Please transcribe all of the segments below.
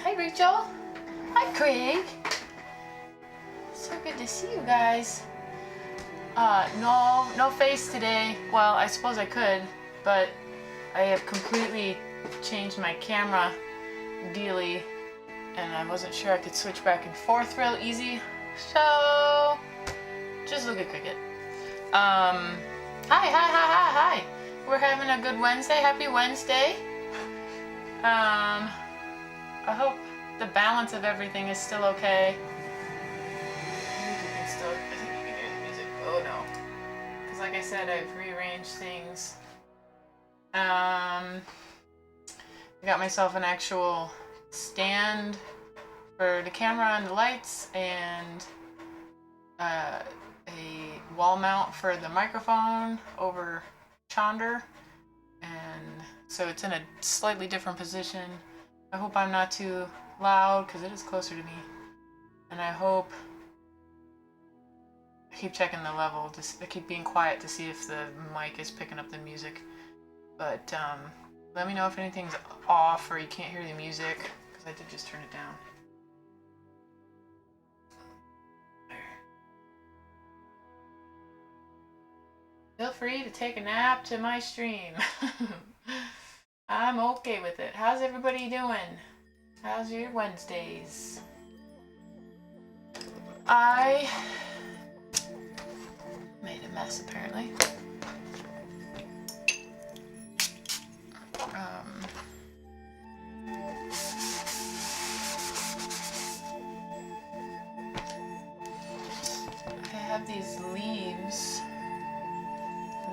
Hi, Rachel. Hi, Craig. So good to see you guys. No face today. Well, I suppose I could, but I have completely changed my camera dealy, and I wasn't sure I could switch back and forth real easy. So, just look at Cricket. Hi. We're having a good Wednesday. Happy Wednesday. I hope the balance of everything is still okay. I think you can hear the music. Oh no. Because like I said, I've rearranged things. I got myself an actual stand for the camera and the lights, and a wall mount for the microphone over Chonder, and so it's in a slightly different position. I hope I'm not too loud because it is closer to me, and I hope I keep checking the level. I keep being quiet to see if the mic is picking up the music, but let me know if anything's off or you can't hear the music, because I did just turn it down. Feel free to take a nap to my stream. I'm okay with it. How's everybody doing? How's your Wednesdays? I made a mess apparently. I have these leaves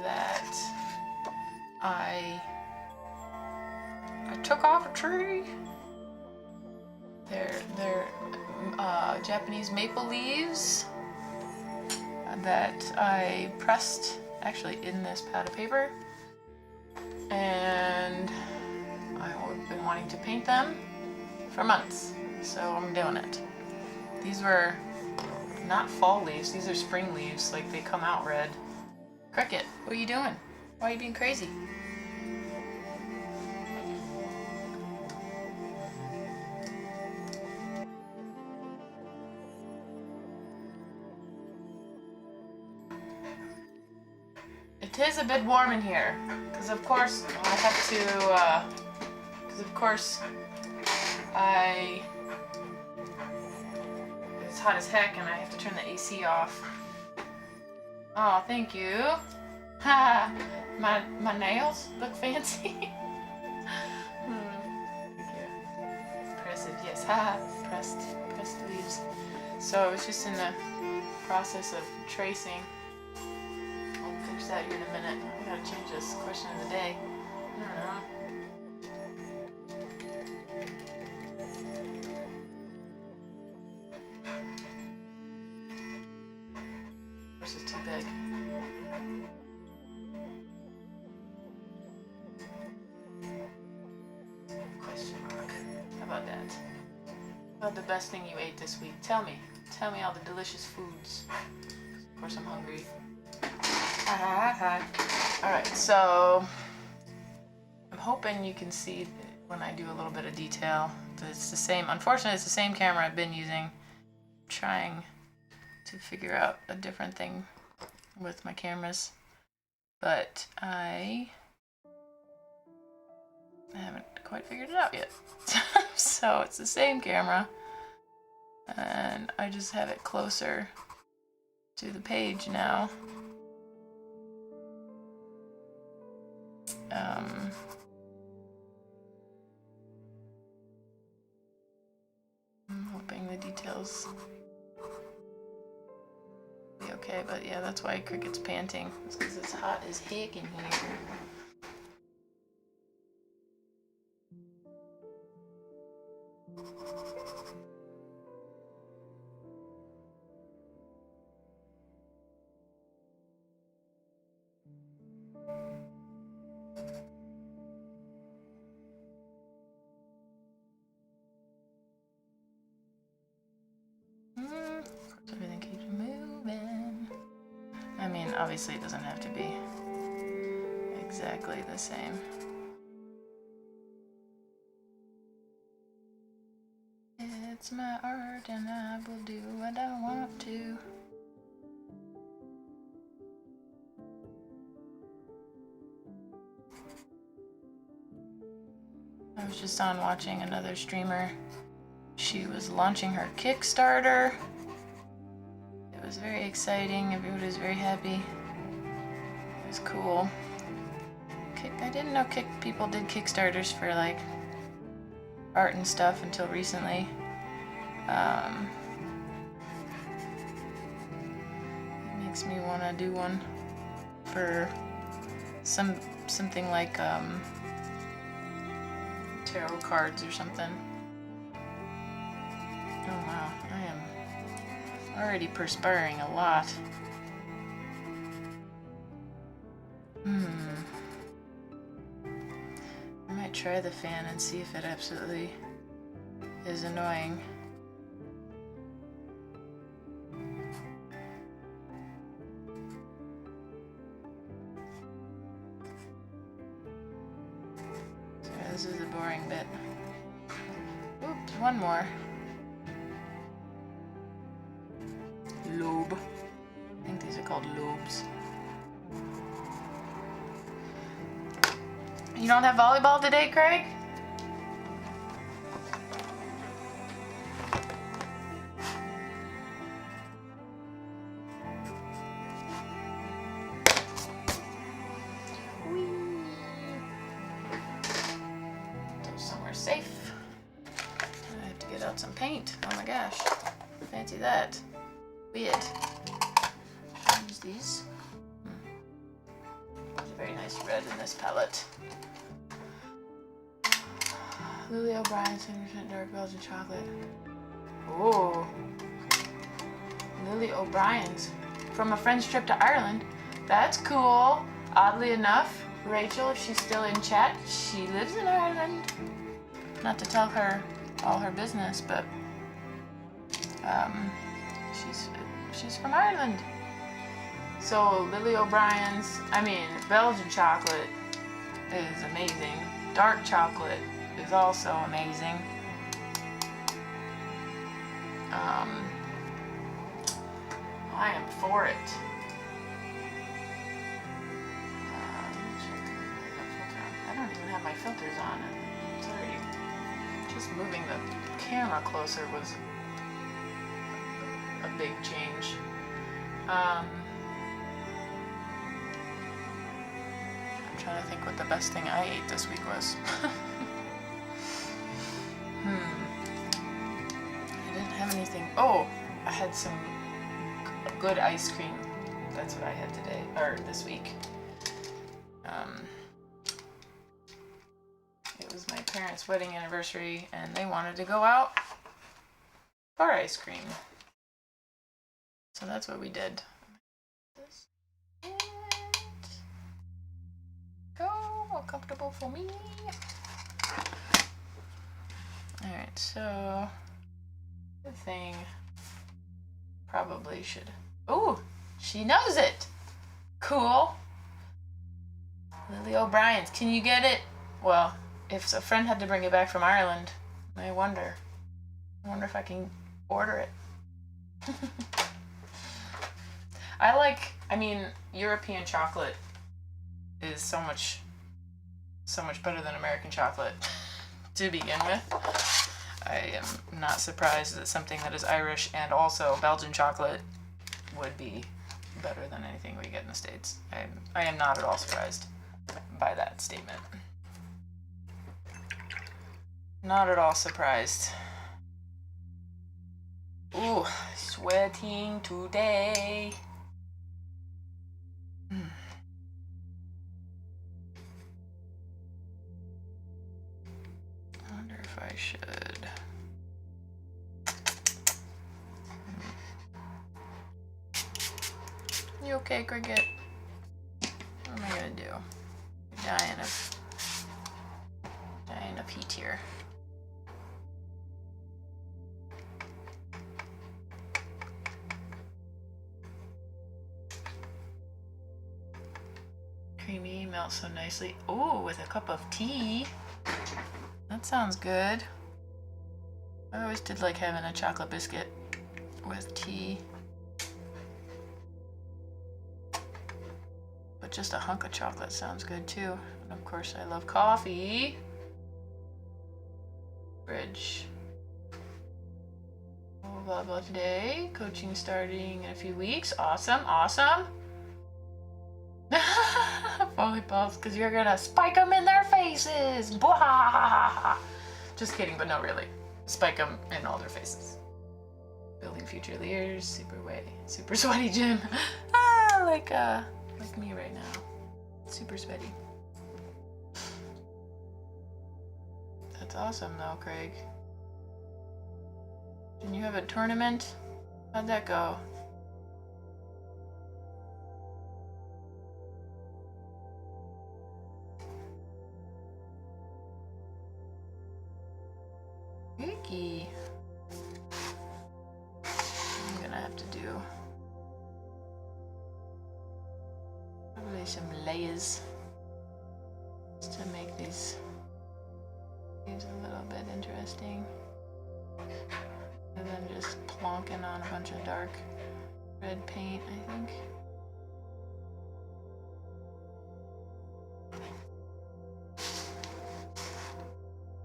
that I took off a tree. They're Japanese maple leaves that I pressed actually in this pad of paper, and I've been wanting to paint them for months, so I'm doing it. These were not fall leaves, these are spring leaves, like they come out red. Cricket, what are you doing? Why are you being crazy? It is a bit warm in here, because of course I have to, it's hot as heck and I have to turn the AC off. Oh, thank you. Ha! My nails look fancy. Thank you. Impressive, yes. Ha! Pressed leaves. So I was just in the process of tracing. I'll finish that here in a minute. I gotta change this question of the day. I don't know. This is too big. Question mark. How about that? How about the best thing you ate this week? Tell me. Tell me all the delicious foods. Of course I'm hungry. Hi. Alright, so I'm hoping you can see when I do a little bit of detail that it's the same. Unfortunately, it's the same camera I've been using. I'm trying to figure out a different thing with my cameras, but I haven't quite figured it out yet. So it's the same camera, and I just have it closer to the page now. I'm hoping the details be okay, but yeah, that's why Cricket's panting. It's because it's hot as heck in here. Everything keeps moving. I mean, obviously it doesn't have to be exactly the same. It's my art and I will do what I want to. I was just on watching another streamer. She was launching her Kickstarter. It was very exciting. Everybody was very happy. It was cool. I didn't know people did Kickstarters for like art and stuff until recently. It makes me want to do one for something like tarot cards or something. Oh wow, I am already perspiring a lot. I might try the fan and see if it absolutely is annoying. So this is the boring bit. Oops, one more. Lobe. I think these are called lobes. You don't have volleyball today, Craig? Whee! Go somewhere safe. I have to get out some paint. Oh my gosh. Fancy that. Weird. Use these. There's a very nice red in this palette. Lily O'Brien's 100% dark Belgian chocolate. Oh. Lily O'Brien's from a friend's trip to Ireland. That's cool. Oddly enough, Rachel, if she's still in chat, she lives in Ireland. Not to tell her all her business, but she's from Ireland. So Lily O'Brien's, Belgian chocolate is amazing. Dark chocolate is also amazing. I am for it. I don't even have my filters on. It's already just moving the camera closer was a big change. I'm trying to think what the best thing I ate this week was. I didn't have anything. Oh, I had some good ice cream. That's what I had today, or this week. It was my parents' wedding anniversary, and they wanted to go out for ice cream. So that's what we did. Go, more comfortable for me. Alright, so the thing probably should. Oh, she knows it. Cool. Lily O'Brien's. Can you get it? Well, if a friend had to bring it back from Ireland, I wonder if I can order it. European chocolate is so much better than American chocolate to begin with. I am not surprised that something that is Irish and also Belgian chocolate would be better than anything we get in the States. I am not at all surprised by that statement. Not at all surprised. Ooh, sweating today. I wonder if I should. You okay, Cricket? What am I gonna do? You're dying of heat here. Creamy, melts so nicely. Oh, with a cup of tea. That sounds good. I always did like having a chocolate biscuit with tea. But just a hunk of chocolate sounds good too. And of course I love coffee. Fridge. Blah blah today. Coaching starting in a few weeks. Awesome, awesome. Volleyballs, because you're gonna spike them in their faces. Blah. Just kidding, but no, really. Spike them in all their faces. Building future leaders. Super sweaty gym. Like me right now. Super sweaty. That's awesome though, Craig. Didn't you have a tournament? How'd that go? Vicky. I'm gonna have to do probably some layers just to make these leaves a little bit interesting. And then just plonking on a bunch of dark red paint, I think.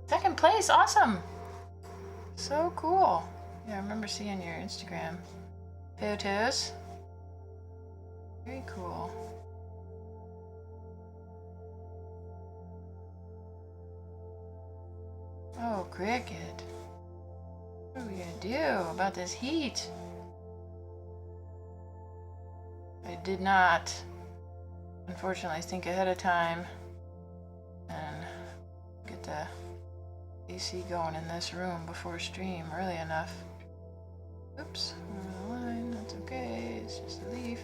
Second place, awesome! So cool. Yeah, I remember seeing your Instagram photos. Very cool. Oh, cricket. What are we gonna do about this heat? I did not, unfortunately, think ahead of time and get the AC going in this room before stream early enough. Oops, wrong line, that's okay, it's just a leaf.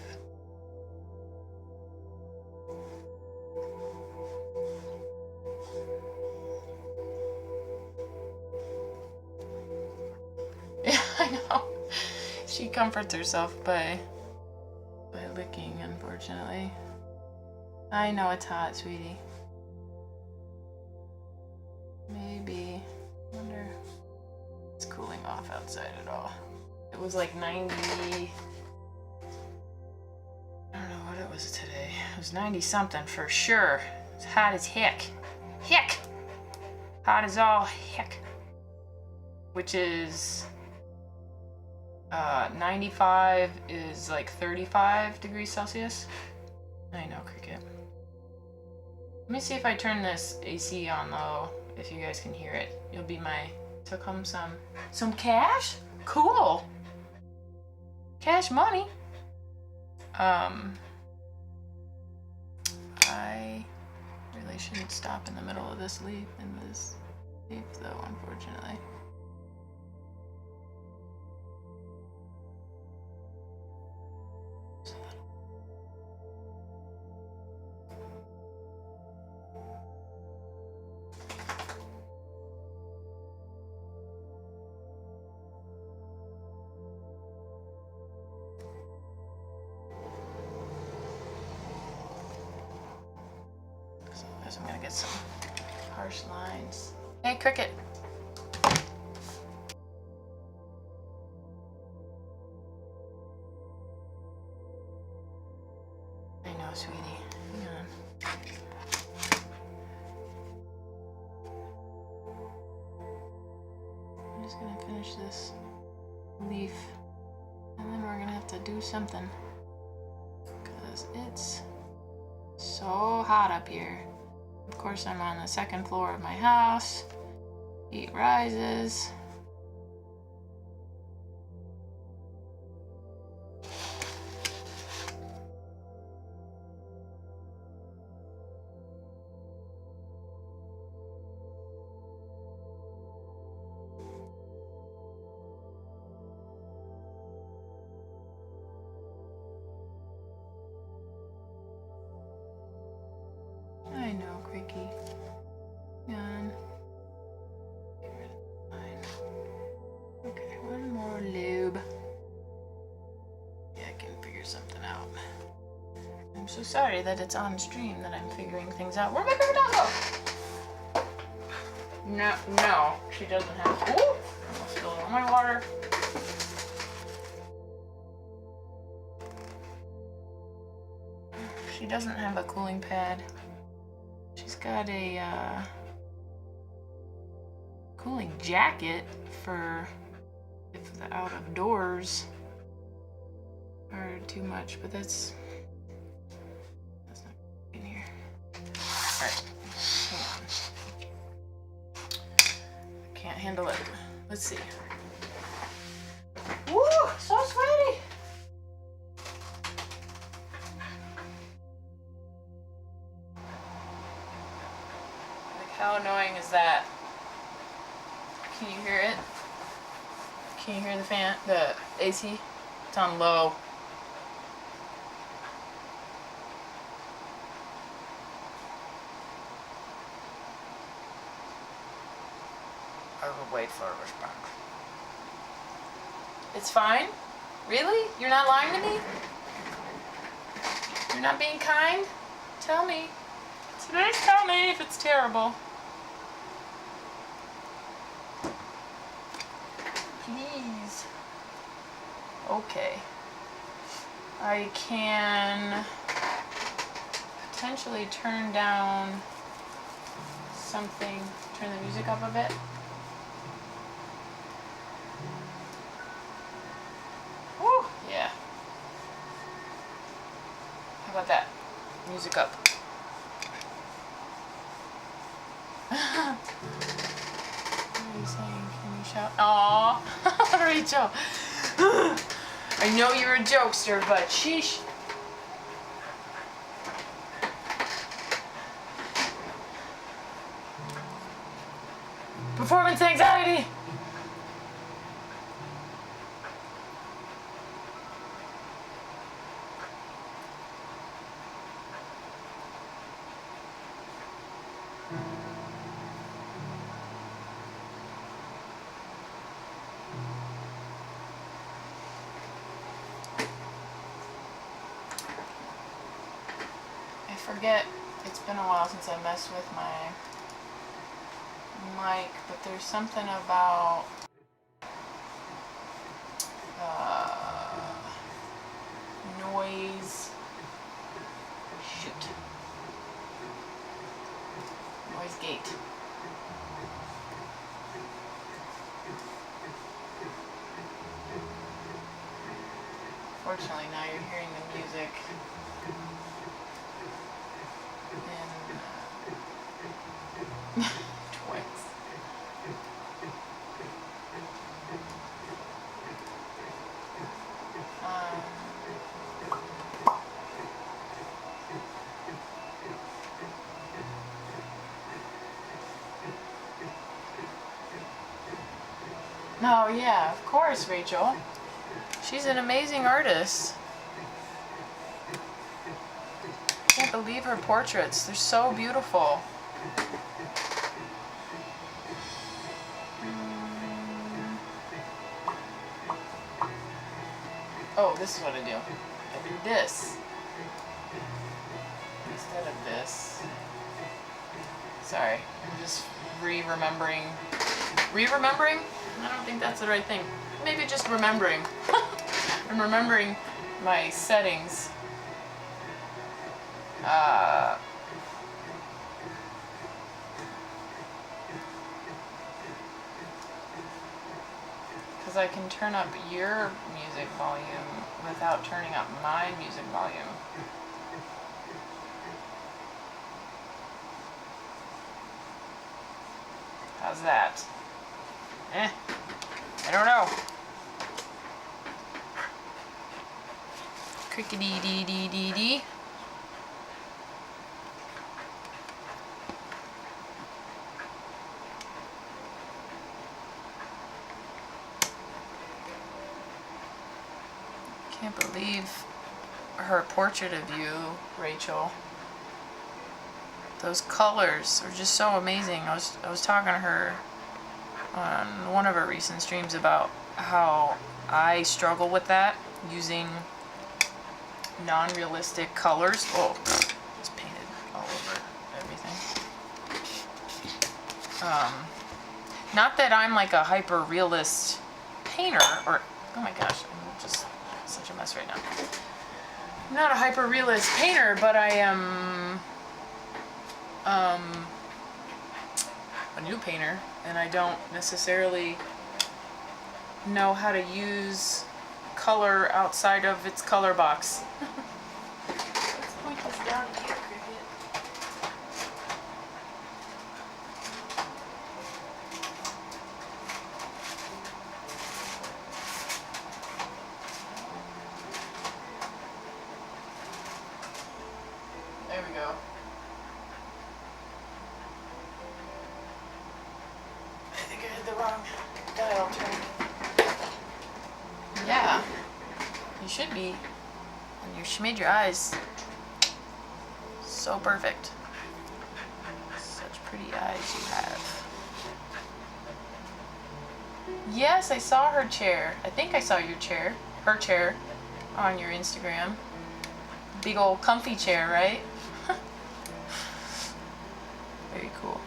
Yeah, I know. She comforts herself by licking, unfortunately. I know it's hot, sweetie. Maybe. I wonder if it's cooling off outside at all. It was like 90. I don't know what it was today. It was 90 something for sure. It's hot as heck. Heck! Hot as all heck. Which is 95 is like 35 degrees Celsius. I know, cricket. Let me see if I turn this AC on low, if you guys can hear it. You'll be my, took home some cash? Cool. Cash money. I really shouldn't stop in the middle of this leaf, though, unfortunately. I'm gonna get some harsh lines. Hey, cricket. I know, sweetie. Hang on. I'm just gonna finish this leaf, and then we're gonna have to do something because it's so hot up here. Of course, I'm on the second floor of my house. Heat rises. I know, Cricky. Yawn. Get rid of the line. Okay, one more lube. Yeah, I can figure something out. I'm so sorry that it's on stream that I'm figuring things out. Where'd my baby dog go? No, she doesn't have. Ooh! Almost She doesn't have a cooling pad. She's got a cooling jacket for if the out of doors are too much, but that's not in here. All right, hang on. I can't handle it. Let's see. Woo, so sweaty. Like, how annoying is that? Can you hear it? Can you hear the fan, the AC? It's on low. I will wait for a response. It's fine? Really? You're not lying to me? You're not being kind? Tell me. Please tell me if it's terrible. Please. Okay. I can potentially turn down something, turn the music up a bit. Woo, yeah. How about that? Music up. What are you saying? Can you shout? Aww, Rachel. I know you're a jokester, but sheesh. Performance anxiety. I forget, it's been a while since I messed with my mic, but there's something about noise. Shoot. Noise gate. Fortunately, now you're hearing the music in twice. No, yeah, of course, Rachel. She's an amazing artist. I can't believe her portraits. They're so beautiful. Oh, this is what I do. I do this instead of this. Sorry, I'm just re-remembering. Re-remembering? I don't think that's the right thing. Maybe just remembering. I'm remembering my settings. Because I can turn up your music volume without turning up my music volume. How's that? I don't know. Crickety-dee-dee-dee-dee. Can't believe her portrait of you, Rachel. Those colors are just so amazing. I was talking to her on one of her recent streams about how I struggle with that, using non-realistic colors. Oh, it's painted all over everything. Not that I'm like a hyper-realist painter, or, oh my gosh, I'm just such a mess right now. I'm not a hyper-realist painter, but I am a new painter, and I don't necessarily know how to use color outside of its color box. Let's point this down here, Cricket. There we go. I think I had the wrong dial turned. Yeah, you should be. And you made your eyes so perfect. Such pretty eyes you have. Yes, I saw her chair. I think I saw your chair, her chair, on your Instagram. Big old comfy chair, right? Very cool.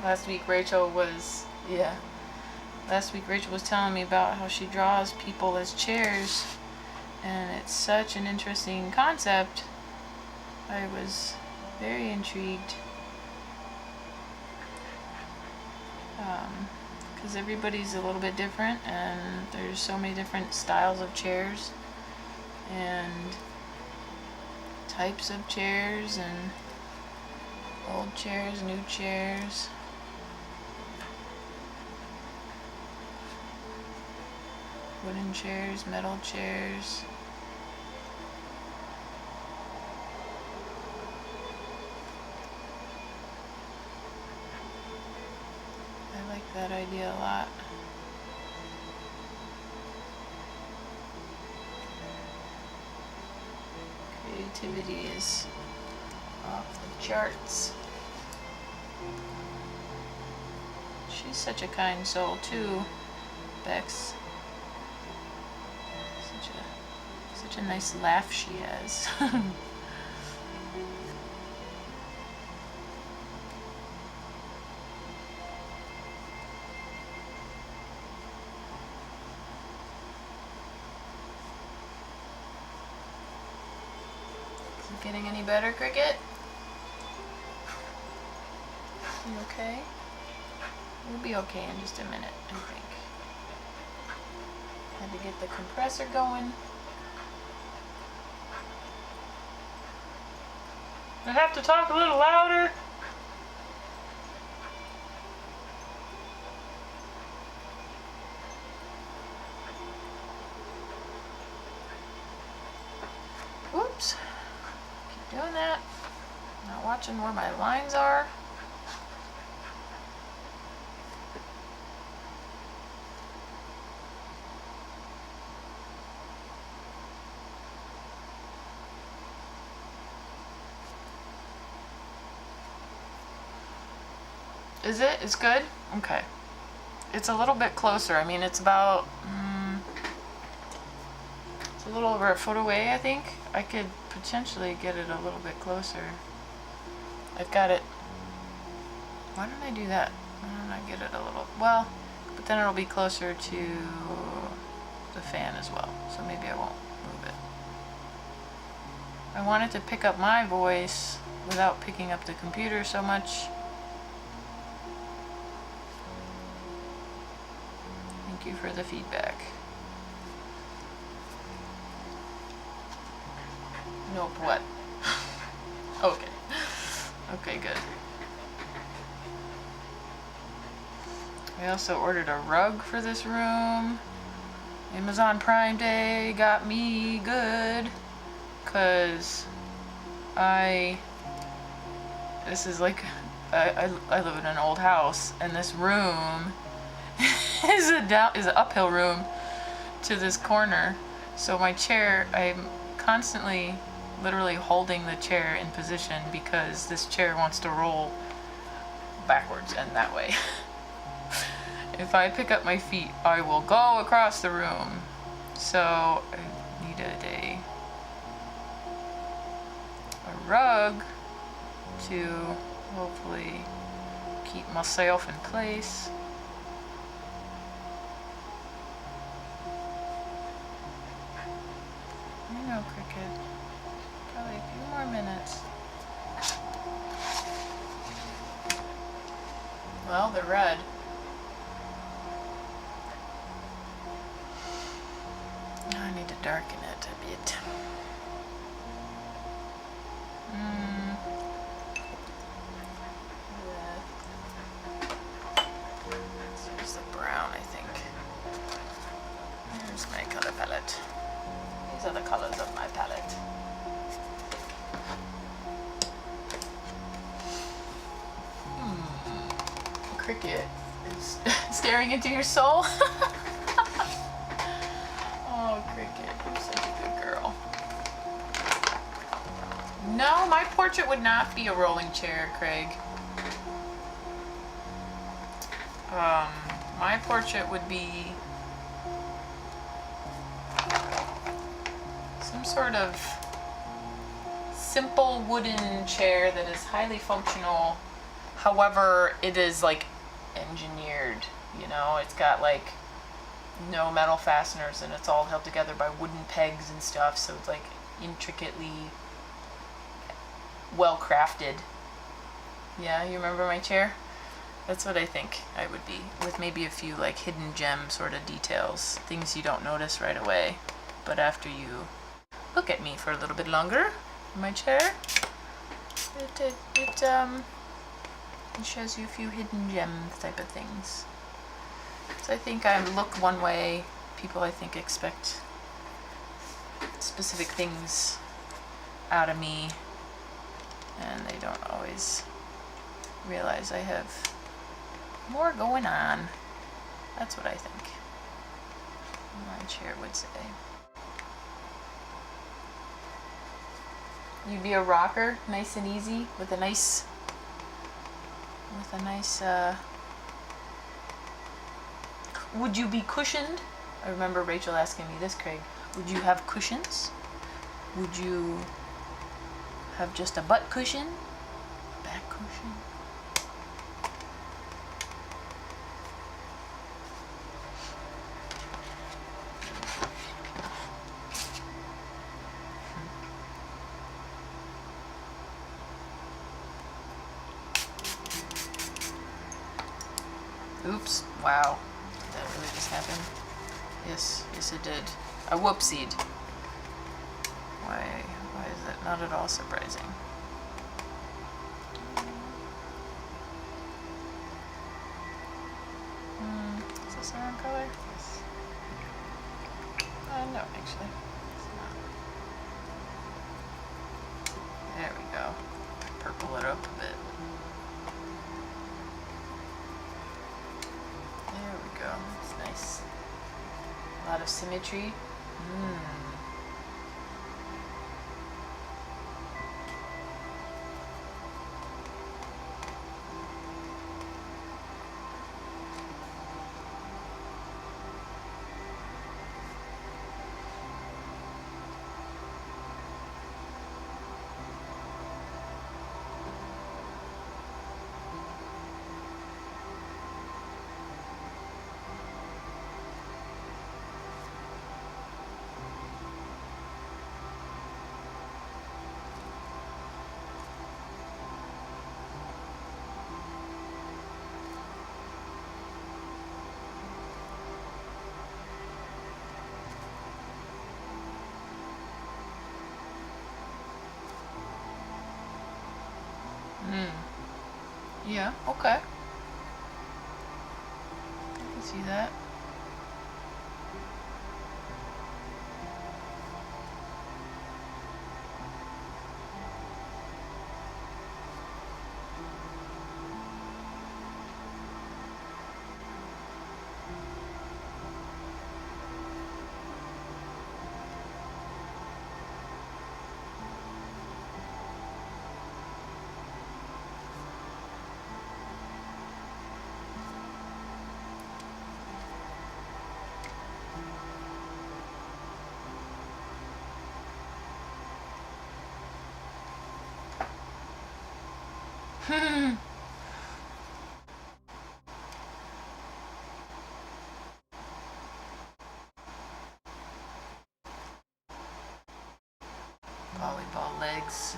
Last week Rachel was telling me about how she draws people as chairs, and it's such an interesting concept. I was very intrigued, because everybody's a little bit different, and there's so many different styles of chairs and types of chairs, and old chairs, new chairs. Wooden chairs, metal chairs. I like that idea a lot. Creativity is off the charts. She's such a kind soul too, Bex. Such a nice laugh she has. Is it getting any better, Cricket? You okay? You'll be okay in just a minute, I think. Had to get the compressor going. I have to talk a little louder. Whoops. Keep doing that. Not watching where my lines are. Is it? It's good? Okay. It's a little bit closer. I mean, it's about, it's a little over a foot away, I think. I could potentially get it a little bit closer. I've got it. Why don't I do that? Why don't I get it a little, well, but then it'll be closer to the fan as well. So maybe I won't move it. I wanted to pick up my voice without picking up the computer so much. Thank you for the feedback. Nope, what? Okay. Okay, good. I also ordered a rug for this room. Amazon Prime Day got me good, cause this is like, I live in an old house, and this room is an uphill room to this corner. So my chair, I'm constantly literally holding the chair in position because this chair wants to roll backwards and that way. if I pick up my feet, I will go across the room. So I needed a rug to hopefully keep myself in place. I know, Cricket. Probably a few more minutes. Well, they're red. Now I need to darken it a bit. Here's the brown, I think. Here's my color palette. These are the colors of my palette. Cricket is staring into your soul. Oh, Cricket, you're such a good girl. No, my portrait would not be a rolling chair, Craig. My portrait would be some sort of simple wooden chair that is highly functional. However, it is like engineered, you know, it's got like no metal fasteners and it's all held together by wooden pegs and stuff, so it's like intricately well crafted. Yeah, you remember my chair? That's what I think I would be, with maybe a few like hidden gem sort of details, things you don't notice right away, but after you look at me for a little bit longer in my chair, it shows you a few hidden gems type of things. So I think I look one way, people I think expect specific things out of me, and they don't always realize I have more going on. That's what I think my chair would say. You'd be a rocker, nice and easy, with a nice would you be cushioned? I remember Rachel asking me this, Craig. Would you have cushions? Would you have just a butt cushion? Back cushion? Oops, wow. Did that really just happen? Yes, yes it did. A whoopsied. Why is that not at all surprising? Is this the wrong color? Yes. No, actually. It's not. There we go. Purple it up a bit. There we go. That's nice. A lot of symmetry. Yeah, okay. I can see that. Volleyball legs.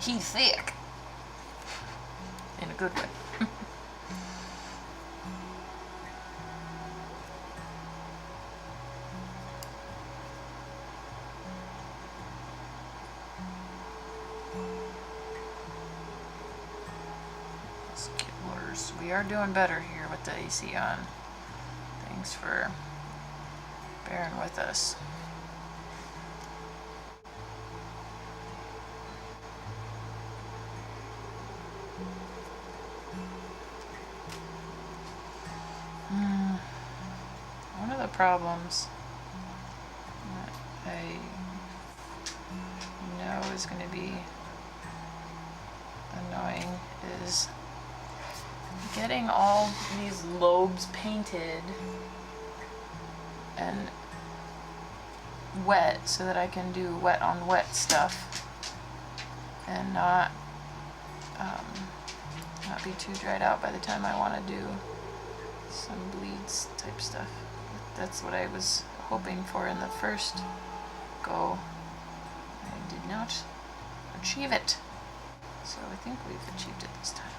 He's thick. In a good way. Skittlers. We are doing better here with the AC on. Thanks for bearing with us. One of the problems that I know is going to be annoying is getting all these lobes painted and wet so that I can do wet on wet stuff and not be too dried out by the time I want to do some bleeds type stuff. That's what I was hoping for in the first go. I did not achieve it. So I think we've achieved it this time.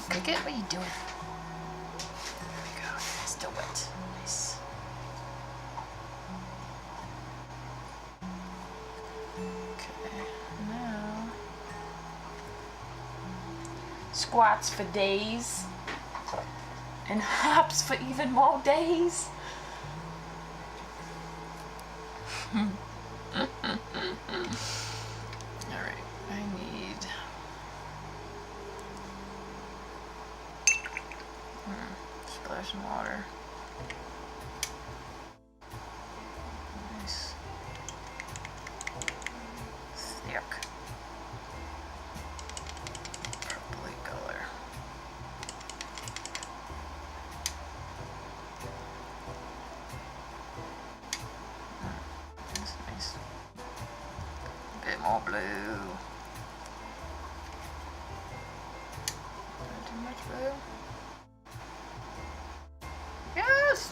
Cricket, what are you doing? There we go. Still wet. Nice. Okay, now squats for days and hops for even more days. Alright, I need splash some water. Nice. Thick. Purpley color. That's nice. A bit more blue. Not too much blue. Yes!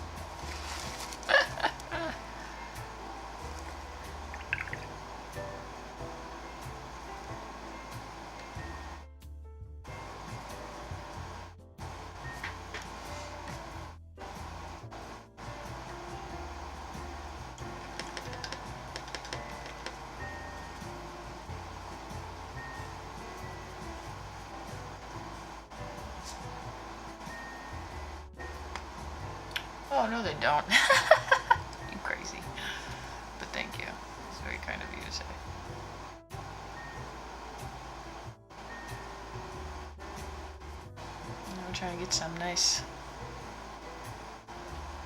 Oh, no, they don't. You crazy. But thank you. It's very kind of you to say. I'm trying to get some nice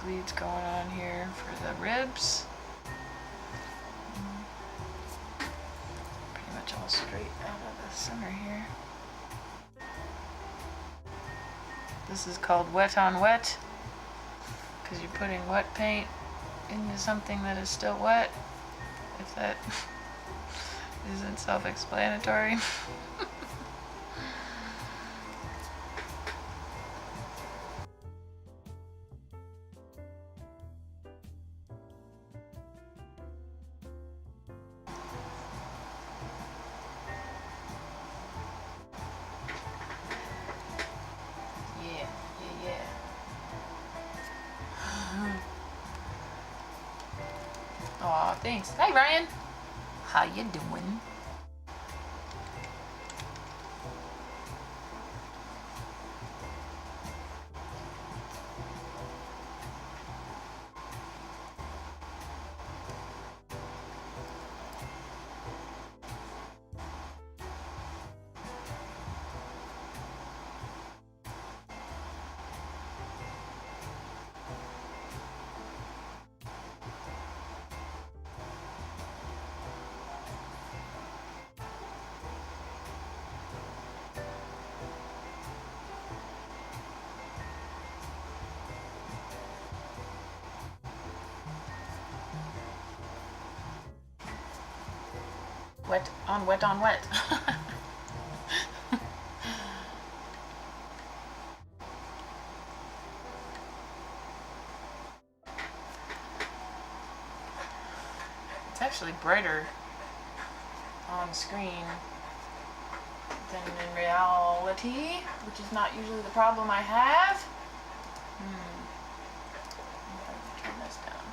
bleeds going on here for the ribs. Pretty much all straight out of the center here. This is called wet on wet, because you're putting wet paint into something that is still wet, if that isn't self-explanatory. Aw, thanks. Hi, Ryan. How you doing? Wet on wet on wet. It's actually brighter on screen than in reality, which is not usually the problem I have. Turn this down.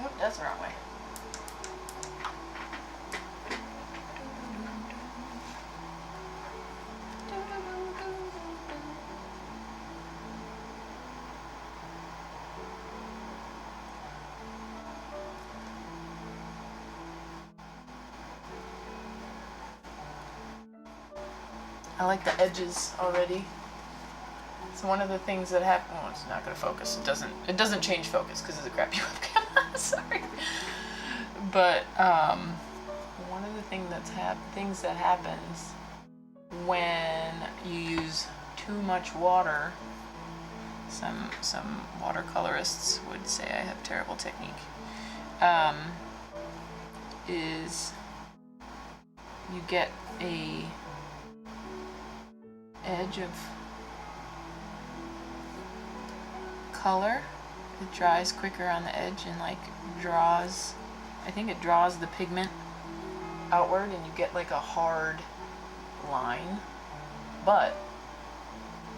Oh, that's the wrong way. I like the edges already. So one of the things that happen, oh, it's not going to focus. It doesn't change focus because it's a crappy webcam. Sorry. But one of the things that happens when you use too much water, some watercolorists would say I have terrible technique, is you get a edge of color. It dries quicker on the edge and like draws, I think it draws the pigment outward and you get like a hard line. But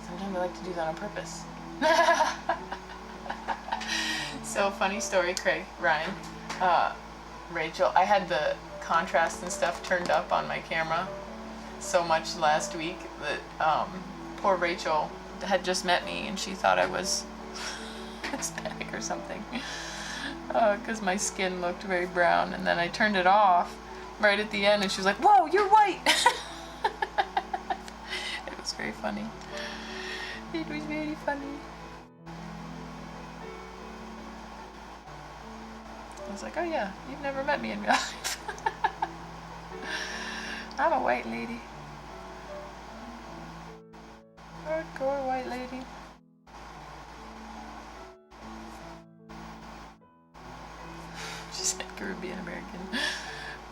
sometimes I like to do that on purpose. So funny story, Ryan, Rachel, I had the contrast and stuff turned up on my camera so much last week that poor Rachel had just met me and she thought I was Hispanic or something because my skin looked very brown, and then I turned it off right at the end and she was like, "Whoa, you're white." It was very funny. It was very funny. I was like, "Oh yeah, you've never met me in real life." I'm a white lady. Hardcore white lady. She said Caribbean American.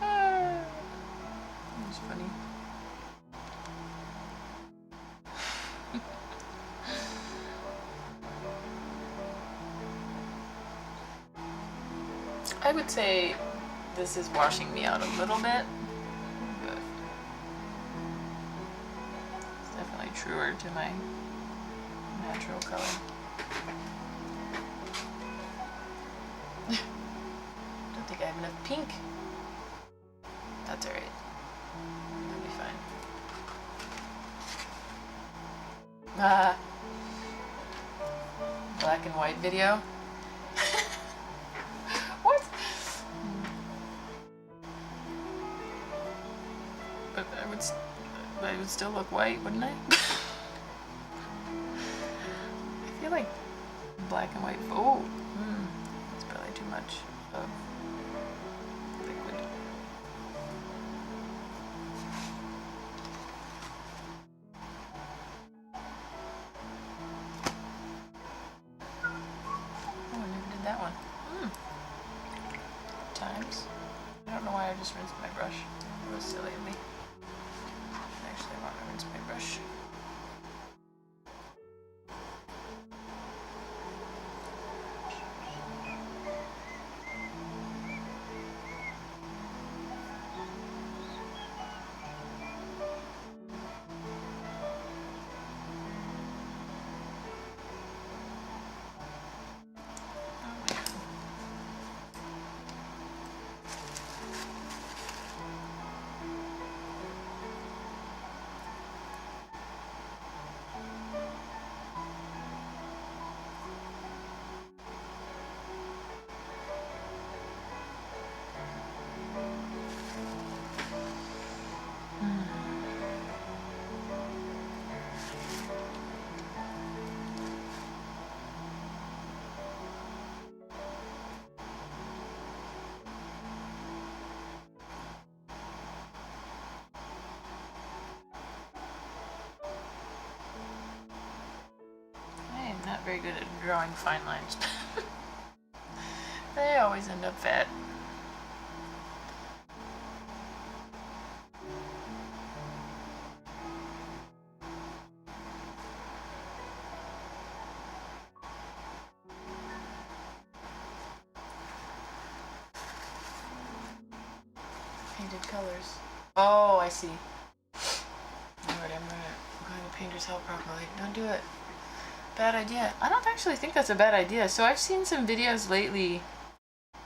It was funny. I would say this is washing me out a little bit, but it's definitely truer to my natural color. Don't think I have enough pink. That's alright. That'll be fine. Black and white video. What? But I would still look white, wouldn't I? I feel like black and white. Oh, that's probably too much of liquid. Oh, I never did that one. Times. I don't know why I just rinsed my brush. It was silly of me. Actually, I want to rinse my brush. Not very good at drawing fine lines. They always end up fat. painted colors. Oh, I see. Alright, I'm going to painter's help properly. Don't do it. Bad idea. I don't actually think that's a bad idea. So I've seen some videos lately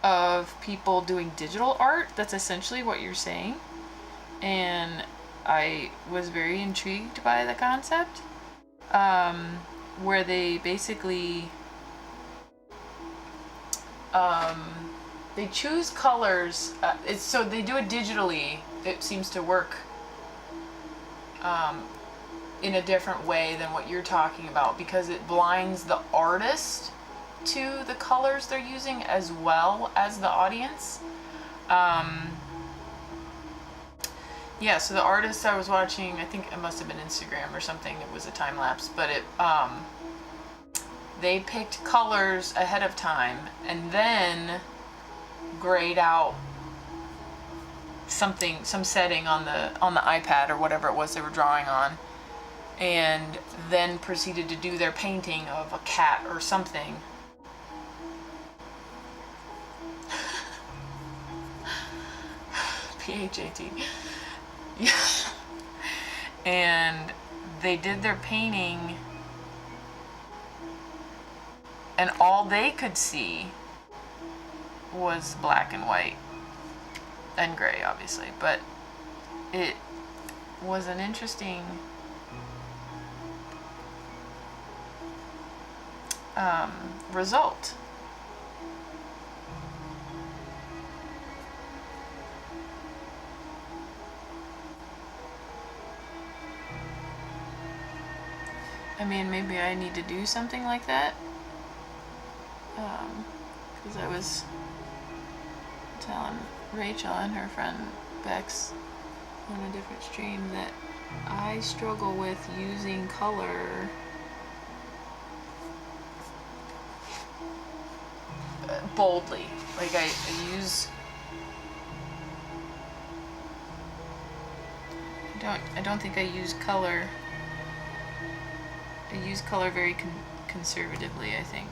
of people doing digital art. That's essentially what you're saying. And I was very intrigued by the concept. Where they basically they choose colors. So they do it digitally. It seems to work in a different way than what you're talking about, because it blinds the artist to the colors they're using as well as the audience. Yeah, so the artist I was watching, I think it must have been Instagram or something, it was a time lapse, but they picked colors ahead of time and then grayed out some setting on the iPad or whatever it was they were drawing on, and then proceeded to do their painting of a cat or something. PHAT. Yeah. And they did their painting, and all they could see was black and white and gray, obviously, but it was an interesting result. I mean, maybe I need to do something like that, because I was telling Rachel and her friend Bex on a different stream that I struggle with using color boldly. Like I don't think I use color. I use color very conservatively, I think.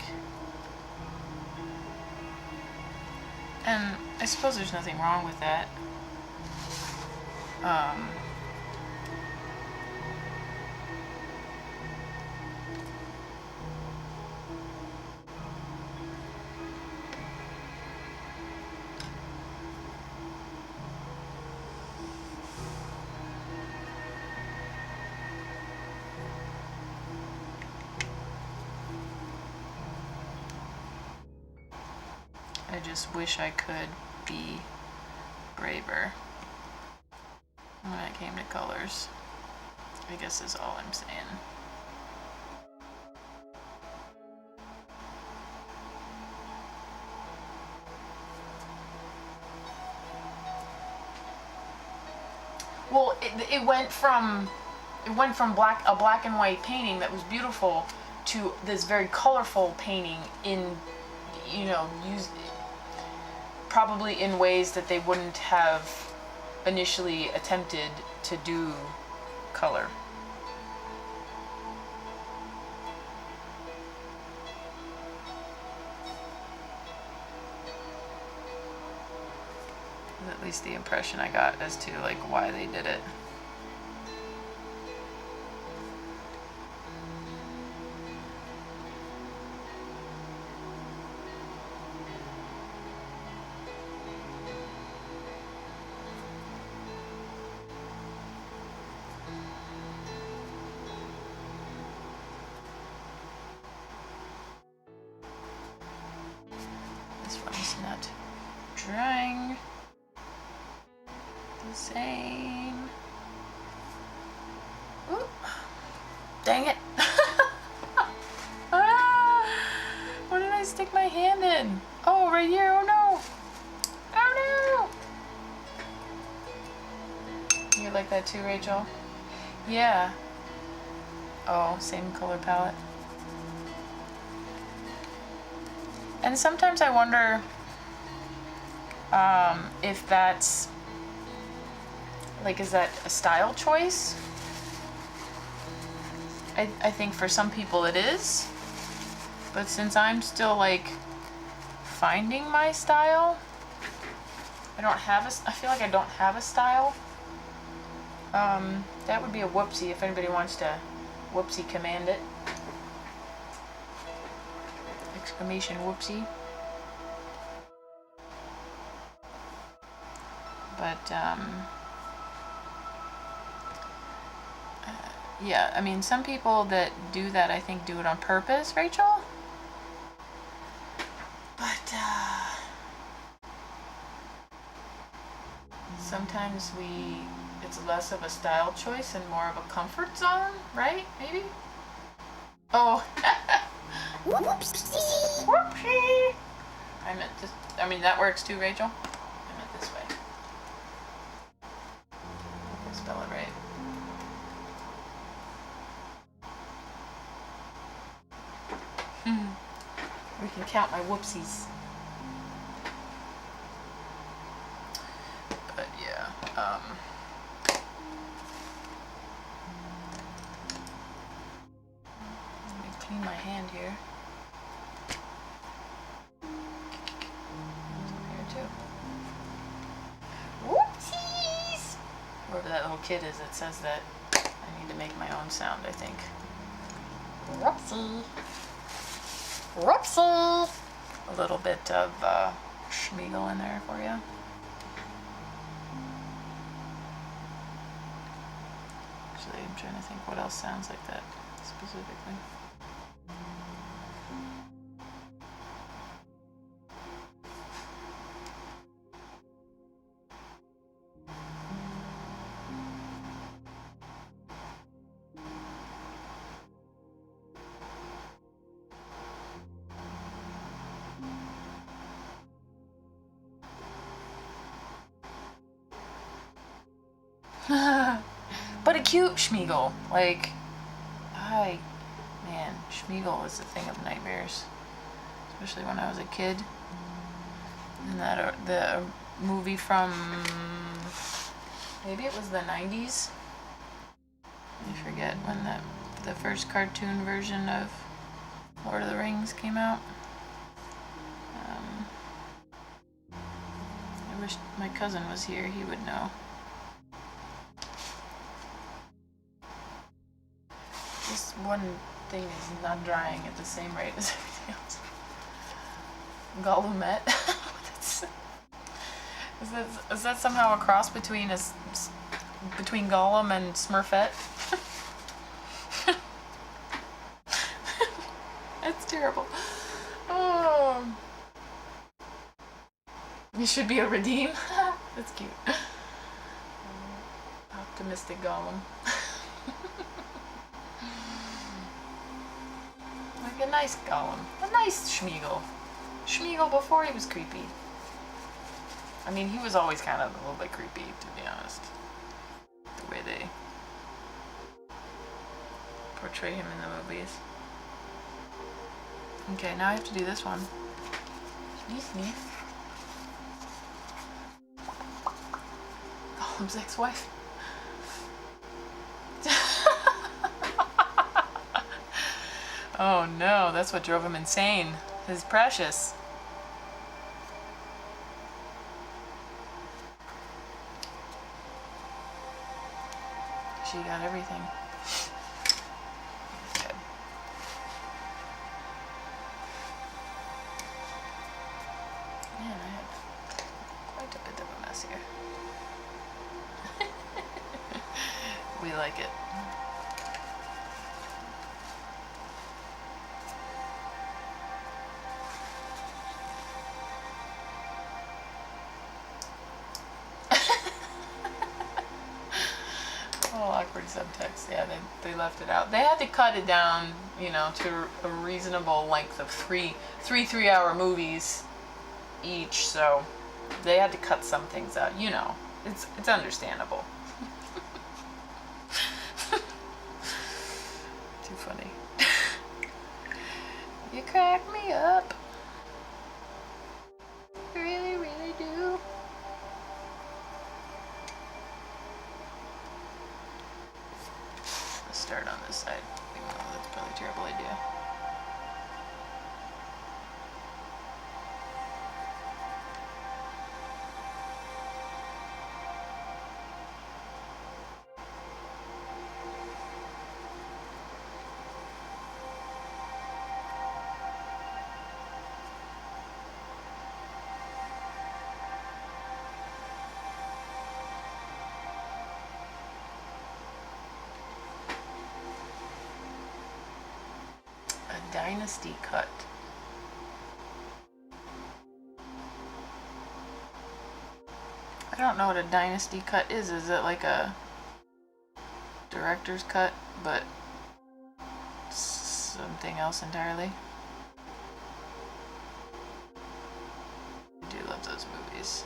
And I suppose there's nothing wrong with that. I just wish I could be braver when it came to colors, I guess is all I'm saying. Well, it went from a black and white painting that was beautiful to this very colorful painting in, used probably in ways that they wouldn't have initially attempted to do color. That's at least the impression I got as to like why they did it. This one's not drying the same. Ooh. Dang it. Where did I stick my hand in? Oh, right here. Oh no. Oh no. You like that too, Rachel? Yeah. Oh, same color palette. And sometimes I wonder if that's, like, is that a style choice? I think for some people it is. But since I'm still, like, finding my style, I feel like I don't have a style. That would be a whoopsie if anybody wants to whoopsie command it. Exclamation whoopsie. But, yeah, I mean, some people that do that, I think, do it on purpose, Rachel. But, sometimes it's less of a style choice and more of a comfort zone, right? Maybe? Oh. Whoopsie! Whoopsie! I meant this, I mean, that works too, Rachel. I meant this way. Spell it right. We can count my whoopsies. But yeah, let me clean my hand here. Here too. Whoopsies! Whoever that little kid is that says that, I need to make my own sound, I think. Whoopsie! Whoopsie! A little bit of schmiegel in there for you. Actually, I'm trying to think what else sounds like that specifically. But a cute schmiegel. Like, man, schmiegel was the thing of nightmares. Especially when I was a kid. And that, the movie from, maybe it was the 90s? I forget when the first cartoon version of Lord of the Rings came out. I wish my cousin was here, he would know. This one thing is not drying at the same rate as everything else. Gollumette. Is that somehow a cross between between Gollum and Smurfette? That's terrible. Oh. You should be a redeem. That's cute. Optimistic Gollum. Like a nice Gollum. A nice Schmiegel. Schmiegel before he was creepy. I mean, he was always kind of a little bit creepy, to be honest. The way they portray him in the movies. Okay, now I have to do this one. Sneeze, sneeze. Gollum's ex-wife. Oh no, that's what drove him insane. His precious. She got everything. Good. Man, I have quite a bit of a mess here. We like it. Awkward subtext. Yeah, they left it out. They had to cut it down, you know, to a reasonable length of three 3-hour movies each. So they had to cut some things out. You know, it's understandable. Too funny. You crack me up. You really, really do. Start on this side, even though that's probably a terrible idea. Dynasty cut. I don't know what a dynasty cut is. Is it like a director's cut, but something else entirely? I do love those movies.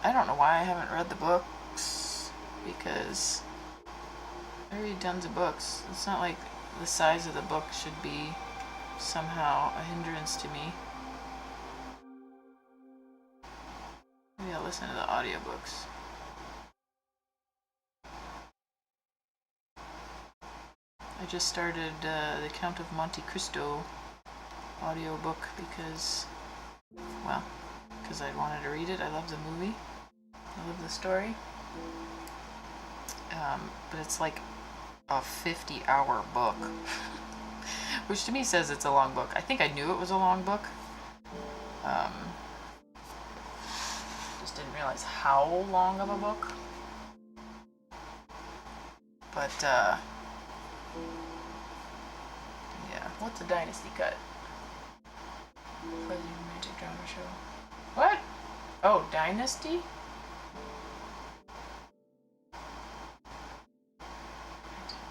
I don't know why I haven't read the books, because I read tons of books. It's not like the size of the book should be somehow a hindrance to me. Maybe I'll listen to the audiobooks. I just started The Count of Monte Cristo audiobook because, well, because I wanted to read it. I love the movie. I love the story. But it's like a 50-hour book, which to me says it's a long book. I think I knew it was a long book. Just didn't realize how long of a book. But, yeah. What's a dynasty cut? Fuzzy romantic drama show. What? Oh, Dynasty?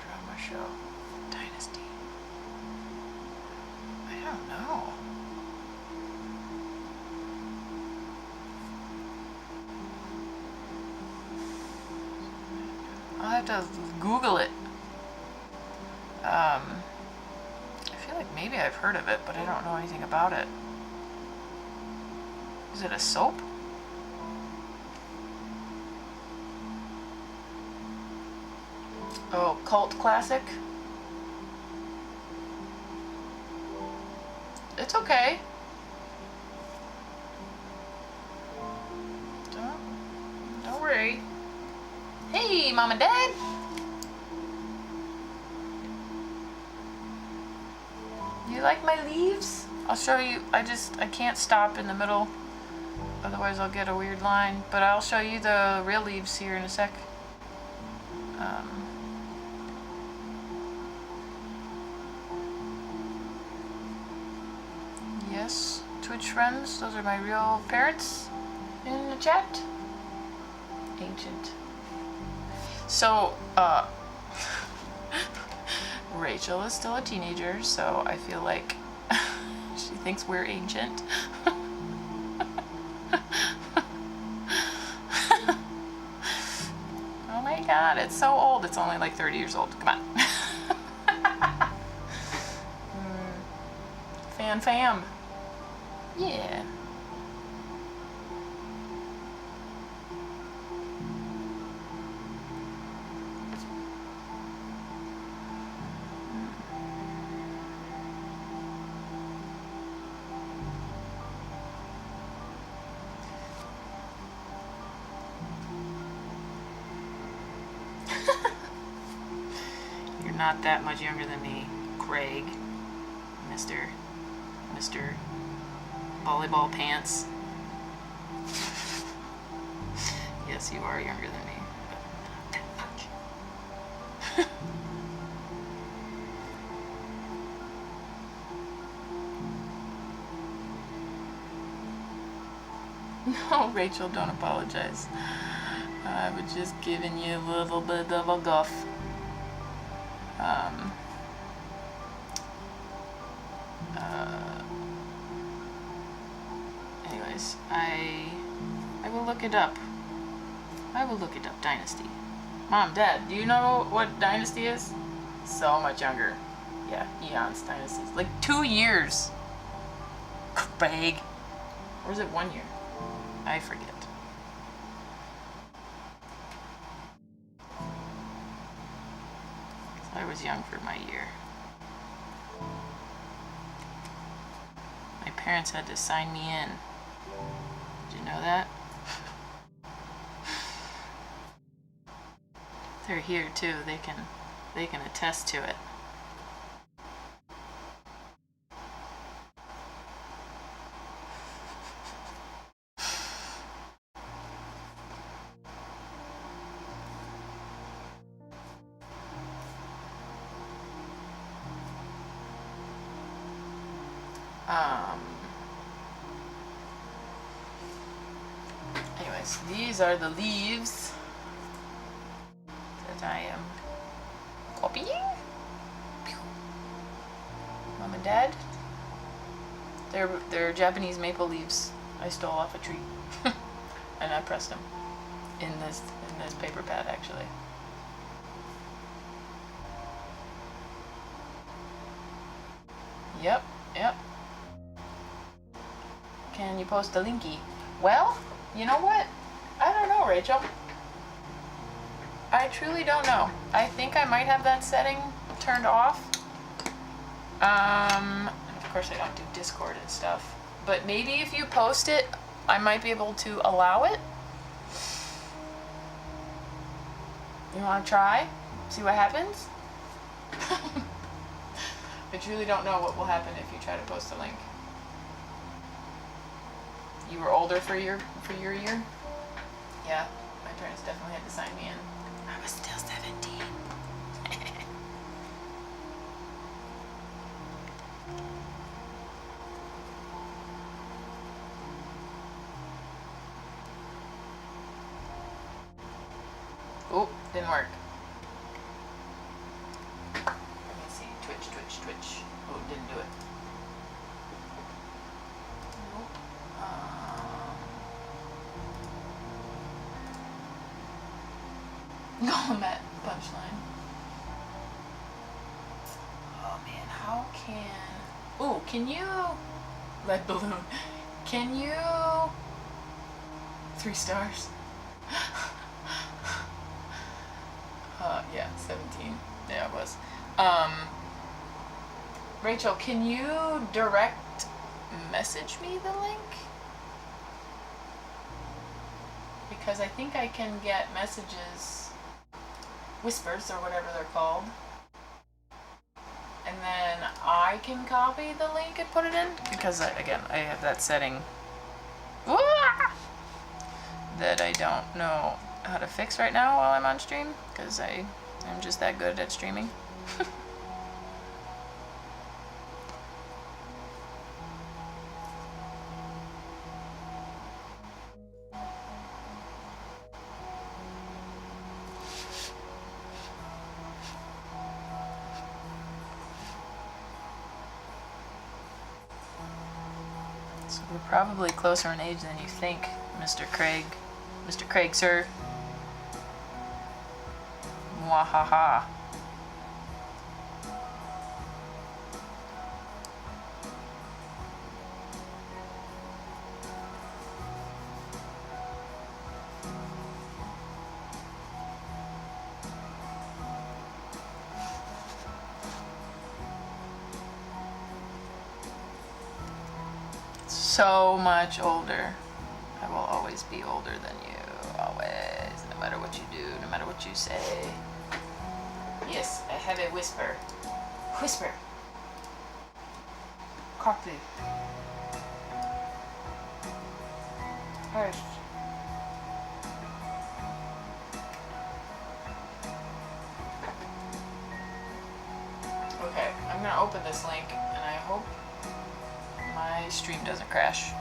Drama show. Dynasty. I don't know. I'll have to Google it. I feel like maybe I've heard of it, but I don't know anything about it. Is it a soap? Oh, cult classic? It's okay. Don't worry. Hey, Mom and Dad! You like my leaves? I'll show you. I can't stop in the middle. Otherwise I'll get a weird line. But I'll show you the real leaves here in a sec. Yes, Twitch friends, those are my real parents in the chat. Ancient. So, Rachel is still a teenager, so I feel like she thinks we're ancient. Oh my god, it's so old. It's only like 30 years old. Come on. Fam. Yeah. You're not that much younger than me, Craig. Mr. Volleyball Pants. Yes, you are younger than me. But not that much. No, Rachel, don't apologize. I was just giving you a little bit of a guff. Anyways, I will look it up. Dynasty. Mom, Dad, do you know what Dynasty is? So much younger. Yeah, Eon's Dynasty. Like 2 years. Craig. Or is it 1 year? I forget. I was young for my year. My parents had to sign me in. Did you know that? They're here too. They can attest to it. Um, anyways, these are the leaves that I am copying. Mom and Dad. They're Japanese maple leaves I stole off a tree, and I pressed them in this paper pad actually. Yep. Can you post a linky? Well, you know what? I don't know, Rachel. I truly don't know. I think I might have that setting turned off. And of course I don't do Discord and stuff. But maybe if you post it, I might be able to allow it. You want to try? See what happens? I truly don't know what will happen if you try to post a link. You were older for your year? Yeah, my parents definitely had to sign me in. I was still 17. Oh, didn't work. Let me see. Twitch. Oh, didn't do it. Nope. Going that punchline. Oh man, how can... Ooh, can you... Lead balloon. Can you... 3 stars. Yeah, 17. Yeah, it was. Rachel, can you direct message me the link? Because I think I can get messages, whispers or whatever they're called, and then I can copy the link and put it in. Because again, I have that setting that I don't know how to fix right now while I'm on stream, because I'm just that good at streaming. So we're probably closer in age than you think, Mr. Craig. Mr. Craig, sir. Mwahaha. So much older. I will always be older than you. Always. No matter what you do, no matter what you say. Yes, I have a whisper. Whisper. Copy. Hush. Okay, I'm gonna open this link and I hope my stream doesn't crash.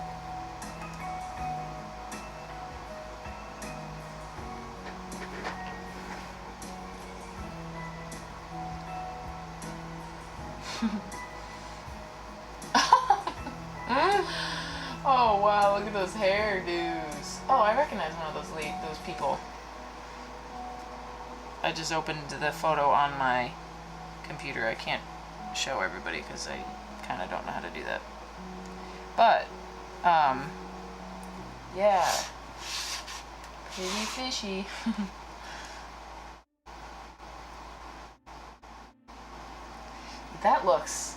Oh wow, look at those hairdos. Oh, I recognize one of those people. I just opened the photo on my computer. I can't show everybody because I kind of don't know how to do that. But, yeah. Pretty fishy. That looks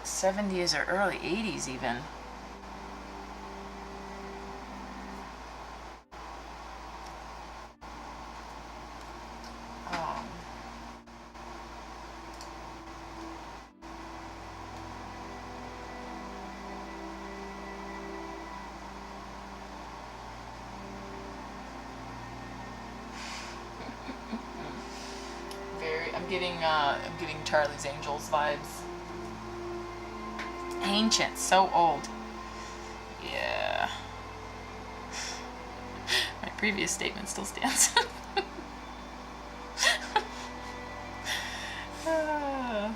70s or early 80s even. I'm getting Charlie's Angels vibes. ancient, so old. Yeah. My previous statement still stands. I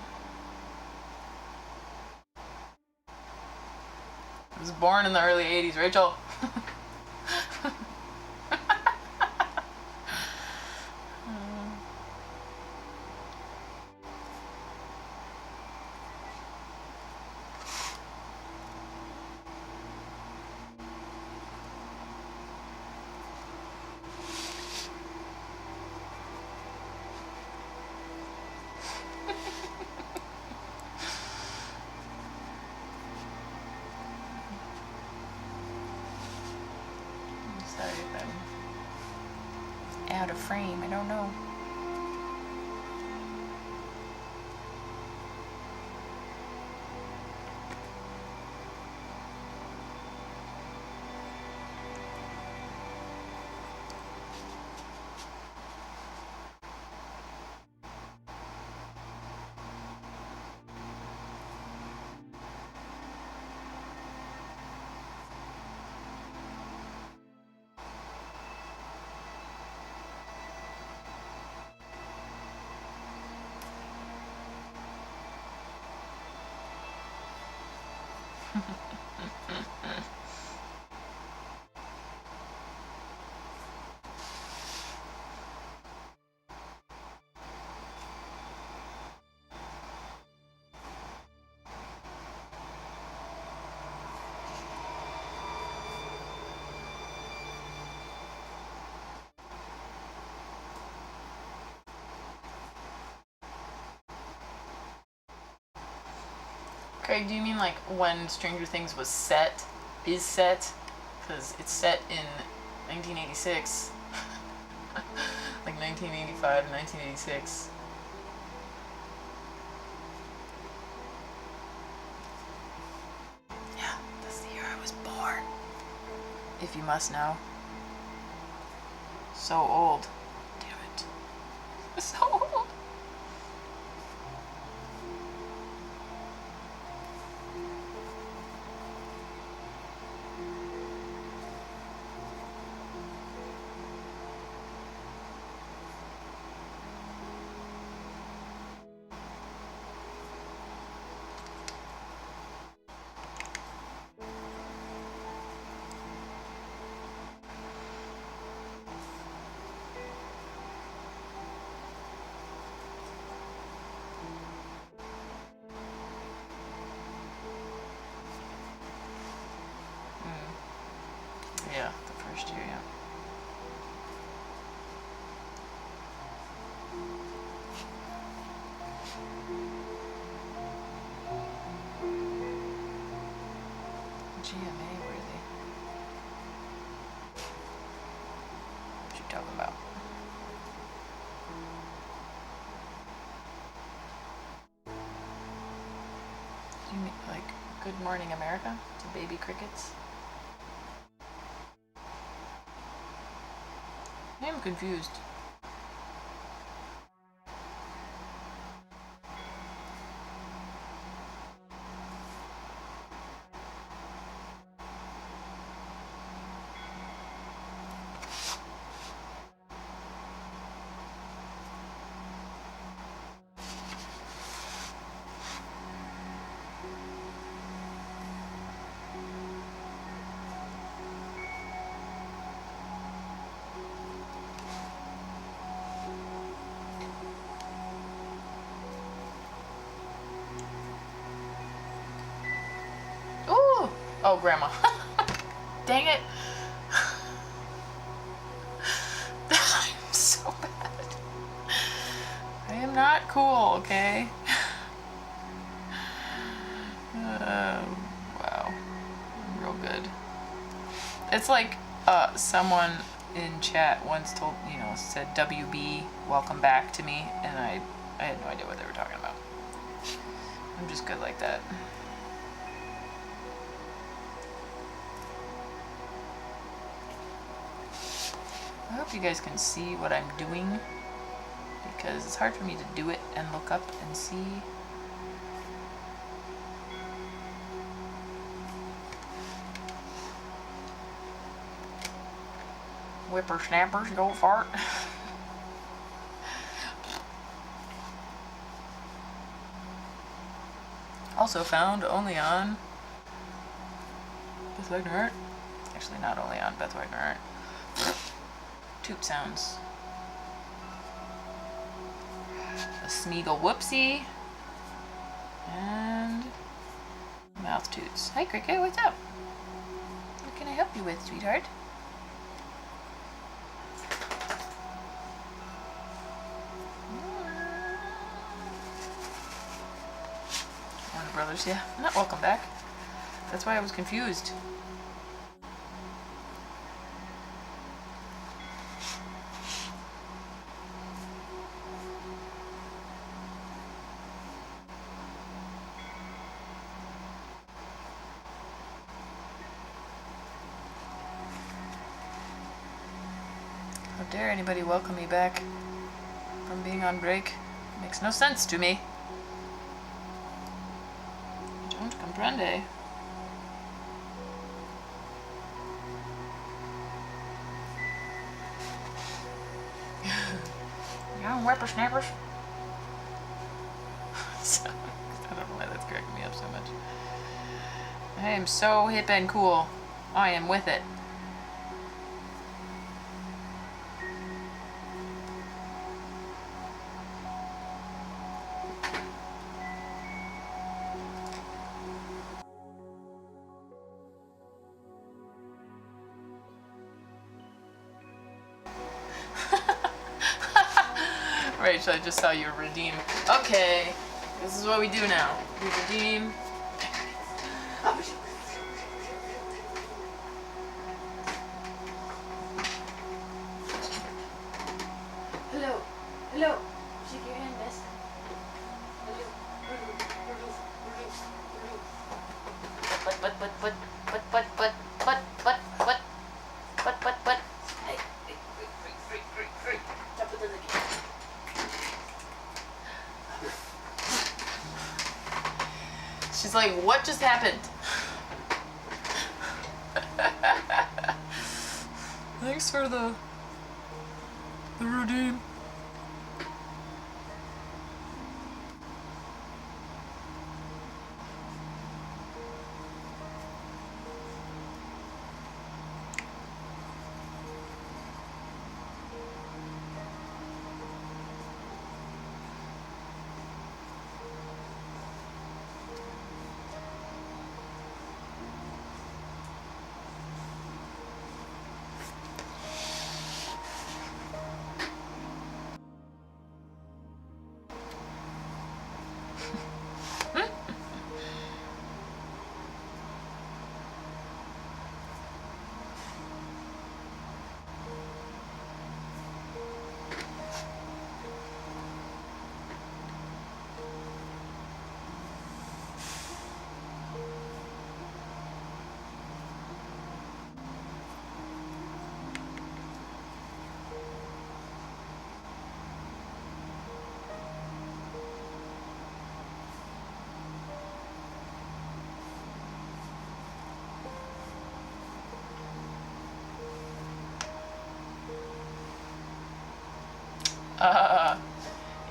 was born in the early 80s, Rachel. Sorry if I'm out of frame, I don't know. Craig, do you mean like when Stranger Things was set? Is set? Because it's set in 1986. Like 1985 and 1986. Yeah, that's the year I was born. If you must know. So old. Damn it. So old. Yeah, the first year, yeah. GMA worthy. What you talking about? Do you mean like Good Morning America to baby crickets? I am confused. Ooh! Oh, Grandma. Dang it. I'm so bad. I am not cool, okay? Wow. Real good. It's like someone in chat once told, said WB, welcome back to me, and I had no idea what they were talking about. I'm just good like that. I hope you guys can see what I'm doing, because it's hard for me to do it and look up and see. Whippersnappers go fart. Also found only on Beth Wagner Art. Actually, not only on Beth Wagner Art. Tube sounds. A Smeagol Whoopsie. And mouth toots. Hi Cricket, what's up? What can I help you with, sweetheart? Warner Brothers, yeah. Not welcome back. That's why I was confused. How dare anybody welcome me back from being on break? Makes no sense to me. Don't comprende. Young whippersnappers. So, I don't know why that's cracking me up so much. I am so hip and cool. I am with it. Rachel, I just saw you redeem. Okay, this is what we do now. We redeem. Hello, hello. Shake your hand, miss. But. Hey. Jump into the game. She's like, what just happened? Thanks for the redeem.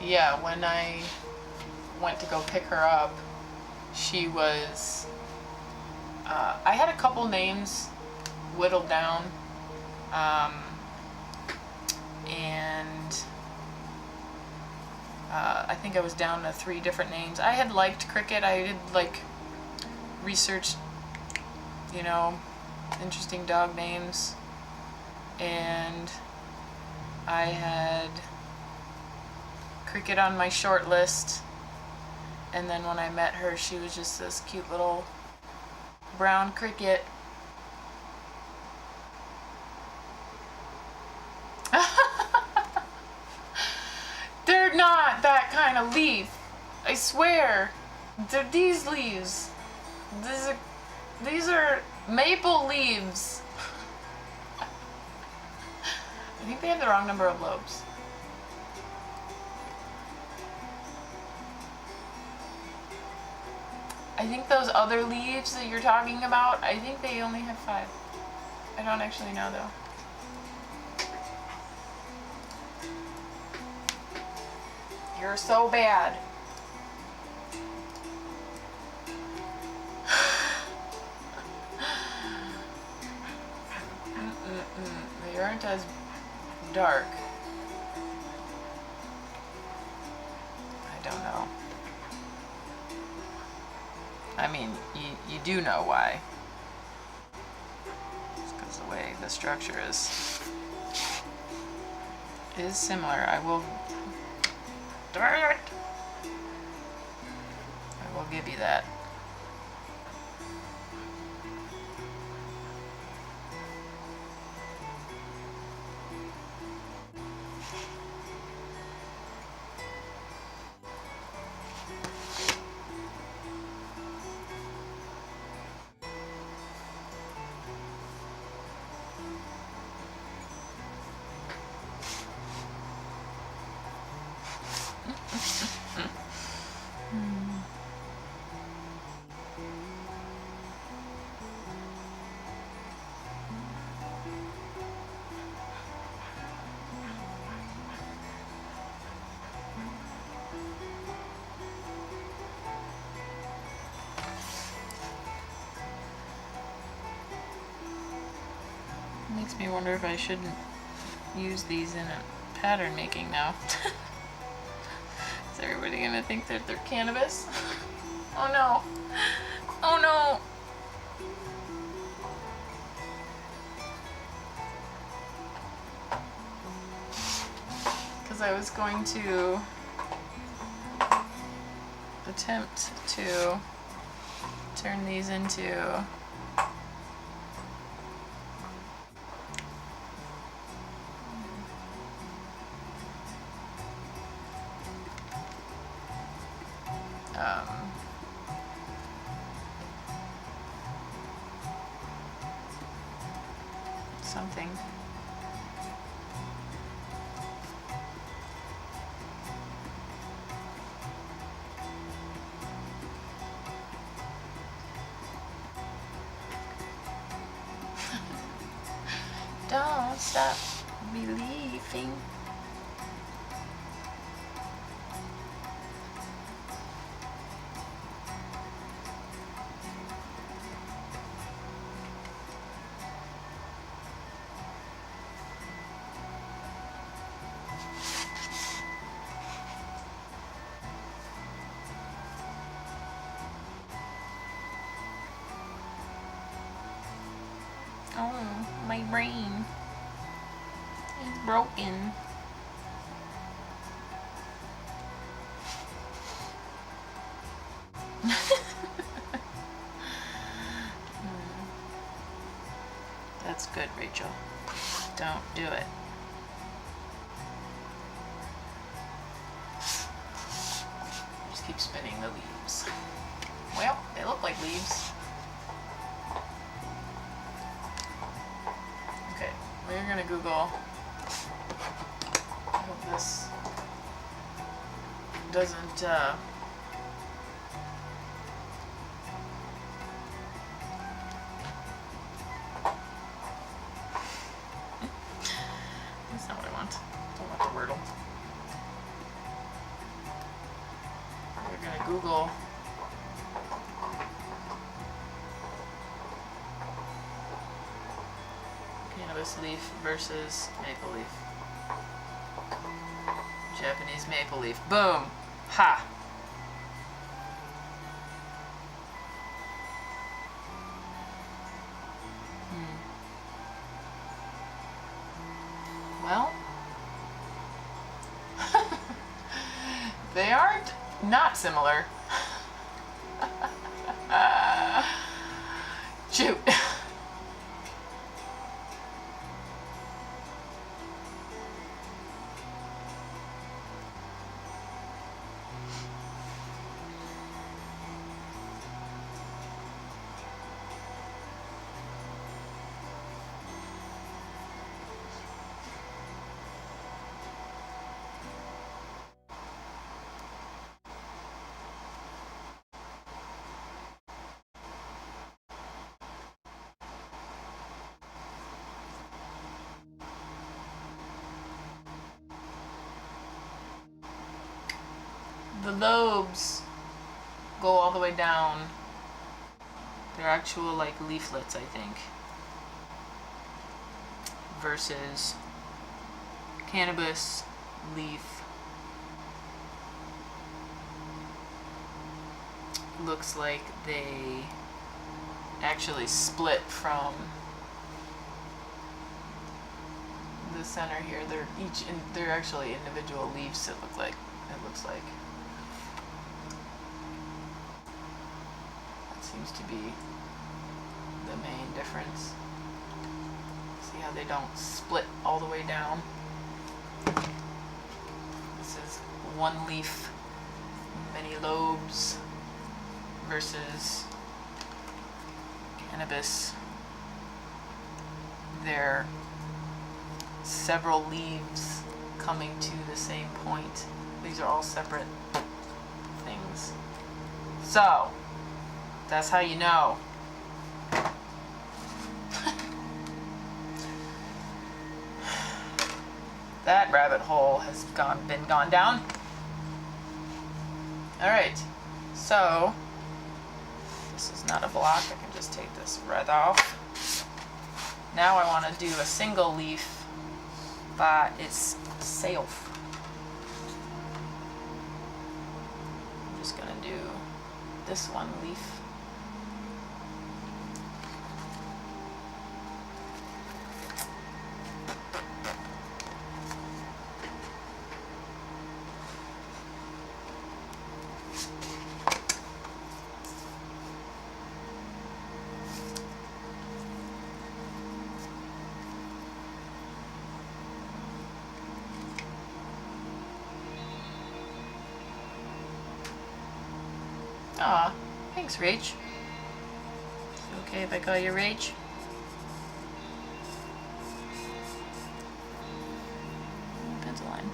Yeah, when I went to go pick her up, she was, I had a couple names whittled down, and I think I was down to 3 different names. I had liked Cricket. I had like researched, you know, interesting dog names, and I had Cricket on my short list, and then when I met her, she was just this cute little brown cricket. They're not that kind of leaf. I swear. They're these leaves. These are maple leaves. I think they have the wrong number of lobes. I think those other leaves that you're talking about, I think they only have 5. I don't actually know though. You're so bad. They aren't as dark. I don't know. I mean, you do know why. It's because the way the structure is similar. I will give you that. Makes me wonder if I shouldn't use these in a pattern making now. Is everybody gonna think that they're cannabis? Oh no! Oh no! Because I was going to attempt to turn these into something. Don't stop believing. Oh, my brain is broken. That's good, Rachel. Don't do it. Just keep spinning the leaves. Well, they look like leaves. Okay, we're gonna Google. I hope this doesn't that's not what I want. I don't want the wordle. We're gonna Google cannabis leaf versus maple leaf. Japanese maple leaf. Boom! Ha! Well, they aren't not similar. Shoot. the lobes go all the way down. They're actual like leaflets, I think, versus cannabis leaf looks like they actually split from the center here. They're actually individual leaves. It looks like that seems to be the main difference. See how they don't split all the way down? This is one leaf, many lobes, versus cannabis. They're several leaves coming to the same point. These are all separate things. So, that's how you know. That rabbit hole has been gone down. Alright, so this is not a block. I can just take this right off. Now I want to do a single leaf by itself. I'm just going to do this one leaf. Aw, thanks, Rach. Is it okay if I call you Rach? Pencil line.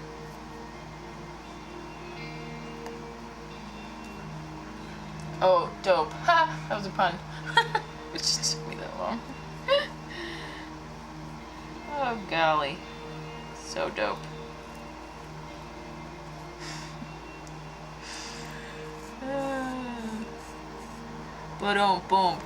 Oh, dope. Ha! That was a pun. It just took me that long. Oh, golly. So dope. Boom, boom.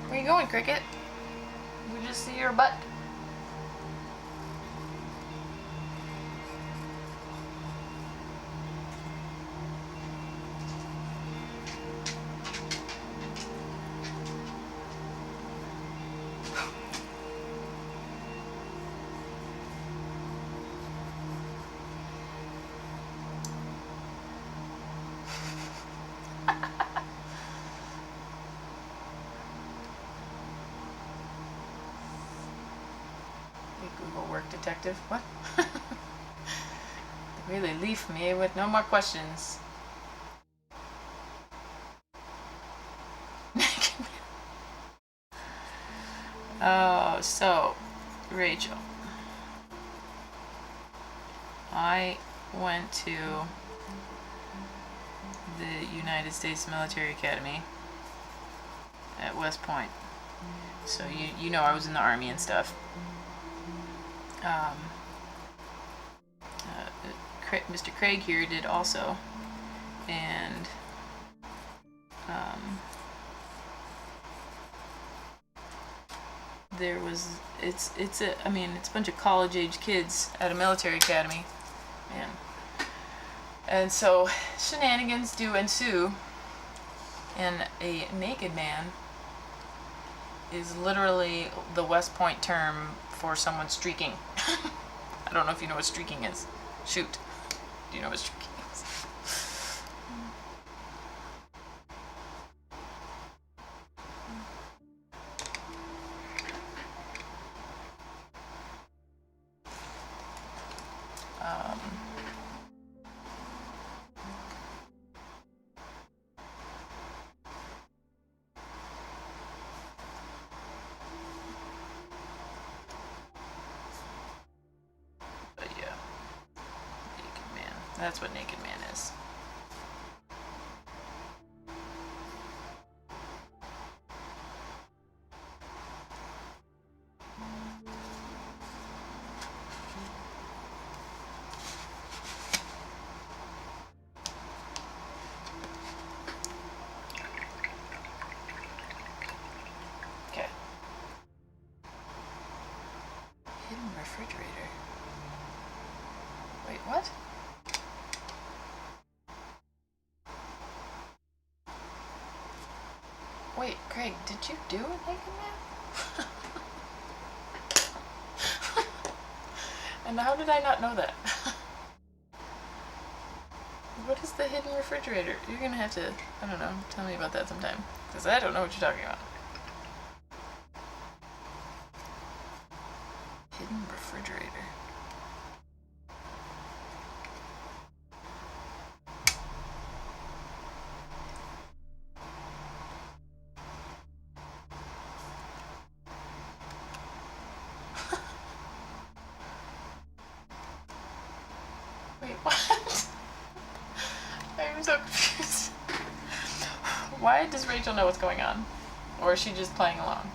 Where you going, Cricket? We just see your butt. Google work detective. What? They really leave me with no more questions. Oh, so Rachel, I went to the United States Military Academy at West Point. So you know I was in the Army and stuff. Mr. Craig here did also, and there was it's a bunch of college age kids at a military academy, and so shenanigans do ensue, and a naked man is literally the West Point term for someone streaking. I don't know if you know what streaking is. Shoot. Do you know what streaking is? That's what Naked Man is. Okay. Hidden refrigerator. Wait, what? Wait, Craig, did you do it, Naked Man? And how did I not know that? What is the hidden refrigerator? You're gonna have to, I don't know, tell me about that sometime. Because I don't know what you're talking about. Hidden refrigerator. Wait, what? I'm so confused. Why does Rachel know what's going on? Or is she just playing along?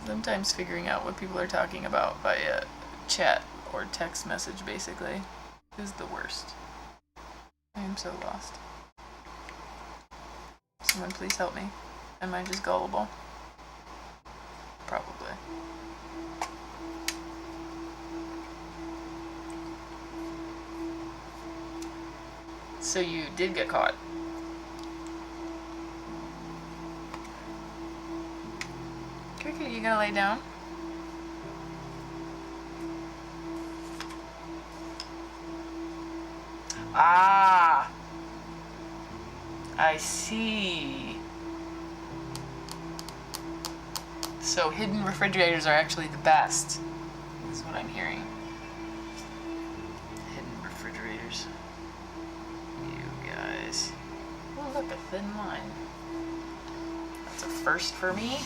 Sometimes figuring out what people are talking about by chat or text message, basically, is the worst. I am so lost. Someone please help me. Am I just gullible? Probably. So you did get caught. Cricket, you gonna lay down? Ah! I see. So hidden refrigerators are actually the best. Is what I'm hearing. Hidden refrigerators. You guys. Oh, look, a thin line. That's a first for me.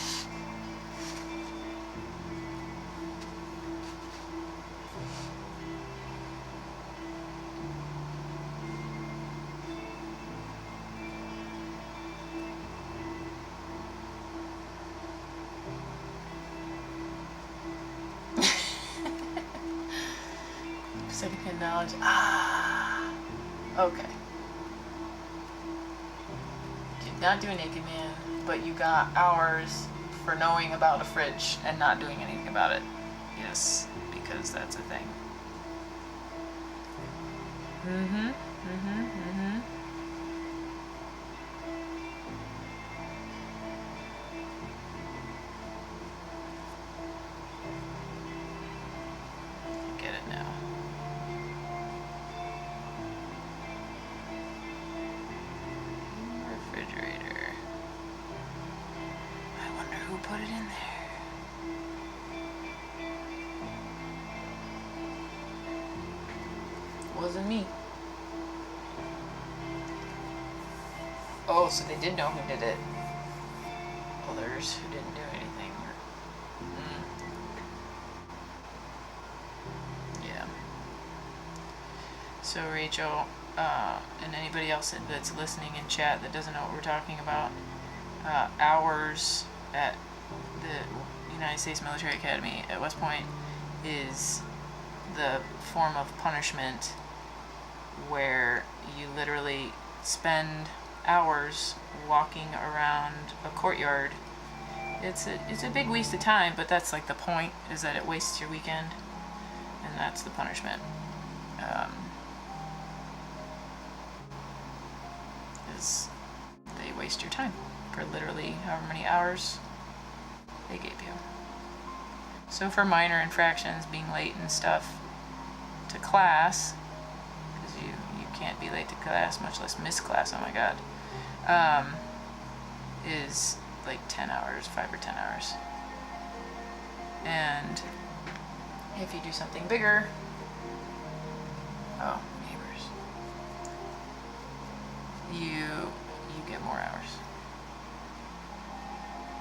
Secondhand knowledge. Ah, okay. Did not do a Naked Man, but you got hours for knowing about a fridge and not doing anything about it. Yes, because that's a thing. I get it now. Refrigerator. I wonder who put it in there. Wasn't me. Oh, so they did know who did it. Others who didn't do anything. Yeah. So Rachel, and anybody else that's listening in chat that doesn't know what we're talking about, hours at the United States Military Academy at West Point is the form of punishment where you literally spend hours walking around a courtyard. It's a big waste of time, but that's like the point, is that it wastes your weekend, and that's the punishment. Is they waste your time for literally however many hours they gave you. So for minor infractions, being late and stuff to class, because you can't be late to class, much less miss class, oh my god, is like 10 hours, 5 or 10 hours. And if you do something bigger, oh, neighbors, you get more hours.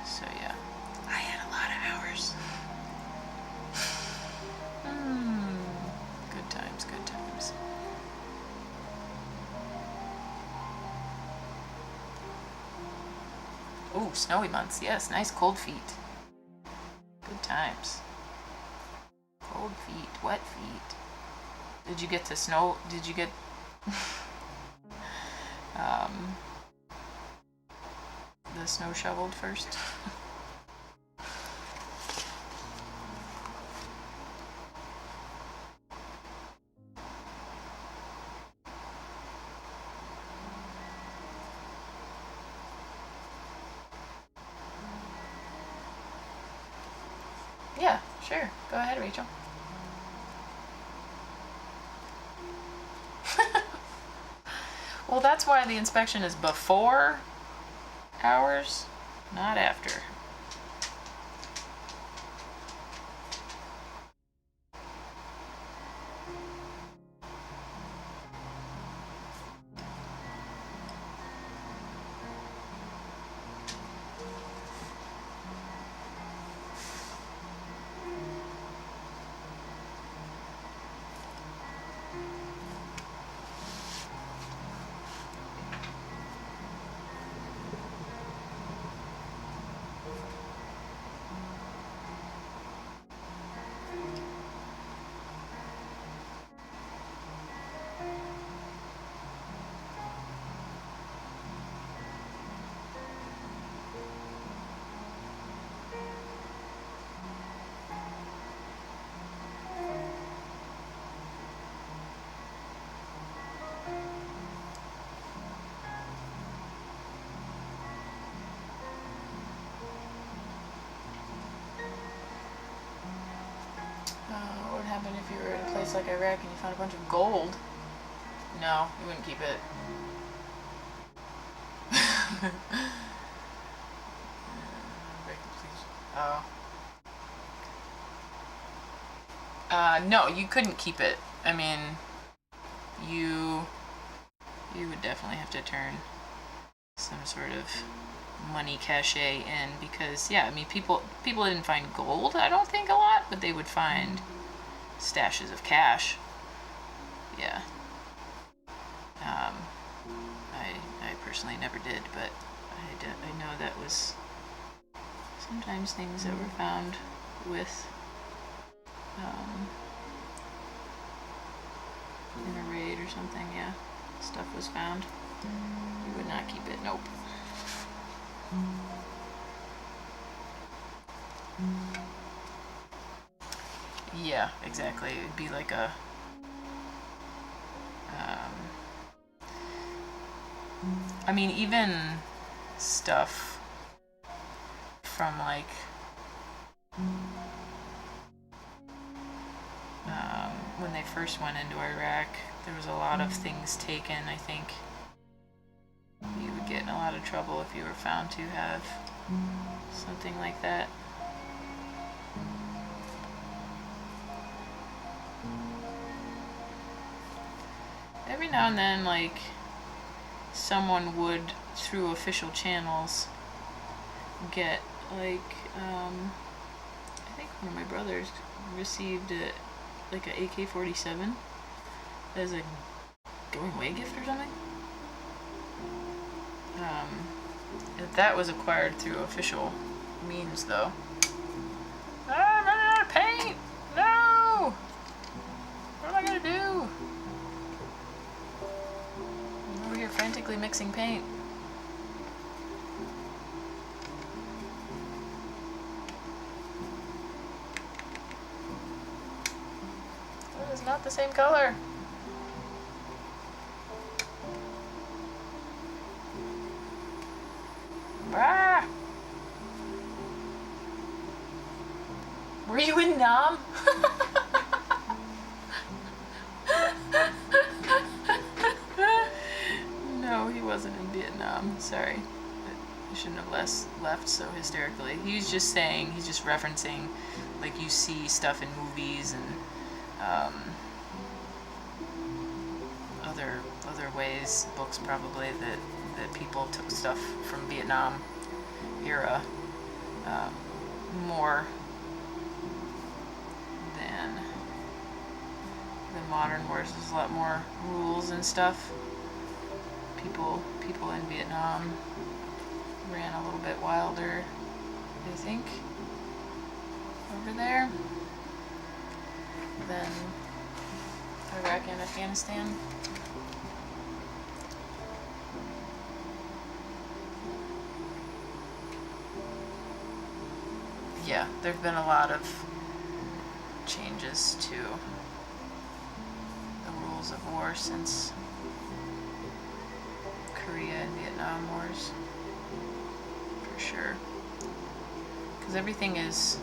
So yeah, I had a lot of hours. Ooh, snowy months. Yes, nice cold feet. Good times. Cold feet, wet feet. Did you get to snow? Did you get the snow shoveled first? Yeah, sure. Go ahead, Rachel. Well, that's why the inspection is before hours, not after. What would happen if you were at a place like Iraq and you found a bunch of gold? No, you wouldn't keep it. Oh. No, you couldn't keep it. I mean, you would definitely have to turn some sort of money cachet in, because yeah, I mean, people didn't find gold, I don't think, a lot, but they would find stashes of cash. Yeah. I personally never did, but I know that was sometimes things that were found with in a raid or something. Yeah, stuff was found. You would not keep it. Nope. Yeah, exactly. It would be like a I mean, even stuff from like when they first went into Iraq, there was a lot of things taken. I think you would get in a lot of trouble if you were found to have something like that. Every now and then, like, someone would, through official channels, get, like, I think one of my brothers received like a AK-47 as a going away gift or something. That was acquired through official means, though. I'm running out of paint! No! What am I gonna do? I'm over here frantically mixing paint. That is not the same color. Ah! Were you in Nam? No, he wasn't in Vietnam. Sorry. I shouldn't have left so hysterically. He's just saying, he's just referencing, like, you see stuff in movies and other ways, books probably, that people took stuff from Vietnam era more than the modern wars. There's a lot more rules and stuff. People in Vietnam ran a little bit wilder, I think, over there than Iraq and Afghanistan. Yeah, there have been a lot of changes to the rules of war since Korea and Vietnam Wars, for sure. Because everything is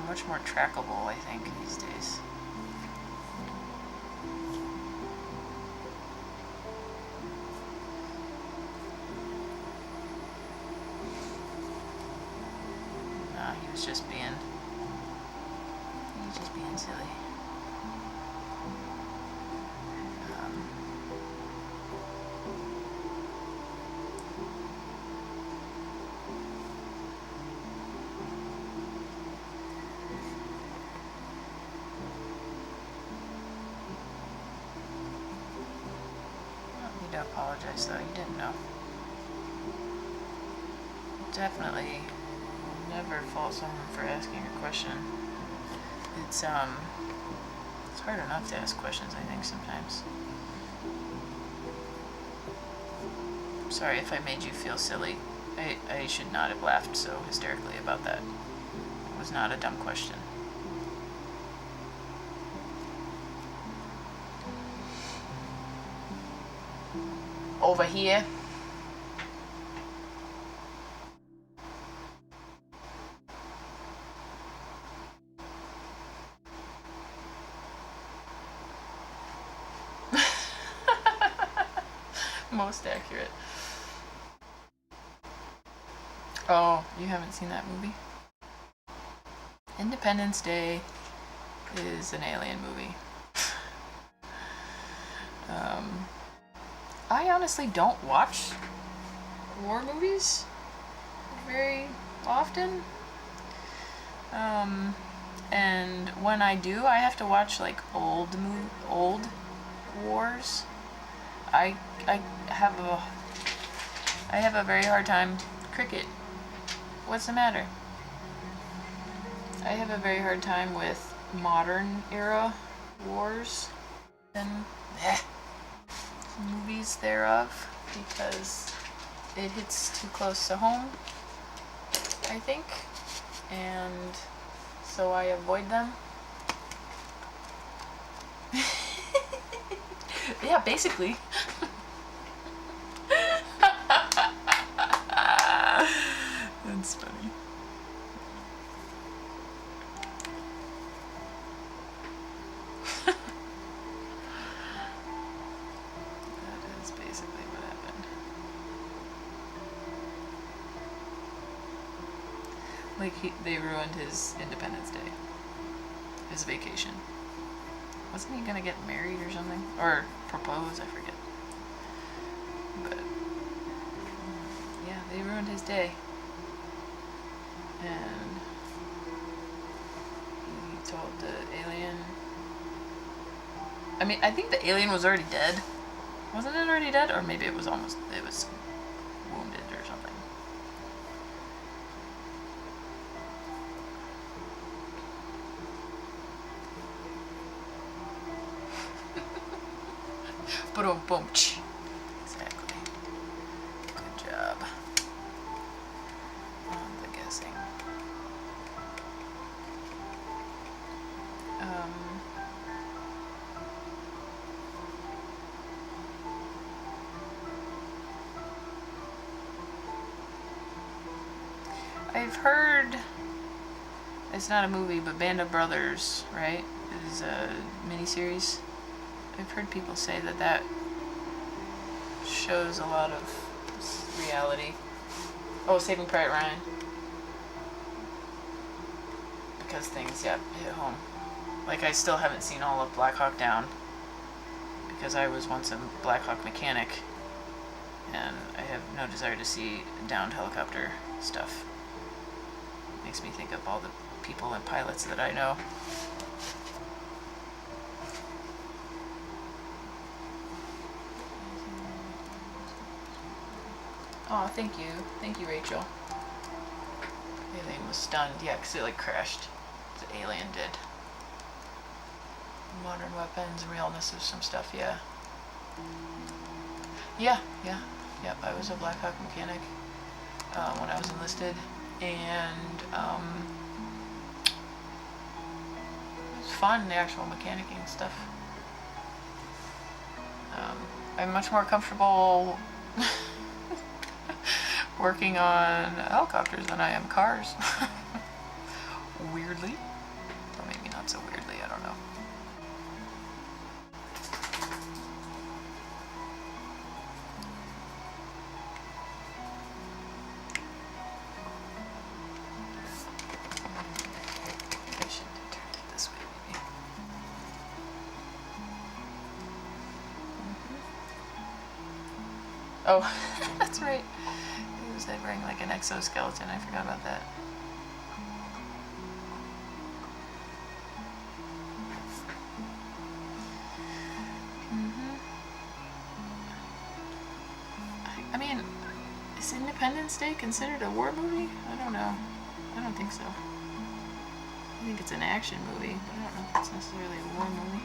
much more trackable, I think, these days. He was just being silly. To apologize though, you didn't know. Definitely never fault someone for asking a question. It's hard enough to ask questions, I think, sometimes. Sorry if I made you feel silly. I should not have laughed so hysterically about that. It was not a dumb question. Over here. Most accurate. Oh, you haven't seen that movie? Independence Day is an alien movie. I honestly don't watch war movies very often. And when I do, I have to watch like old wars. I have a very hard time. Cricket, what's the matter? I have a very hard time with modern era wars and movies thereof because it hits too close to home, I think, and so I avoid them. Yeah, basically. That's funny. That is basically what happened. Like, they ruined his Independence Day. His vacation. Wasn't he gonna get married or something? Or propose, I forget. But, yeah, they ruined his day. And he told the alien... I mean, I think the alien was already dead. Wasn't it already dead? Or maybe it was wounded or something. Boom, boom, exactly. Good job on the guessing. I've heard, it's not a movie, but Band of Brothers, right, is a miniseries. I've heard people say that shows a lot of reality. Oh, Saving Private Ryan. Because things, hit home. Like, I still haven't seen all of Black Hawk Down. Because I was once a Black Hawk mechanic. And I have no desire to see downed helicopter stuff. Makes me think of all the people and pilots that I know. Oh, thank you. Thank you, Rachel. Alien was stunned. Yeah, because it like crashed. The alien did. Modern weapons, realness of some stuff, yeah. Yeah. Yep, I was a Black Hawk mechanic when I was enlisted. And it was fun, the actual mechanicking stuff. I'm much more comfortable working on helicopters than I am cars. Weirdly. Or maybe not so weirdly, I don't know. I should turn it this way, maybe. Oh, that's right. He was wearing like an exoskeleton. I forgot about that. I mean, is Independence Day considered a war movie? I don't know. I don't think so. I think it's an action movie, but I don't know if it's necessarily a war movie.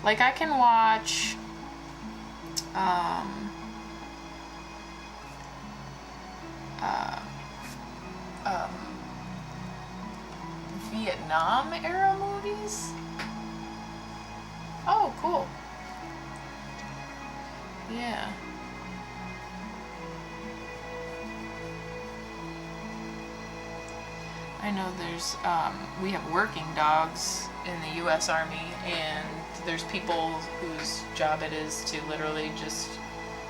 Like, I can watch Vietnam era movies? Oh, cool. Yeah. I know there's, we have working dogs in the U.S. Army, and there's people whose job it is to literally just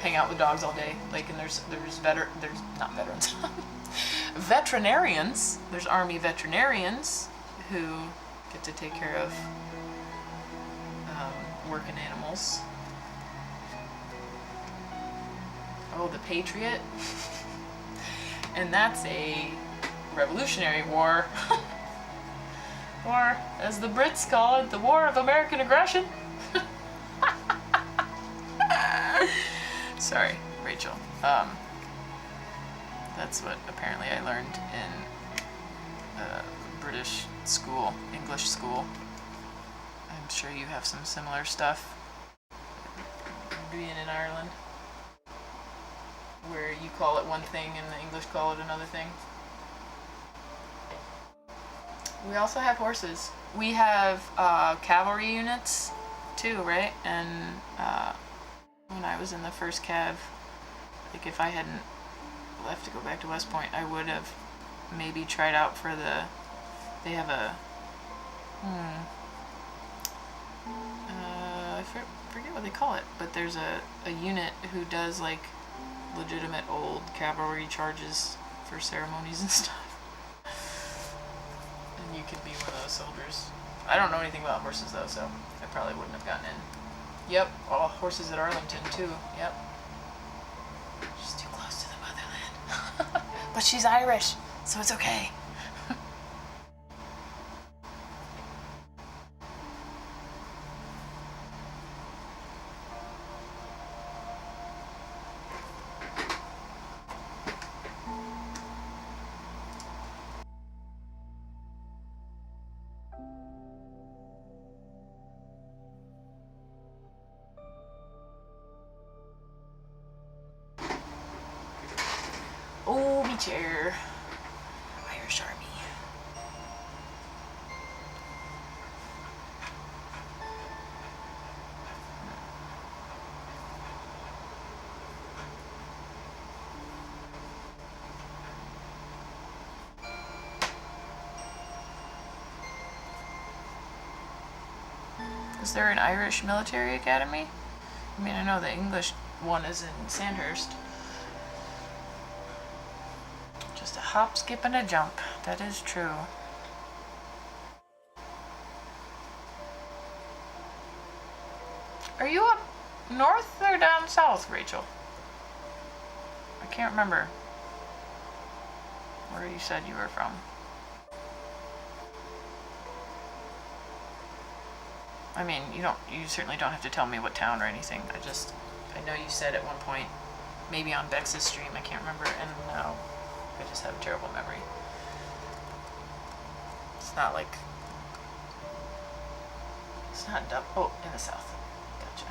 hang out with dogs all day. Like, and there's not veterans, veterinarians. There's Army veterinarians who get to take care of working animals. Oh, the Patriot. And that's a Revolutionary War. Or, as the Brits call it, the War of American Aggression. Sorry, Rachel. That's what apparently I learned in British school, English school. I'm sure you have some similar stuff being in Ireland, where you call it one thing and the English call it another thing. We also have horses. We have cavalry units too, right? And when I was in the first cav, like if I hadn't left to go back to West Point, I would have maybe tried out for they have a I forget what they call it, but there's a unit who does like legitimate old cavalry charges for ceremonies and stuff. And you could be one of those soldiers. I don't know anything about horses though, so I probably wouldn't have gotten in. Yep, all horses at Arlington too. Yep. She's too close to the motherland. But she's Irish, so it's okay. Oh, me chair. Irish Army. Is there an Irish military academy? I mean, I know the English one is in Sandhurst. Just a hop, skip, and a jump. That is true. Are you up north or down south, Rachel? I can't remember where you said you were from. I mean, you certainly don't have to tell me what town or anything. I know you said at one point maybe on Bex's stream. I can't remember, and now I just have a terrible memory. It's not like, it's not oh, in the south. Gotcha.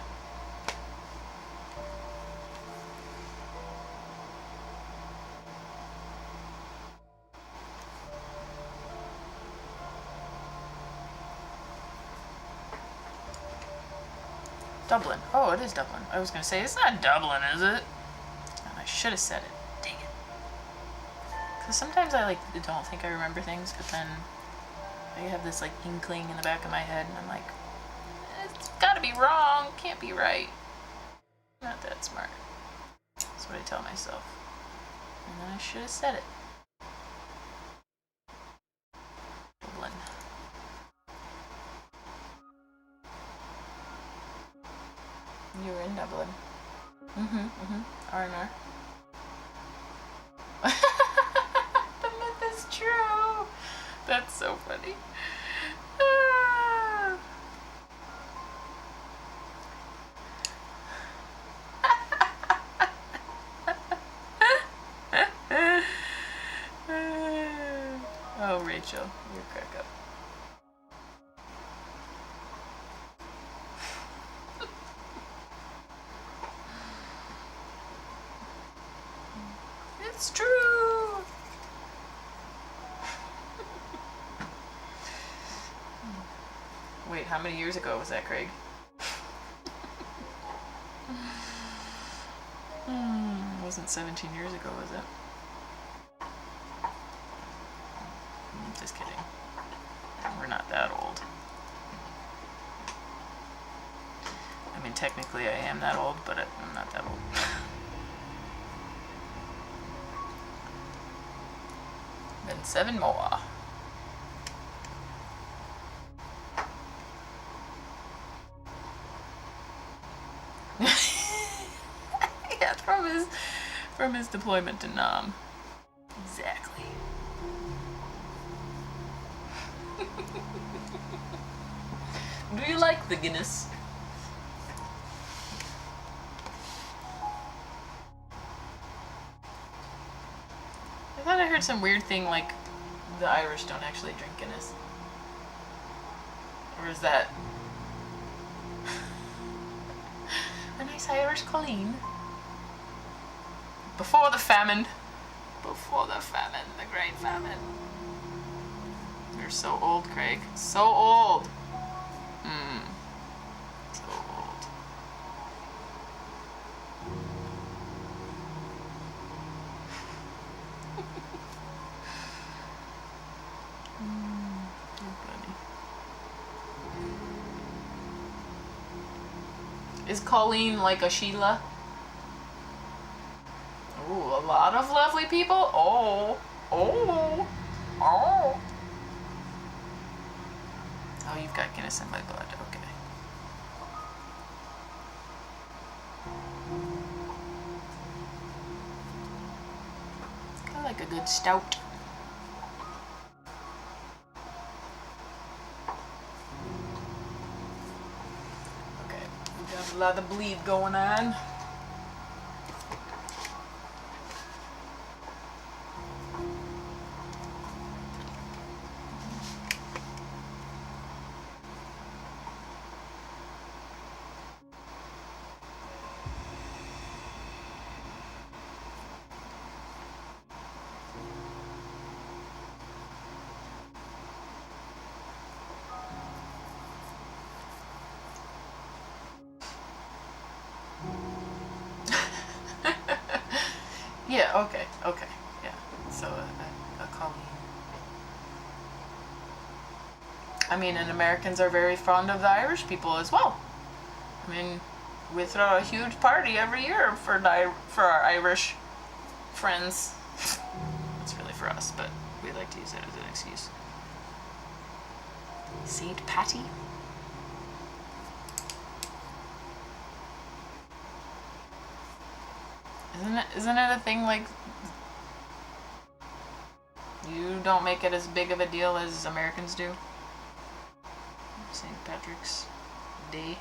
Dublin. Oh, it is Dublin. I was gonna say, it's not Dublin, is it? And I should have said it. Dang it. Because sometimes I like don't think I remember things, but then I have this like inkling in the back of my head, and I'm like, it's gotta be wrong. Can't be right. Not that smart. That's what I tell myself. And then I should have said it. Dublin. You were in Dublin. R&R. The myth is true. That's so funny. Oh, Rachel, you crack up. It's true. Wait, how many years ago was that, Craig? It wasn't 17 years ago, was it? Just kidding. We're not that old. I mean, technically I am that old, but I'm not that old. Then 7 more. Yeah, from his deployment to Nam. Exactly. Do you like the Guinness? I thought I heard some weird thing like the Irish don't actually drink Guinness. Or is that a nice Irish Colleen? Before the famine. Before the famine. The great famine. You're so old, Craig. So old. So old. Is Colleen like a Sheila? Ooh, a lot of lovely people? Oh. Oh. Oh. Oh, you've got Guinness in my blood. Okay. I like a good stout. Okay, we got a lot of bleed going on. Yeah, okay, yeah. So, a Colleen. I mean, and Americans are very fond of the Irish people as well. I mean, we throw a huge party every year for our Irish friends. It's really for us, but we like to use it as an excuse. St. Patty? Isn't it a thing like you don't make it as big of a deal as Americans do? St. Patrick's Day.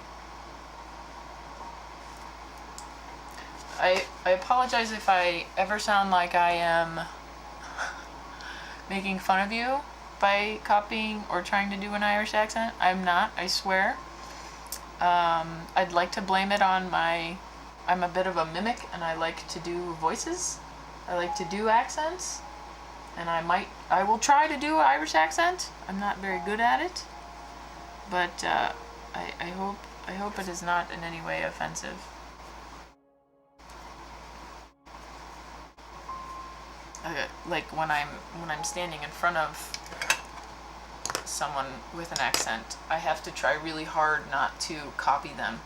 I apologize if I ever sound like I am making fun of you by copying or trying to do an Irish accent. I'm not, I swear. I'd like to blame it on I'm a bit of a mimic and I like to do voices. I like to do accents. And I will try to do an Irish accent. I'm not very good at it. But I hope it is not in any way offensive. Like when I'm standing in front of someone with an accent, I have to try really hard not to copy them.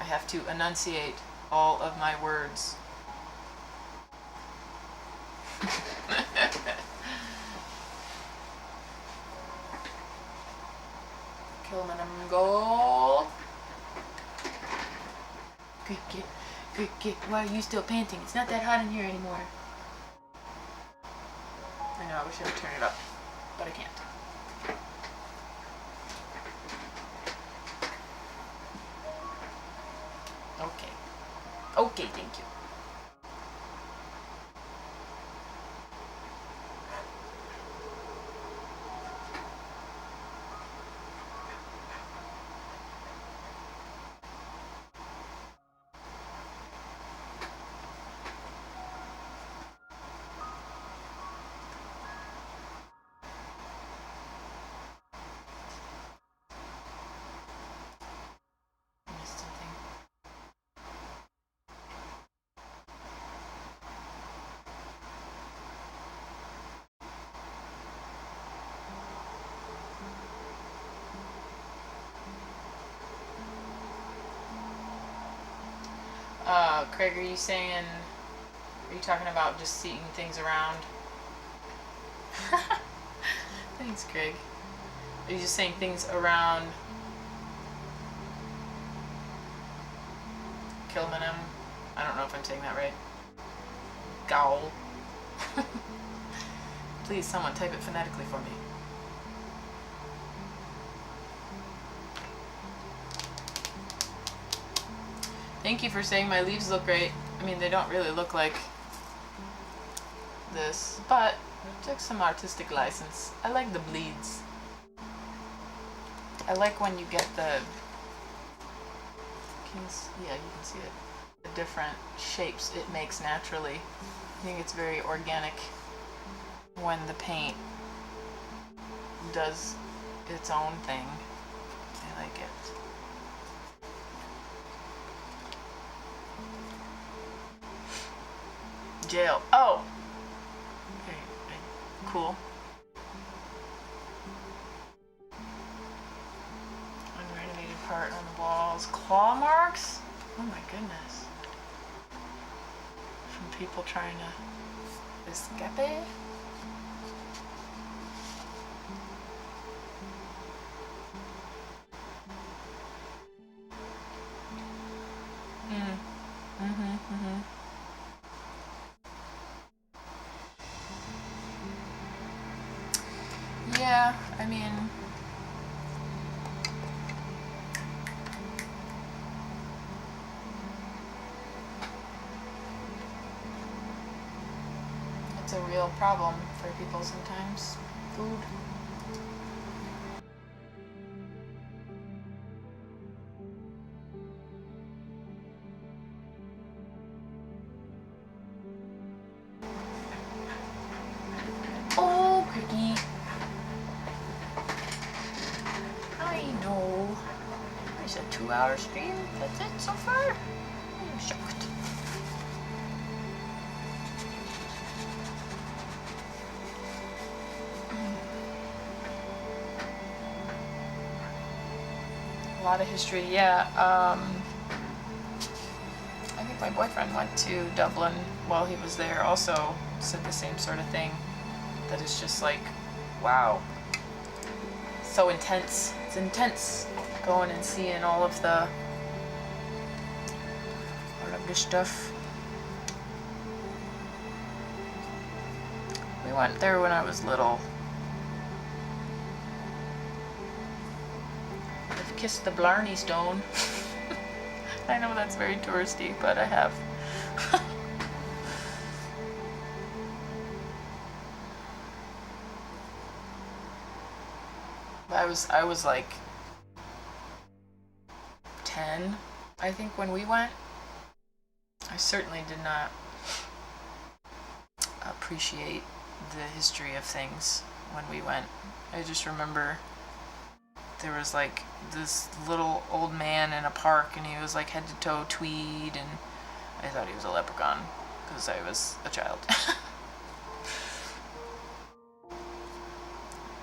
I have to enunciate all of my words. Kilmanham goal. Quick. Why are you still panting? It's not that hot in here anymore. I know, I wish I would turn it up, but I can't. Okay, thank you. Craig, are you talking about just seeing things around? Thanks, Craig. Are you just saying things around Kilmanham? I don't know if I'm saying that right. Gowl. Please, someone type it phonetically for me. Thank you for saying my leaves look great. I mean, they don't really look like this, but I took some artistic license. I like the bleeds. I like when you get yeah, you can see it. The different shapes it makes naturally. I think it's very organic when the paint does its own thing. I like it. Jail. Oh! Okay, cool. Unrenovated part on the walls. Claw marks? Oh my goodness. From people trying to escape? Yeah, I mean, it's a real problem for people sometimes. Food. Oh, Cricky. I know. It's a 2-hour stream. That's it so far. I'm shocked. A lot of history, yeah. I think my boyfriend went to Dublin while he was there. Also said the same sort of thing. That it's just like, wow, so intense. It's intense going and seeing all of this stuff. We went there when I was little. I've kissed the Blarney Stone. I know that's very touristy, but I have. I was like 10, I think, when we went. I certainly did not appreciate the history of things when we went. I just remember there was like this little old man in a park, and he was like head to toe tweed, and I thought he was a leprechaun because I was a child.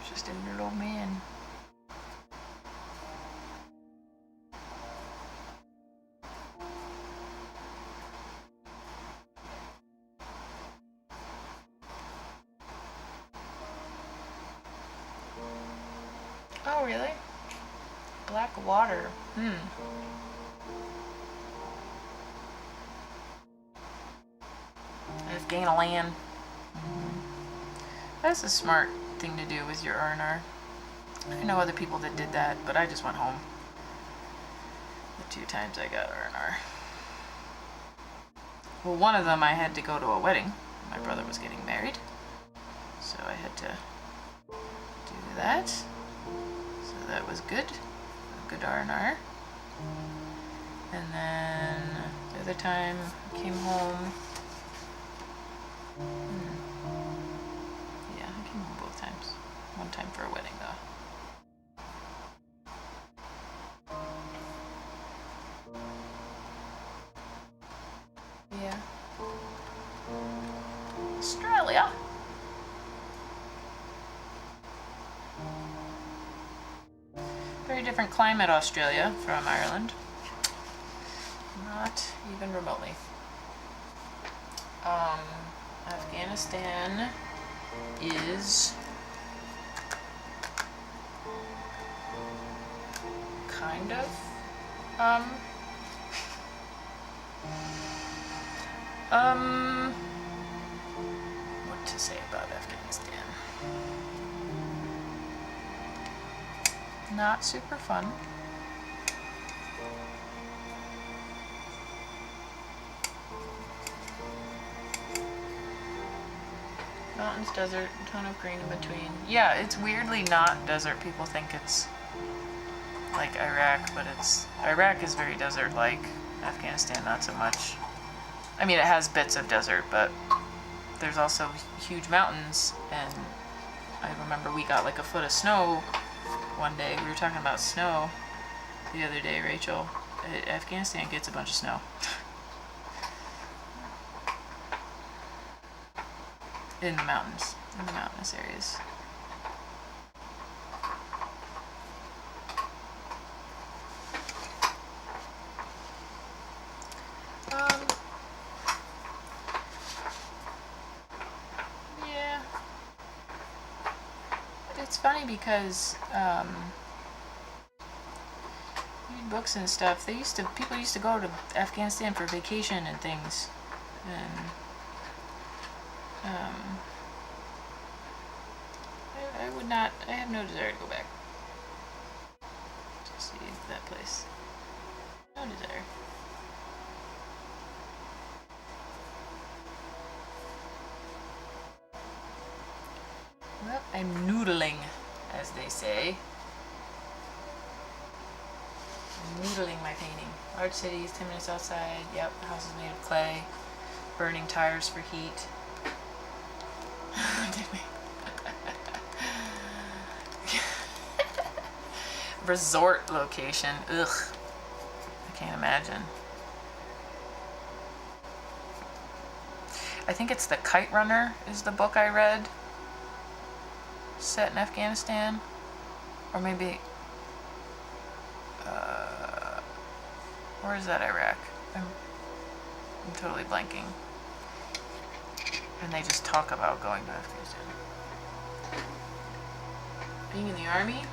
Just a little old man. Oh, really? Black water. Afghanistan. That's a smart thing to do with your R&R. I know other people that did that, but I just went home the 2 times I got R&R. Well, one of them I had to go to a wedding. My brother was getting married, so I had to do that. So that was good. A good R&R. And then the other time I came home. Yeah, I came home both times. One time for a wedding, though. Yeah. Australia. Very different climate, Australia, from Ireland. Not even remotely. Afghanistan is kind of what to say about Afghanistan? Not super fun. Mountains, desert, a ton of green in between. Yeah, it's weirdly not desert. People think it's like Iraq, but Iraq is very desert-like. Afghanistan, not so much. I mean, it has bits of desert, but there's also huge mountains, and I remember we got like a foot of snow one day. We were talking about snow the other day, Rachel. Afghanistan gets a bunch of snow. In the mountains, in the mountainous areas. Yeah. It's funny because read books and stuff. People used to go to Afghanistan for vacation and things, and I would not. I have no desire to go back to see that place. No desire. Well, I'm noodling, as they say. I'm noodling my painting. Large cities, 10 minutes outside. Yep, house is made of clay. Burning tires for heat. Resort location. Ugh. I can't imagine. I think it's The Kite Runner is the book I read. Set in Afghanistan. Or maybe... or is that Iraq? I'm totally blanking. And they just talk about going to Afghanistan. Being in the army?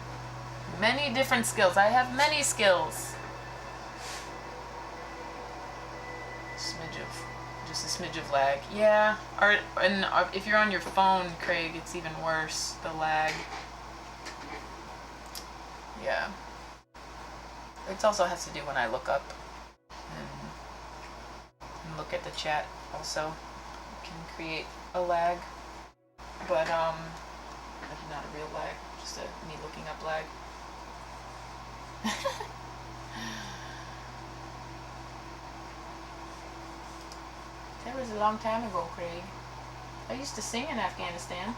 Many different skills. I have many skills. Just a smidge of lag. Yeah. And if you're on your phone, Craig, it's even worse. The lag. Yeah. It also has to do when I look up. And can look at the chat also. It can create a lag, but not a real lag, just a me looking up lag. That was a long time ago, Craig. I used to sing in Afghanistan.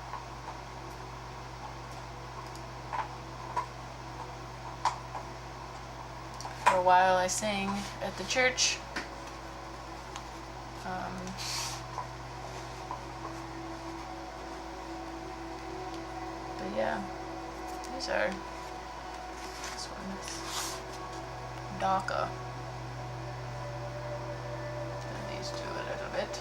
For a while I sang at the church. But yeah, these are, this one is DACA. And these two a little bit.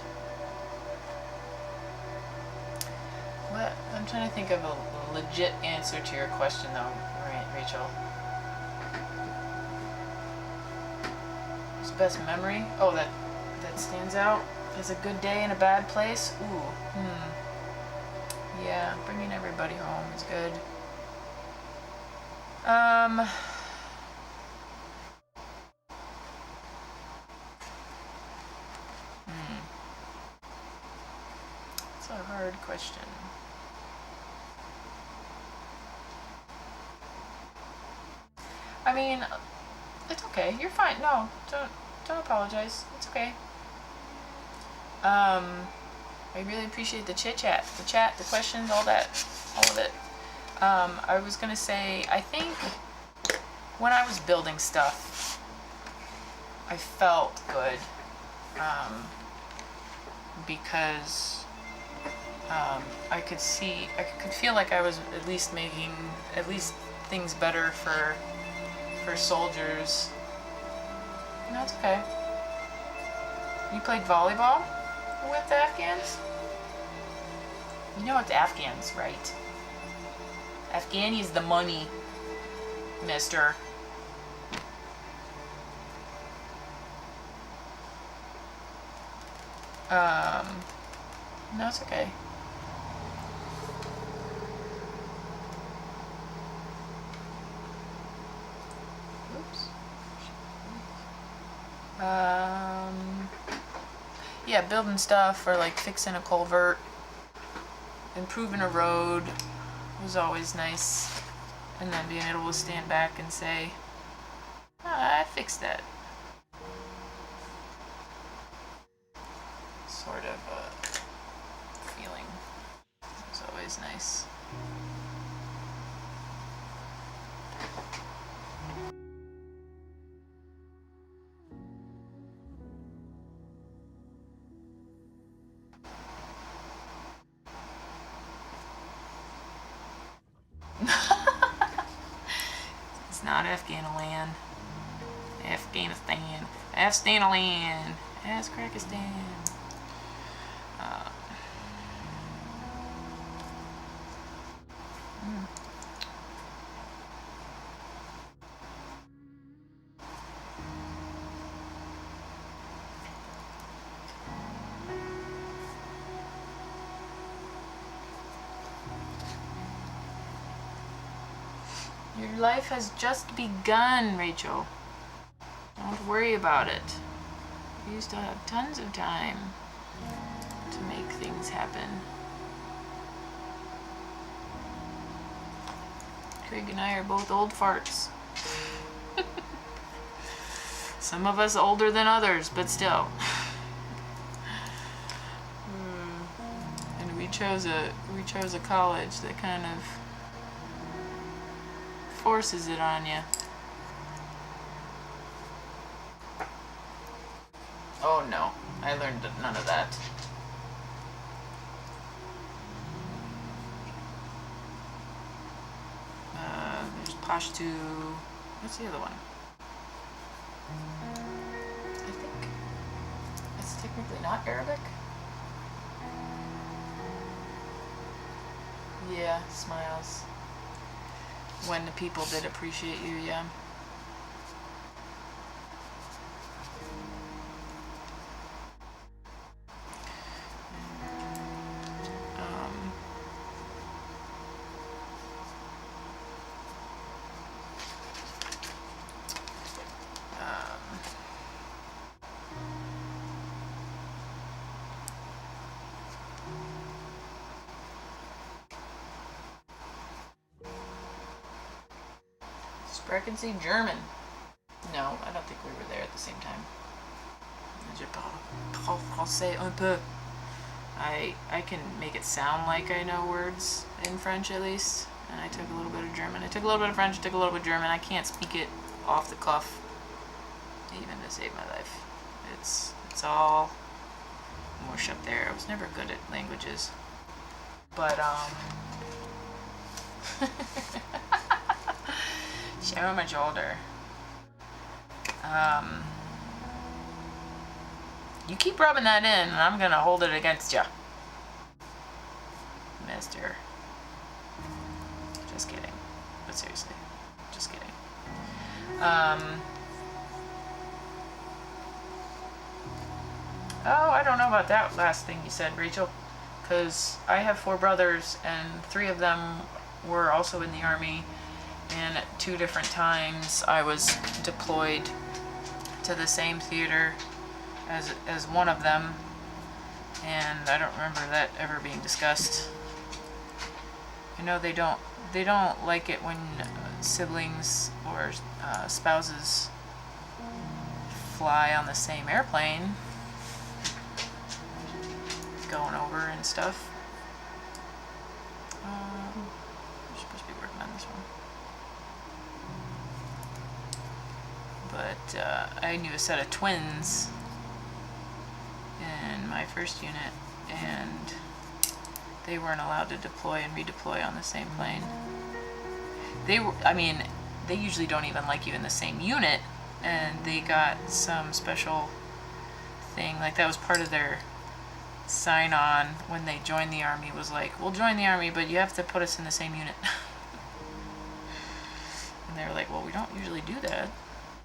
What? I'm trying to think of a legit answer to your question though, right, Rachel? What's the best memory? Oh, that stands out as a good day in a bad place? Ooh, yeah, bringing everybody home is good. It's a hard question. I mean, it's okay. You're fine. No, don't apologize. It's okay. I really appreciate the chit chat, the questions, all that, all of it. I was gonna say, I think when I was building stuff, I felt good, because I could feel like I was at least making things better for soldiers. No, it's okay. You played volleyball with the Afghans? You know it's Afghans, right? Afghani is the money, mister. No, it's okay. Oops. Yeah, building stuff or like fixing a culvert, improving a road was always nice. And then being able to stand back and say, I fixed that. Sort of a feeling. It's always nice. It's not Afghanistan. Afghanistan. Afghanistand. Azkrakistan. Your life has just begun, Rachel. Don't worry about it. You still have tons of time to make things happen. Craig and I are both old farts. Some of us older than others, but still. And we chose a college that kind of forces it on you. Oh no, I learned none of that. There's Pashto. What's the other one? I think it's technically not Arabic. Yeah, smiles. When the people did appreciate you, yeah. Sprechen Sie German? No, I don't think we were there at the same time. Je parle français un peu. I can make it sound like I know words in French at least. And I took a little bit of German. I took a little bit of French, I took a little bit of German. I can't speak it off the cuff, even to save my life. It's all mush up there. I was never good at languages. But, show my shoulder. You keep rubbing that in, and I'm gonna hold it against you, mister. Just kidding. But seriously, just kidding. Oh, I don't know about that last thing you said, Rachel, because I have 4 brothers, and 3 of them were also in the Army, and at 2 different times I was deployed to the same theater as one of them, and I don't remember that ever being discussed. I know they don't like it when siblings or spouses fly on the same airplane, going over and stuff. We're supposed to be working on this one. But I knew a set of twins in my first unit, and they weren't allowed to deploy and redeploy on the same plane. They usually don't even like you in the same unit, and they got some special thing, like that was part of their sign-on when they joined the Army, was like, we'll join the Army, but you have to put us in the same unit. And they were like, well, we don't usually do that.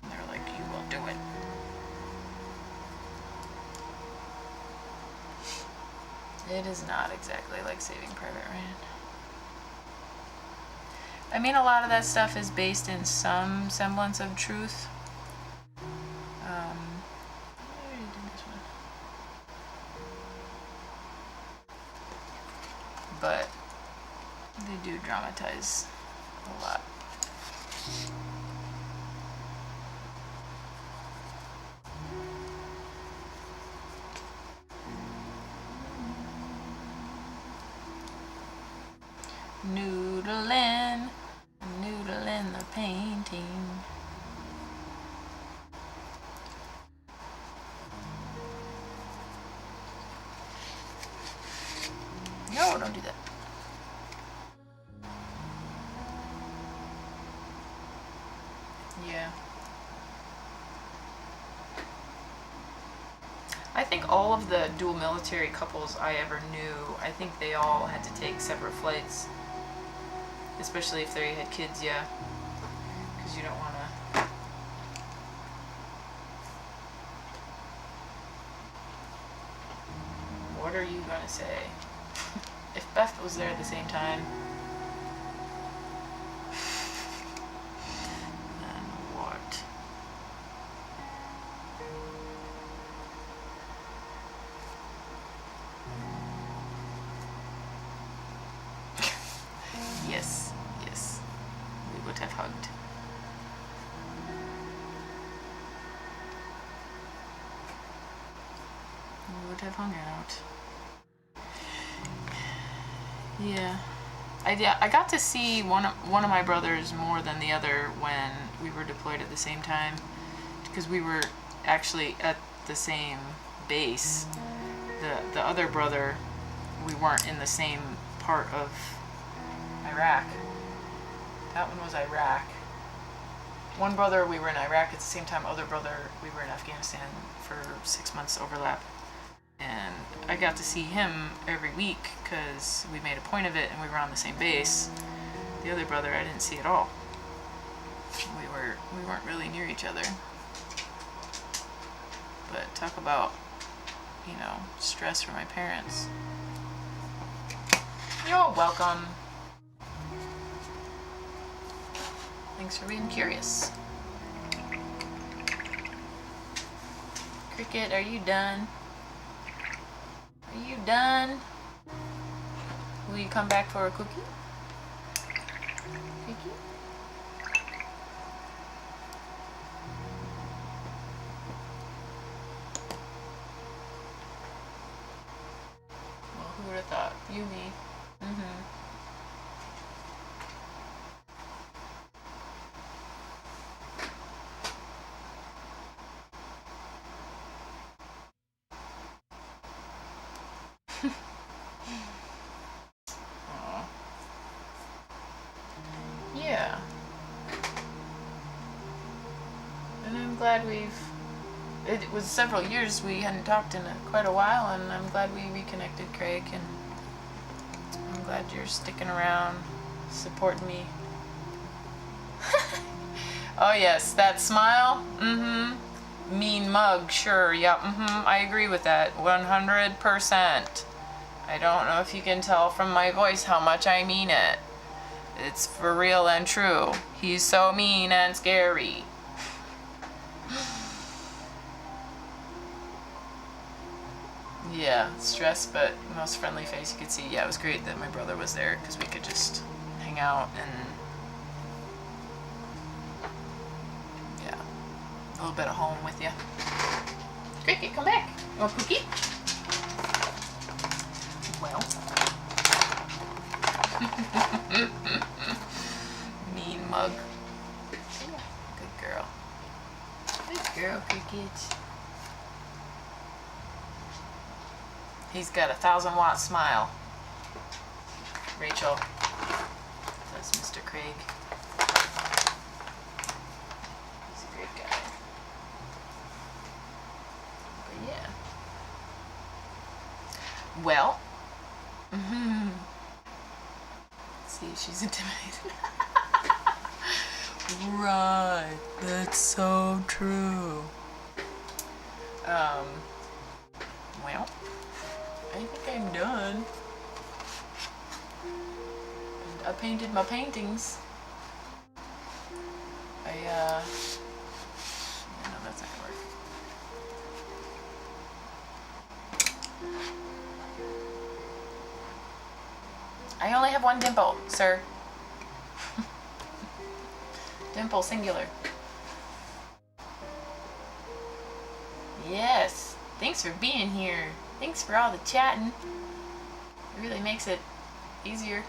And they were like, you will do it. It is not exactly like Saving Private Ryan. I mean, a lot of that stuff is based in some semblance of truth. But they do dramatize a lot. Noodling the painting. No, don't do that. Yeah. I think all of the dual military couples I ever knew, I think they all had to take separate flights. Especially if they had kids, yeah. Because you don't want to... What are you going to say? If Beth was there at the same time... Then what? Yes, yes. We would have hugged. We would have hung out. Yeah. I got to see one of my brothers more than the other when we were deployed at the same time, because we were actually at the same base. The other brother, we weren't in the same part of Iraq. That one was Iraq. One brother we were in Iraq at the same time, other brother we were in Afghanistan for 6 months overlap. And I got to see him every week because we made a point of it and we were on the same base. The other brother I didn't see at all. We weren't really near each other. But talk about, stress for my parents. You're welcome. Thanks for being curious. Cricket, are you done? Are you done? Will you come back for a cookie? Cookie? You, me. Mm-hmm. Aw. Yeah. And I'm glad it was several years we hadn't talked in quite a while, and I'm glad we reconnected, Craig, and I'm glad you're sticking around, supporting me. Oh yes, that smile, mm-hmm. Mean mug, sure, yep, mm-hmm. I agree with that, 100%. I don't know if you can tell from my voice how much I mean it. It's for real and true. He's so mean and scary. Yeah, stressed, but most friendly face you could see. Yeah, it was great that my brother was there because we could just hang out and, yeah, a little bit of home with you. Cricket, come back. You want cookie? Well. Mean mug. Yeah, good girl. Good girl, Cricket. He's got a 1,000-watt smile. Rachel. That's Mr. Craig. He's a great guy. But yeah. Well. See, she's intimidated. Right. That's so true. Well. I think I'm done. I painted my paintings. No, that's not gonna work. I only have one dimple, sir. Dimple singular. Yes. Thanks for being here. Thanks for all the chatting. It really makes it easier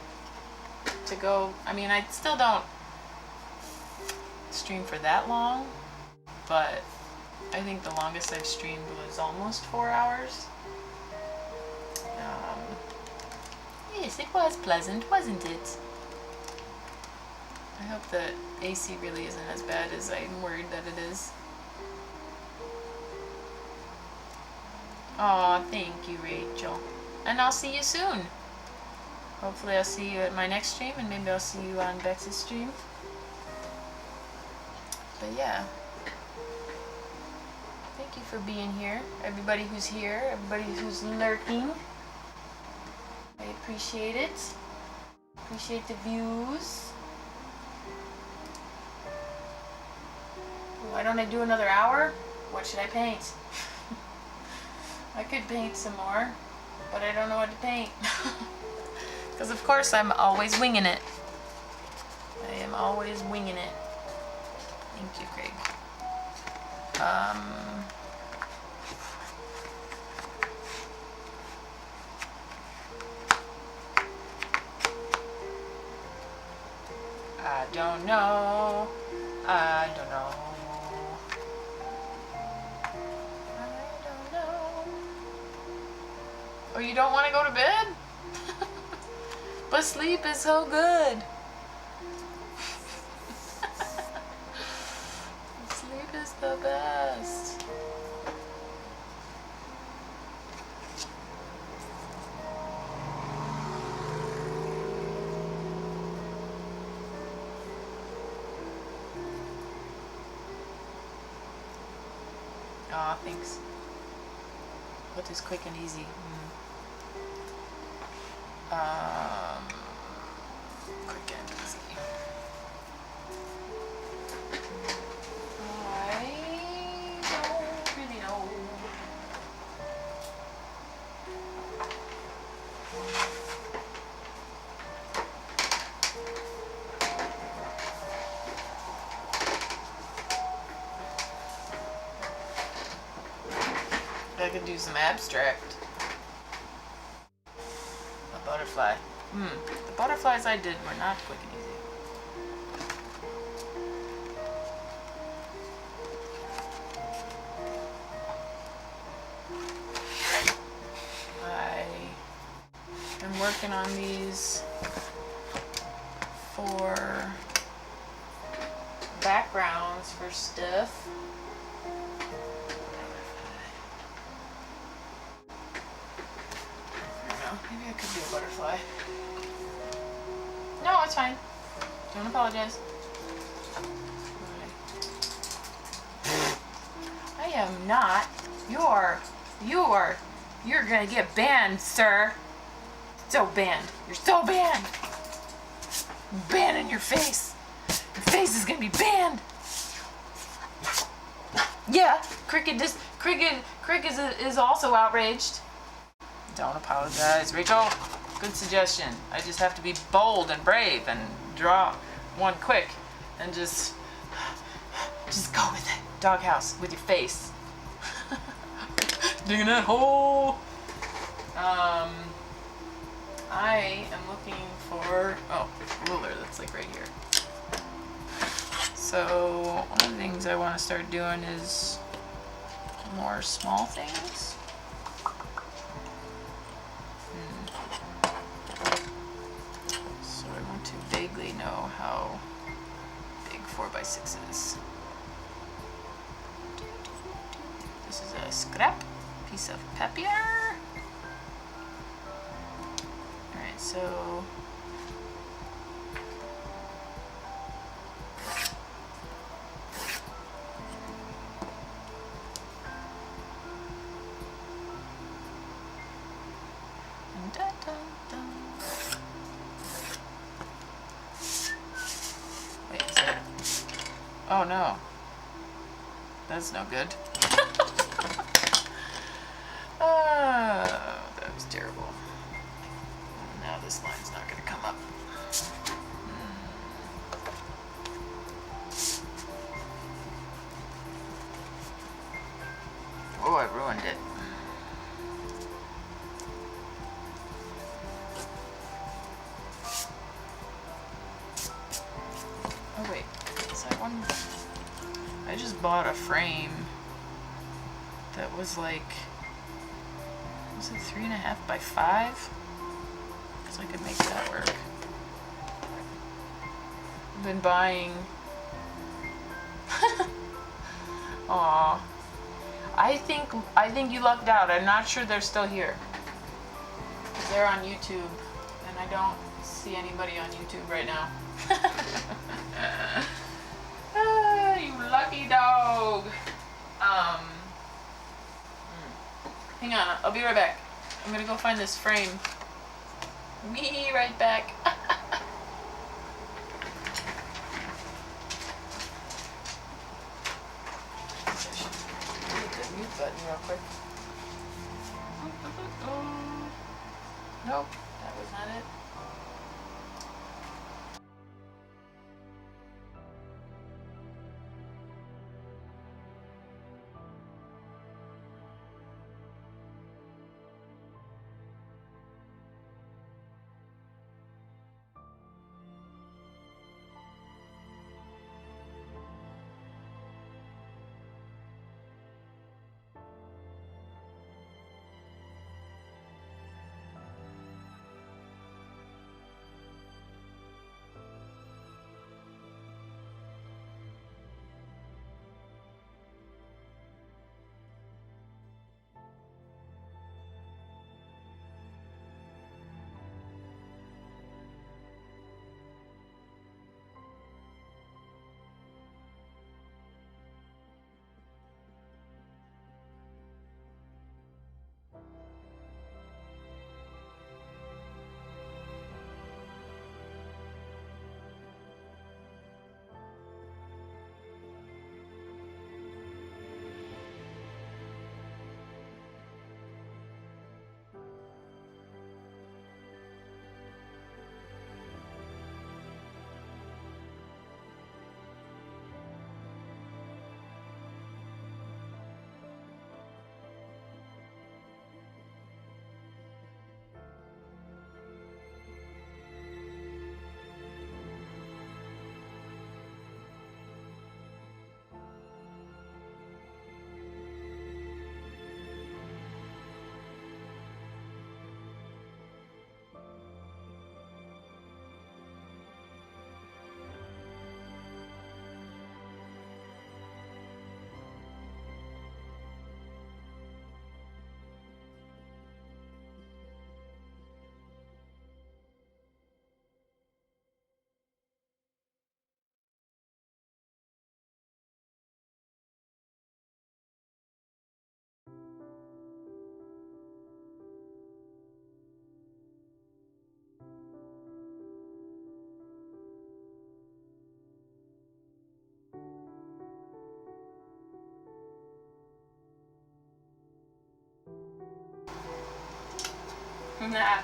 to go. I mean, I still don't stream for that long, but I think the longest I've streamed was almost 4 hours. Yes, it was pleasant, wasn't it? I hope the AC really isn't as bad as I'm worried that it is. Aw, thank you, Rachel. And I'll see you soon. Hopefully I'll see you at my next stream, and maybe I'll see you on Bex's stream. But yeah. Thank you for being here. Everybody who's here, everybody who's lurking. I appreciate it. Appreciate the views. Why don't I do another hour? What should I paint? I could paint some more, but I don't know what to paint. Because of course I'm always winging it. I am always winging it. Thank you, Craig. I don't know. I don't know. Oh, you don't want to go to bed? But sleep is so good. Sleep is the best. Aw, thanks. What is quick and easy? Quick and easy. I don't really know. I could do some abstract about butterfly. The butterflies I did were not quick and easy. I'm working on these for backgrounds for stuff. I don't know, maybe I could do a butterfly. No, it's fine. Don't apologize. I am not. You're gonna get banned, sir. So banned. You're so banned. Banning your face. Your face is gonna be banned. Yeah, Cricket is also outraged. Don't apologize, Rachel. Good suggestion. I just have to be bold and brave and draw one quick and just go with it. Doghouse with your face. Digging that hole. I am looking for, ruler that's like right here. So one of the things I want to start doing is more small things. So I want to vaguely know how big 4x6 is. This is a scrap piece of papier. Alright, so wait, is that... Oh no. That's no good. That was terrible. Now this line's not going to come up. Oh, I ruined it. Oh wait, is that one? I just bought a frame that was like, was it 3.5 by 5? So I could make that work. I've been buying. Aw. I think you lucked out. I'm not sure they're still here. They're on YouTube, and I don't see anybody on YouTube right now. Ah, you lucky dog. Hang on, I'll be right back. I'm gonna go find this frame. Me right back. Hit the mute button real quick. Nope, that was not it. from that.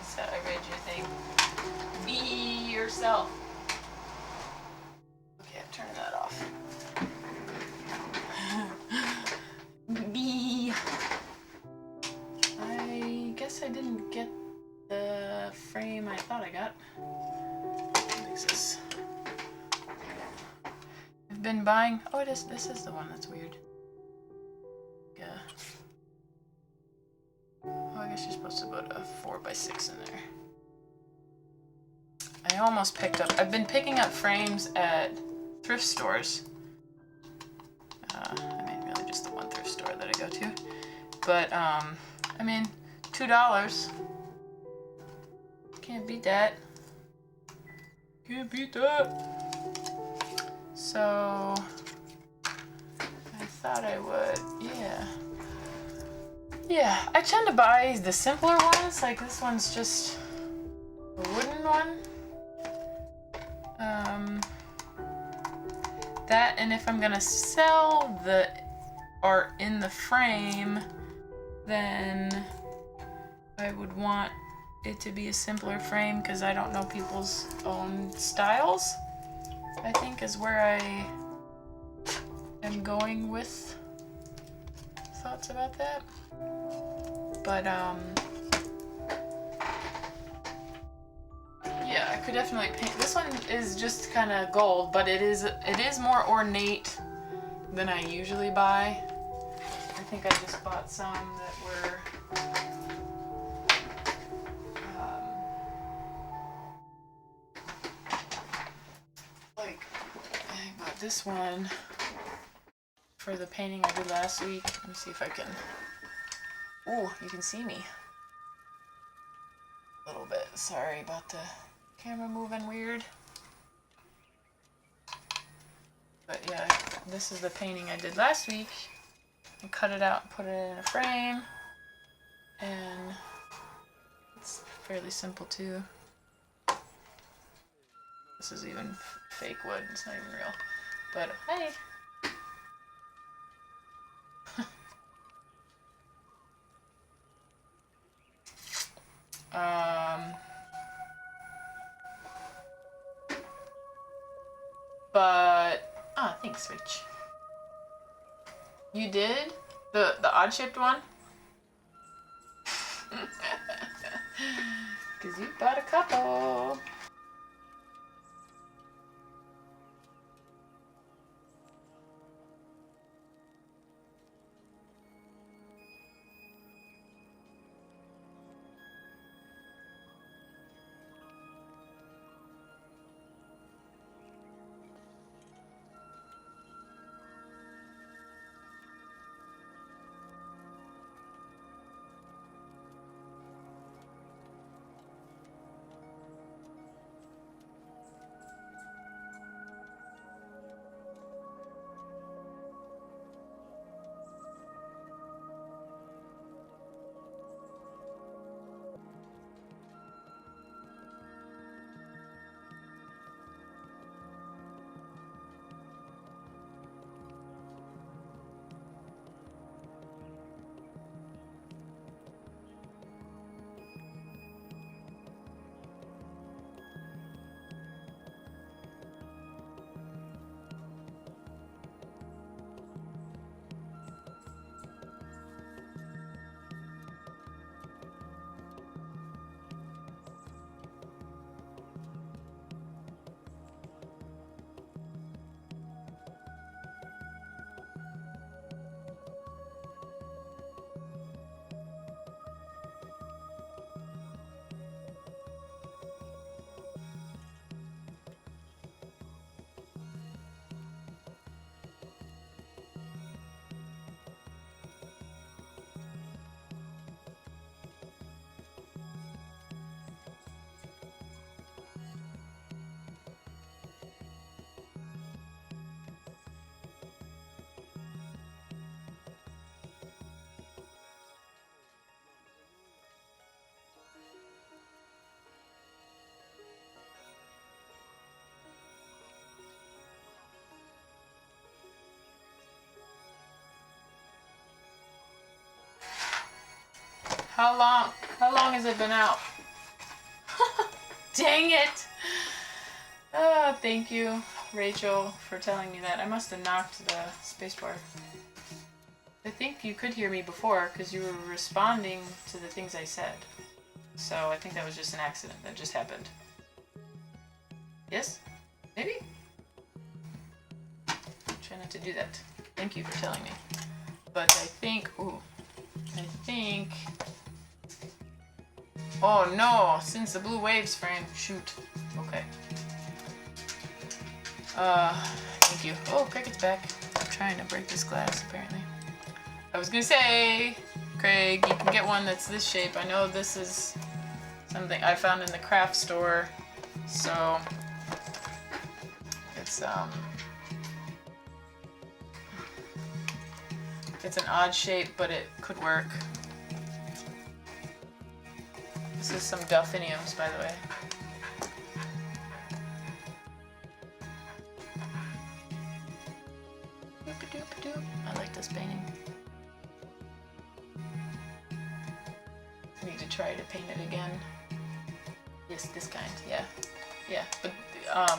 So I read your thing. Be yourself. Okay, I'm turning that off. Be. I guess I didn't get the frame I thought I got. What is this? I've been buying. Oh, it is. This is the one that's weird. Yeah. Oh, I guess you're supposed to put a 4x6 in there. I almost picked up. I've been picking up frames at thrift stores. I mean, really just the one thrift store that I go to. But I mean, $2. Can't beat that. Can't beat that. So I thought I would, yeah. Yeah, I tend to buy the simpler ones, like this one's just a wooden one. That, and if I'm gonna sell the art in the frame, then I would want it to be a simpler frame because I don't know people's own styles, I think is where I am going with thoughts about that. But yeah, I could definitely paint. This one is just kind of gold, but it is more ornate than I usually buy. I think I just bought some that were like, I bought this one for the painting I did last week. Let me see if I can. Ooh, you can see me a little bit. Sorry about the camera moving weird. But yeah, this is the painting I did last week. I cut it out and put it in a frame. And it's fairly simple too. This is even fake wood, it's not even real. But hey! But thanks, Rich. You did the odd shaped one? Cause you bought a couple. How long has it been out? Dang it! Oh, thank you, Rachel, for telling me that. I must have knocked the spacebar. I think you could hear me before because you were responding to the things I said. So I think that was just an accident that just happened. Yes? Maybe? Try not to do that. Thank you for telling me. But I think... Ooh. I think... Oh no! Since the blue waves frame... Shoot. Okay. Thank you. Oh, Cricket's back. I'm trying to break this glass, apparently. I was gonna say, Craig, you can get one that's this shape. I know this is something I found in the craft store, so it's an odd shape, but it could work. This is some delphiniums, by the way. I like this painting. I need to try to paint it again. Yes, this kind, yeah. Yeah, but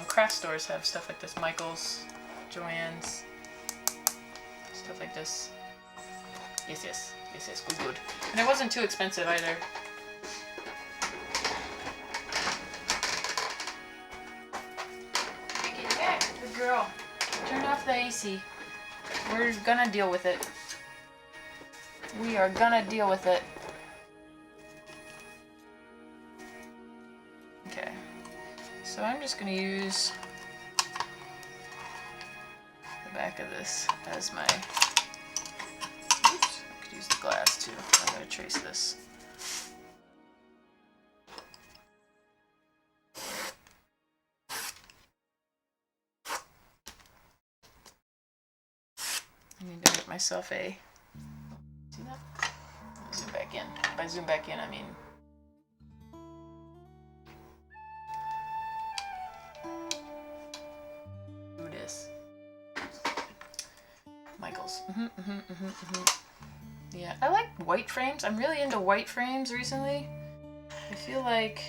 craft stores have stuff like this. Michael's, Joann's, stuff like this. Yes, good. And it wasn't too expensive either. Get back, good girl. Turn off the AC. We're gonna deal with it. We are gonna deal with it. Okay. So I'm just gonna use the back of this as my... Oops, I could use the glass too. I'm gonna trace this. I need to make myself a... See that? Zoom back in. By zoom back in, I mean... Who it is. Michael's. Yeah, I like white frames. I'm really into white frames recently. I feel like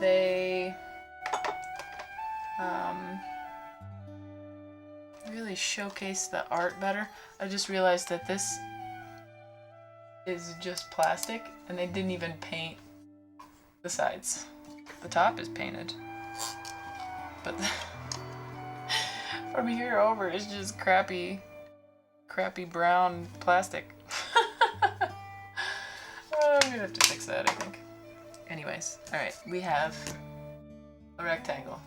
they... really showcase the art better. I just realized that this is just plastic and they didn't even paint the sides. The top is painted, but from here over it's just crappy brown plastic. I'm gonna have to fix that, I think. Anyways, alright, we have a rectangle.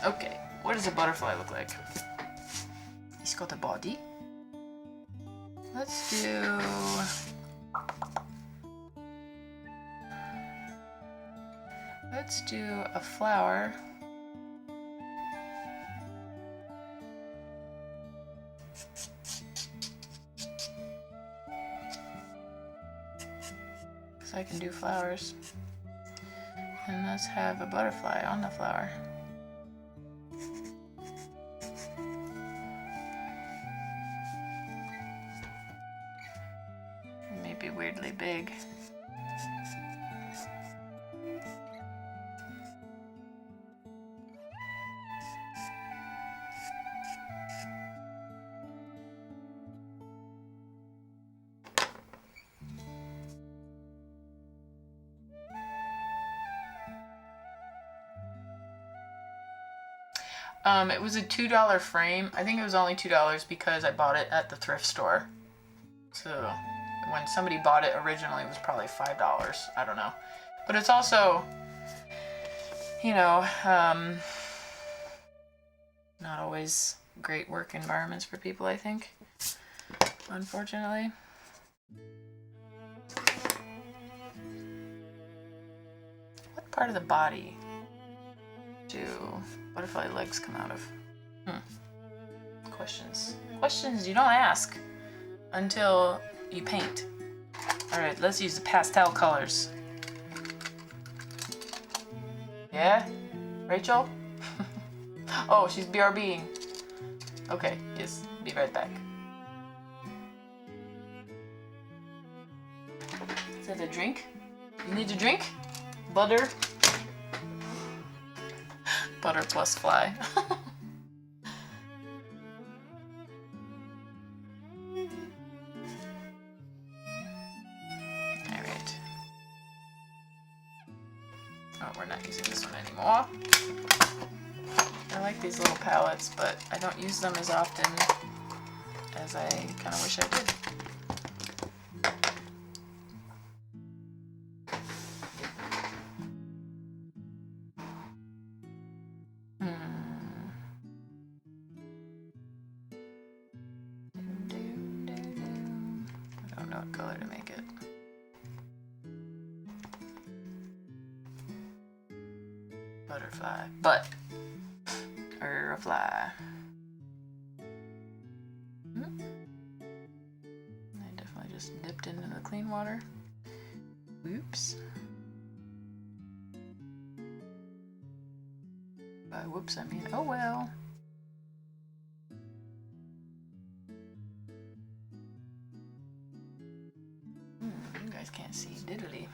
Okay, what does a butterfly look like? He's got a body. Let's do... a flower. Because I can do flowers. And let's have a butterfly on the flower. Maybe weirdly big. It was a $2 frame. I think it was only $2 because I bought it at the thrift store. So when somebody bought it originally, it was probably $5. I don't know. But it's also, you know, not always great work environments for people, I think, unfortunately. What part of the body do butterfly legs come out of? Questions you don't ask until you paint. Alright, let's use the pastel colors. Yeah? Rachel? Oh, she's BRBing. Okay, yes, be right back. Is that a drink? You need a drink? Butter? Butter plus fly. Alright. Oh, we're not using this one anymore. I like these little palettes, but I don't use them as often as I kind of wish I did. I don't know what color to make it. Butterfly. Butterfly. I definitely just dipped into the clean water. Whoops. By whoops, I mean, oh well. You guys can't see diddly.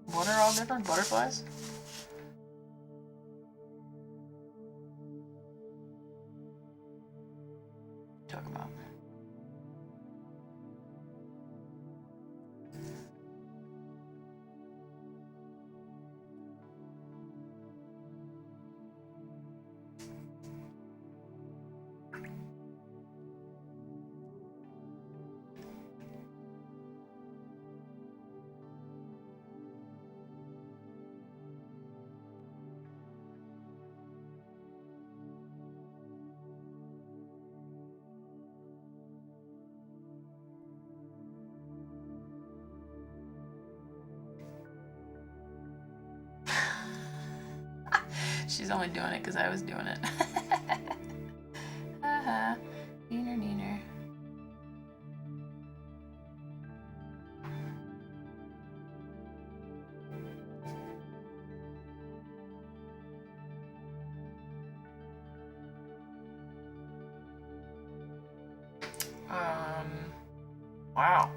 What are all different butterflies? Talk about. She's only doing it because I was doing it. Haha. Neener, neener. Wow.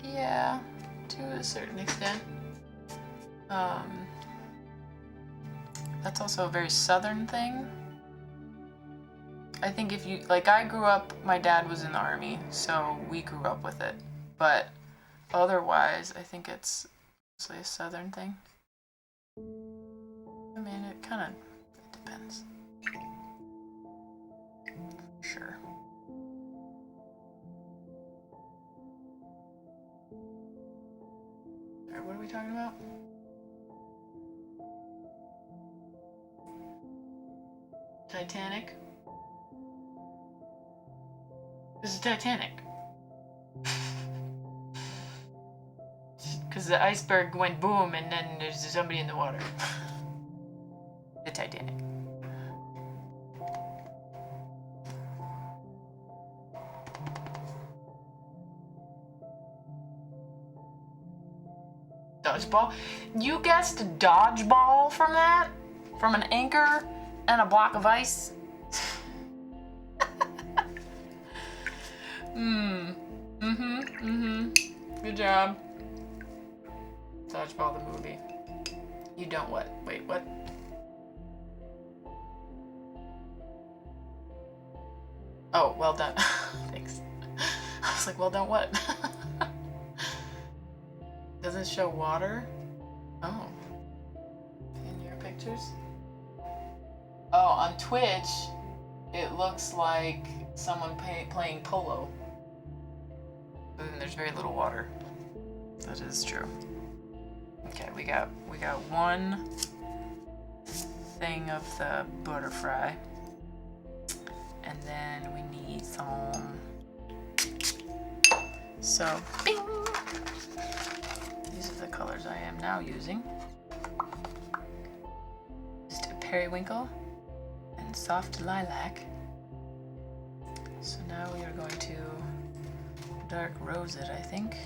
Yeah, to a certain extent. That's also a very southern thing. I think if you, like, I grew up, my dad was in the army, so we grew up with it. But otherwise, I think it's mostly a southern thing. I mean, it kind of depends. Sure. Alright, what are we talking about? Titanic? This is Titanic. Because the iceberg went boom and then there's somebody in the water. The Titanic. Dodgeball? You guessed dodgeball from that? From an anchor and a block of ice? Good job. Dodgeball the movie. You don't what? Wait, what? Oh, well done. Thanks. I was like, well done what? Does it show water? Oh. In your pictures? Oh, on Twitch, it looks like someone playing polo. And there's very little water. That is true. Okay, we got one thing of the butterfly, and then we need some. So, bing! These are the colors I am now using. Just a periwinkle and soft lilac. So now we are going to dark rose it, I think.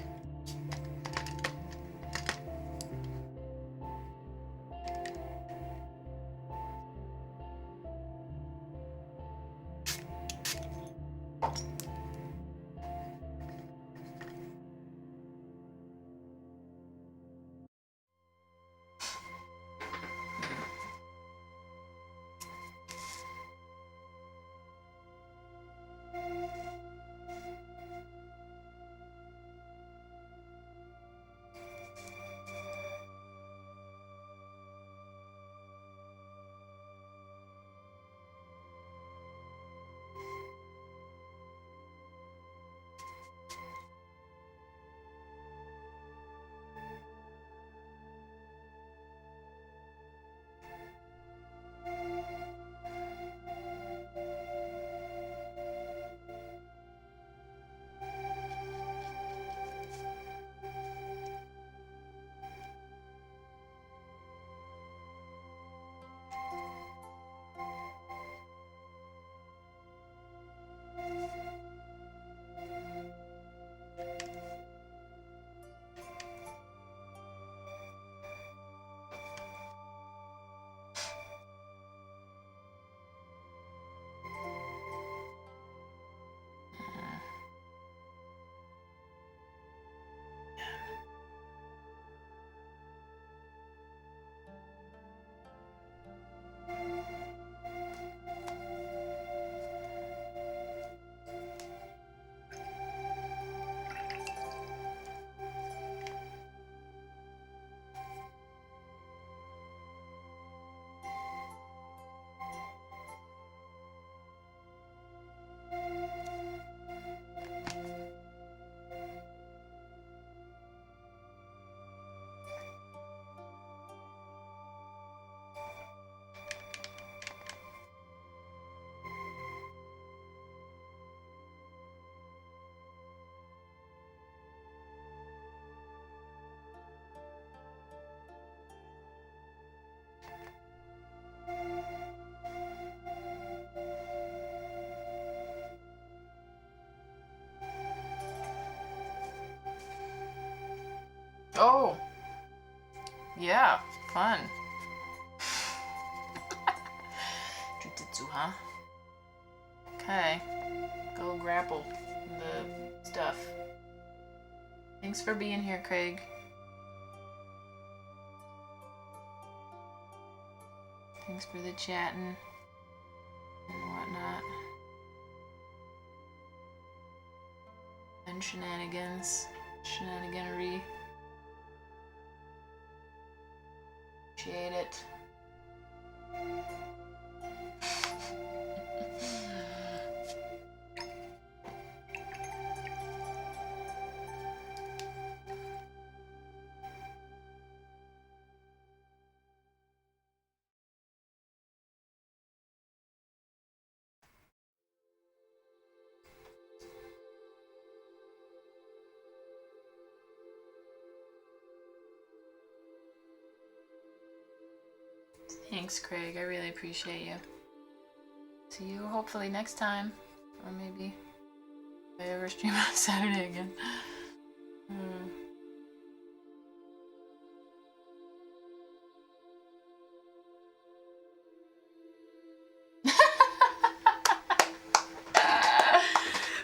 Oh, yeah, fun. Jujitsu, huh? Okay, go grapple the stuff. Thanks for being here, Craig. Thanks for the chatting and whatnot. And shenaniganery. Appreciate it. Thanks, Craig. I really appreciate you. See you hopefully next time. Or maybe if I ever stream on Saturday again.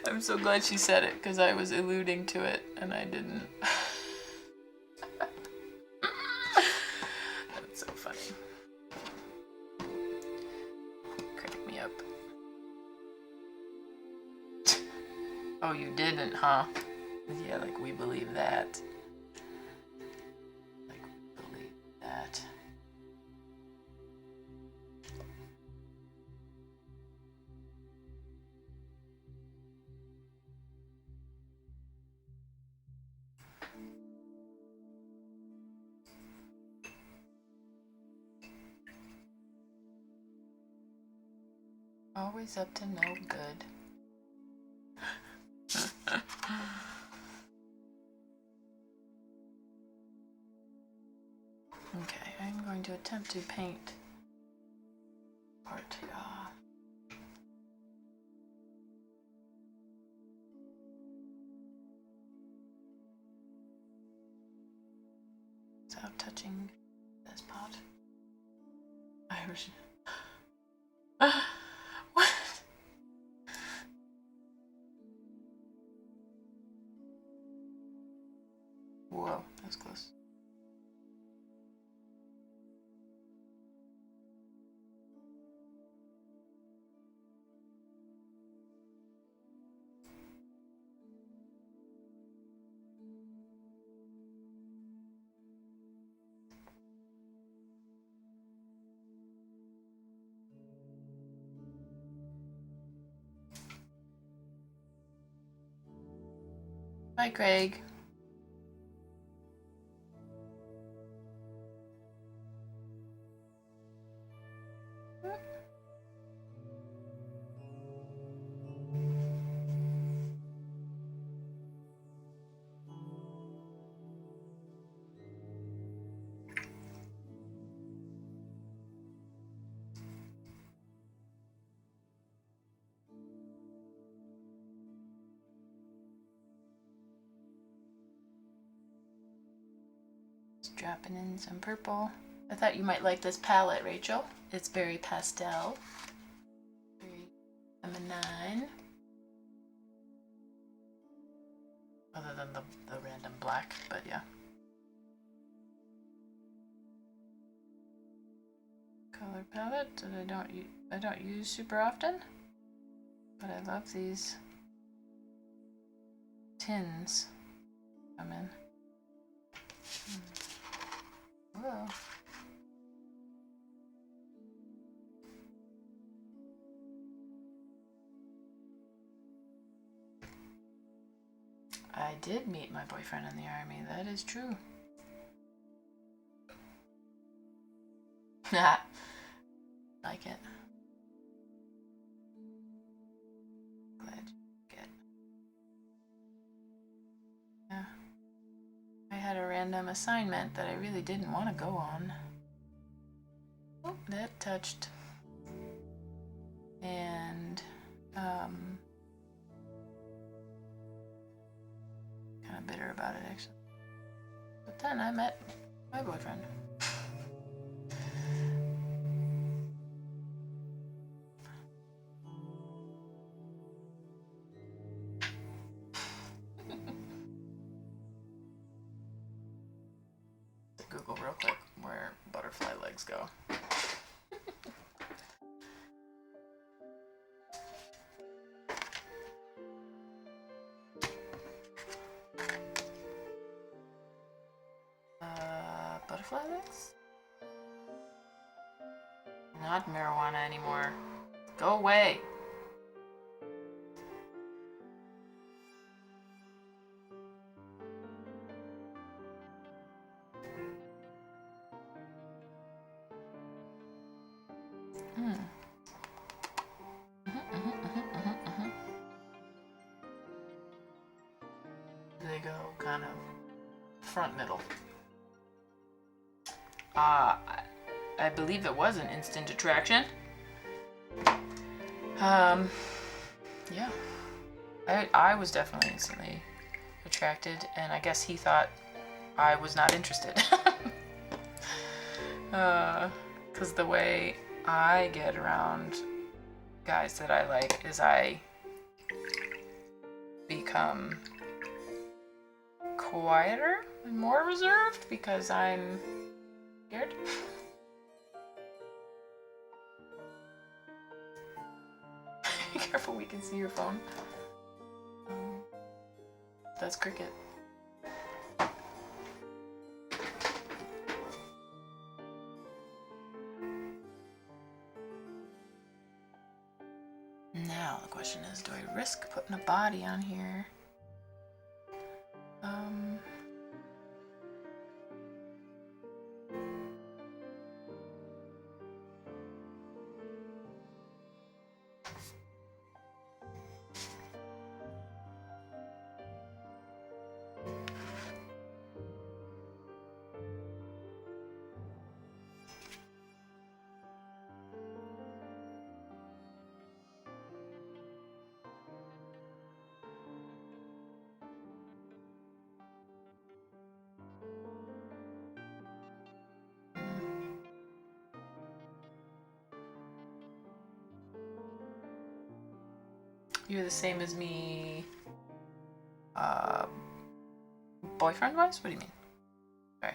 I'm so glad she said it because I was alluding to it and I didn't. That's so funny. Crack me up. Oh, you didn't, huh? Yeah, like we believe that. Like we believe that. Always up to no good. Okay, I'm going to attempt to paint part off. Without touching this pot. Irish. What? Whoa, that's close. Bye, Craig. Just dropping in some purple. I thought you might like this palette, Rachel. It's very pastel. Very feminine. Other than the random black, but yeah. Color palette that I don't use super often, but I love these tins. I'm in. Whoa. I did meet my boyfriend in the army. That is true. Like it. Glad you get. Yeah. I had a random assignment that I really didn't want to go on. Oh, that touched. And kind of bitter about it actually. But then I met my boyfriend. Google real quick where butterfly legs go. Butterfly legs? Not marijuana anymore. Go away. They go kind of front middle. I believe it was an instant attraction. Yeah. I was definitely instantly attracted, and I guess he thought I was not interested. Because the way I get around guys that I like is I become quieter and more reserved because I'm scared. Be careful, we can see your phone. That's Cricket. Now the question is, do I risk putting a body on here? You're the same as me. Boyfriend-wise? What do you mean? Sorry.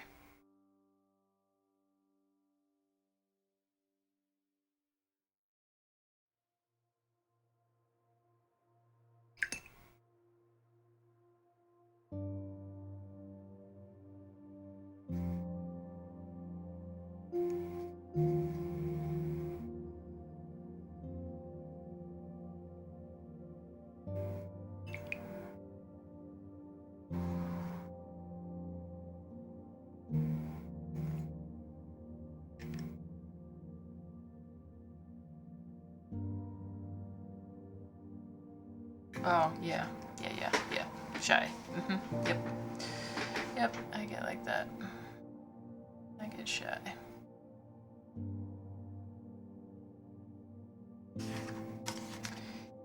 Oh, yeah. Yeah. Shy. Yep. Yep, I get like that. I get shy.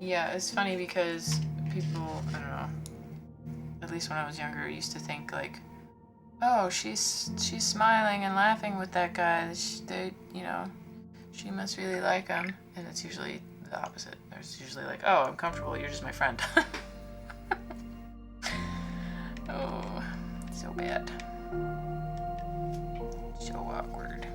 Yeah, it's funny because people, I don't know, at least when I was younger, used to think like, oh, she's smiling and laughing with that guy. She must really like him. And it's usually the opposite. There's usually like, oh, I'm comfortable. You're just my friend. Oh, so bad. So awkward.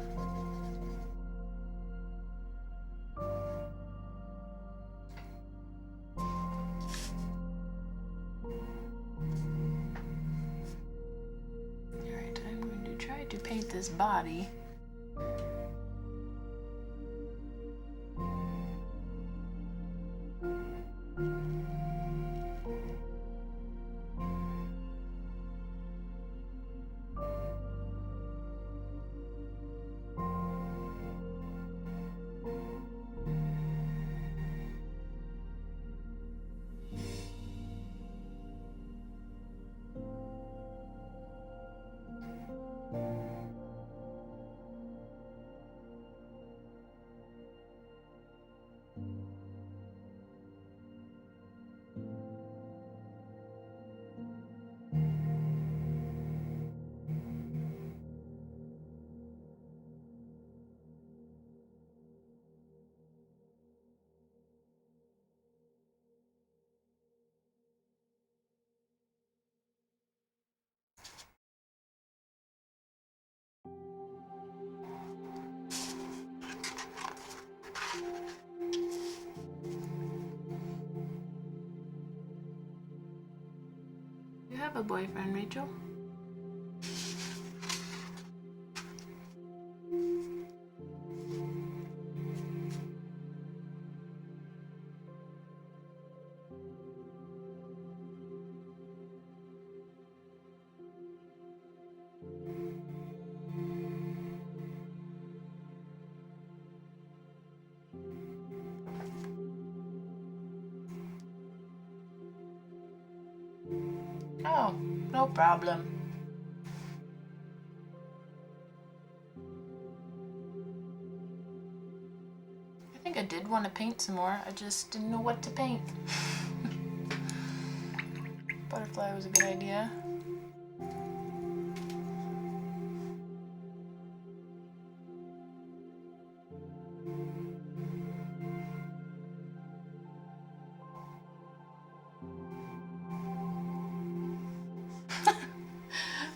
Alright, I'm going to try to paint this body. You have a boyfriend, Rachel? Oh, no problem. I think I did want to paint some more. I just didn't know what to paint. Butterfly was a good idea.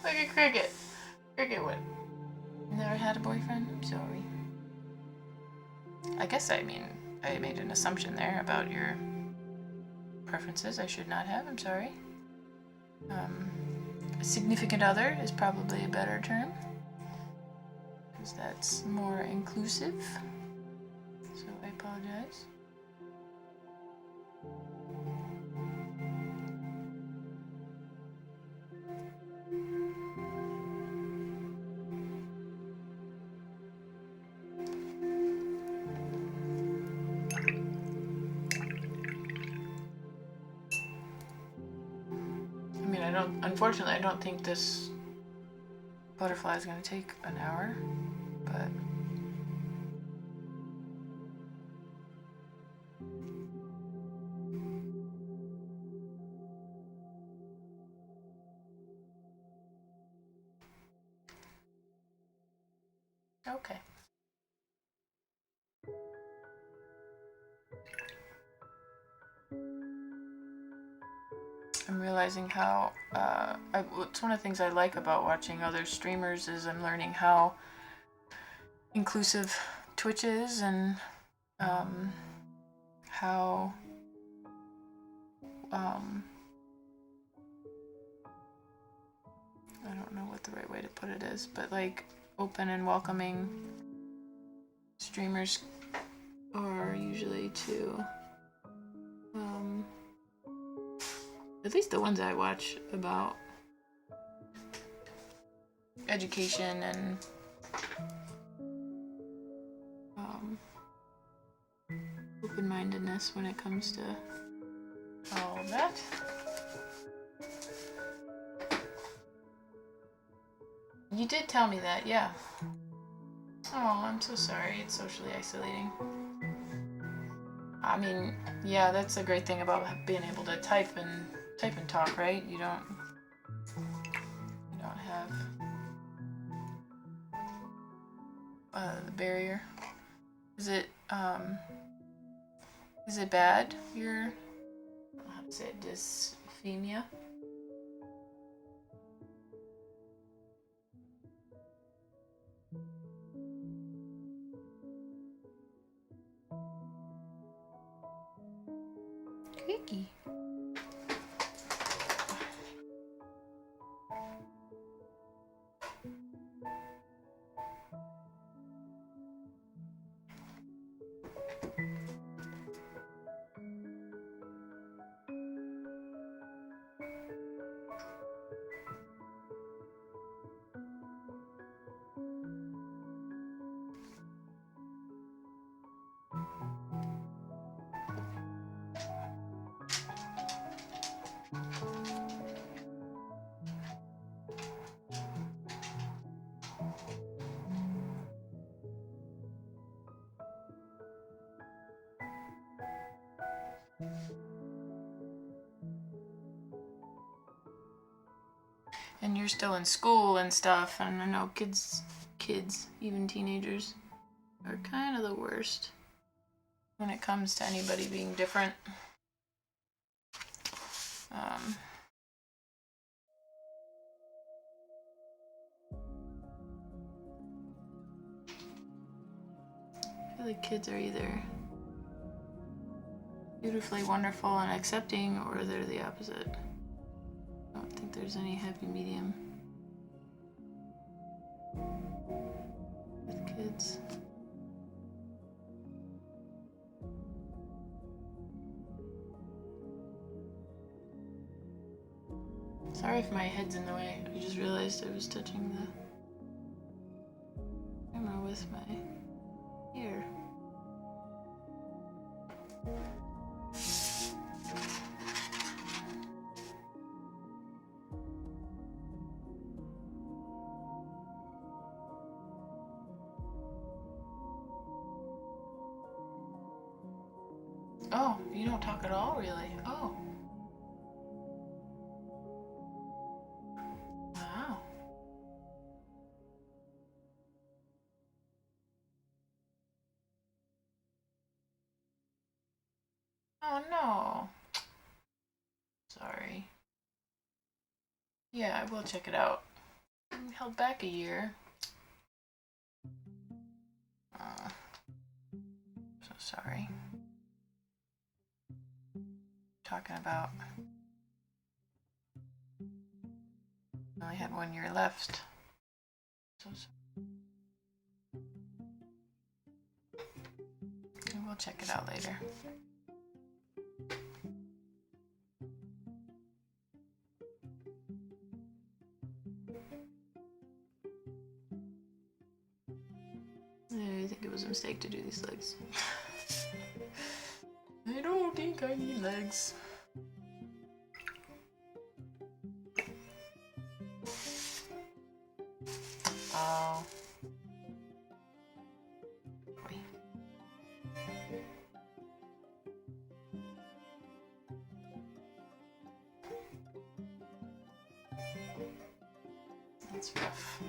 Look at Cricket. Cricket what? Never had a boyfriend? I'm sorry. I guess I made an assumption there about your preferences I should not have. I'm sorry. A significant other is probably a better term, because that's more inclusive. So I apologize. Unfortunately, I don't think this butterfly is going to take an hour, but okay. I'm realizing how it's one of the things I like about watching other streamers is I'm learning how inclusive Twitch is, and how I don't know what the right way to put it is, but like open and welcoming streamers are usually to at least the ones I watch about education and open-mindedness when it comes to all of that. You did tell me that, yeah. Oh, I'm so sorry. It's socially isolating. I mean, yeah, that's a great thing about being able to type and talk, right? You don't have the barrier. Is it bad? Your, I don't know how to say it, dysphonia? Creaky. And you're still in school and stuff, and I know kids, even teenagers, are kind of the worst when it comes to anybody being different. I feel like kids are either beautifully wonderful and accepting, or they're the opposite. I don't think there's any happy medium with kids. Sorry if my head's in the way. I just realized I was touching the camera with my ear. Oh, you don't talk at all, really? Oh. Wow. Oh no. Sorry. Yeah, I will check it out. I'm held back a year. So sorry. Talking about I only had 1 year left. So sorry. We'll check it out later. I think it was a mistake to do these legs. I don't think I need legs. Oh. That's rough.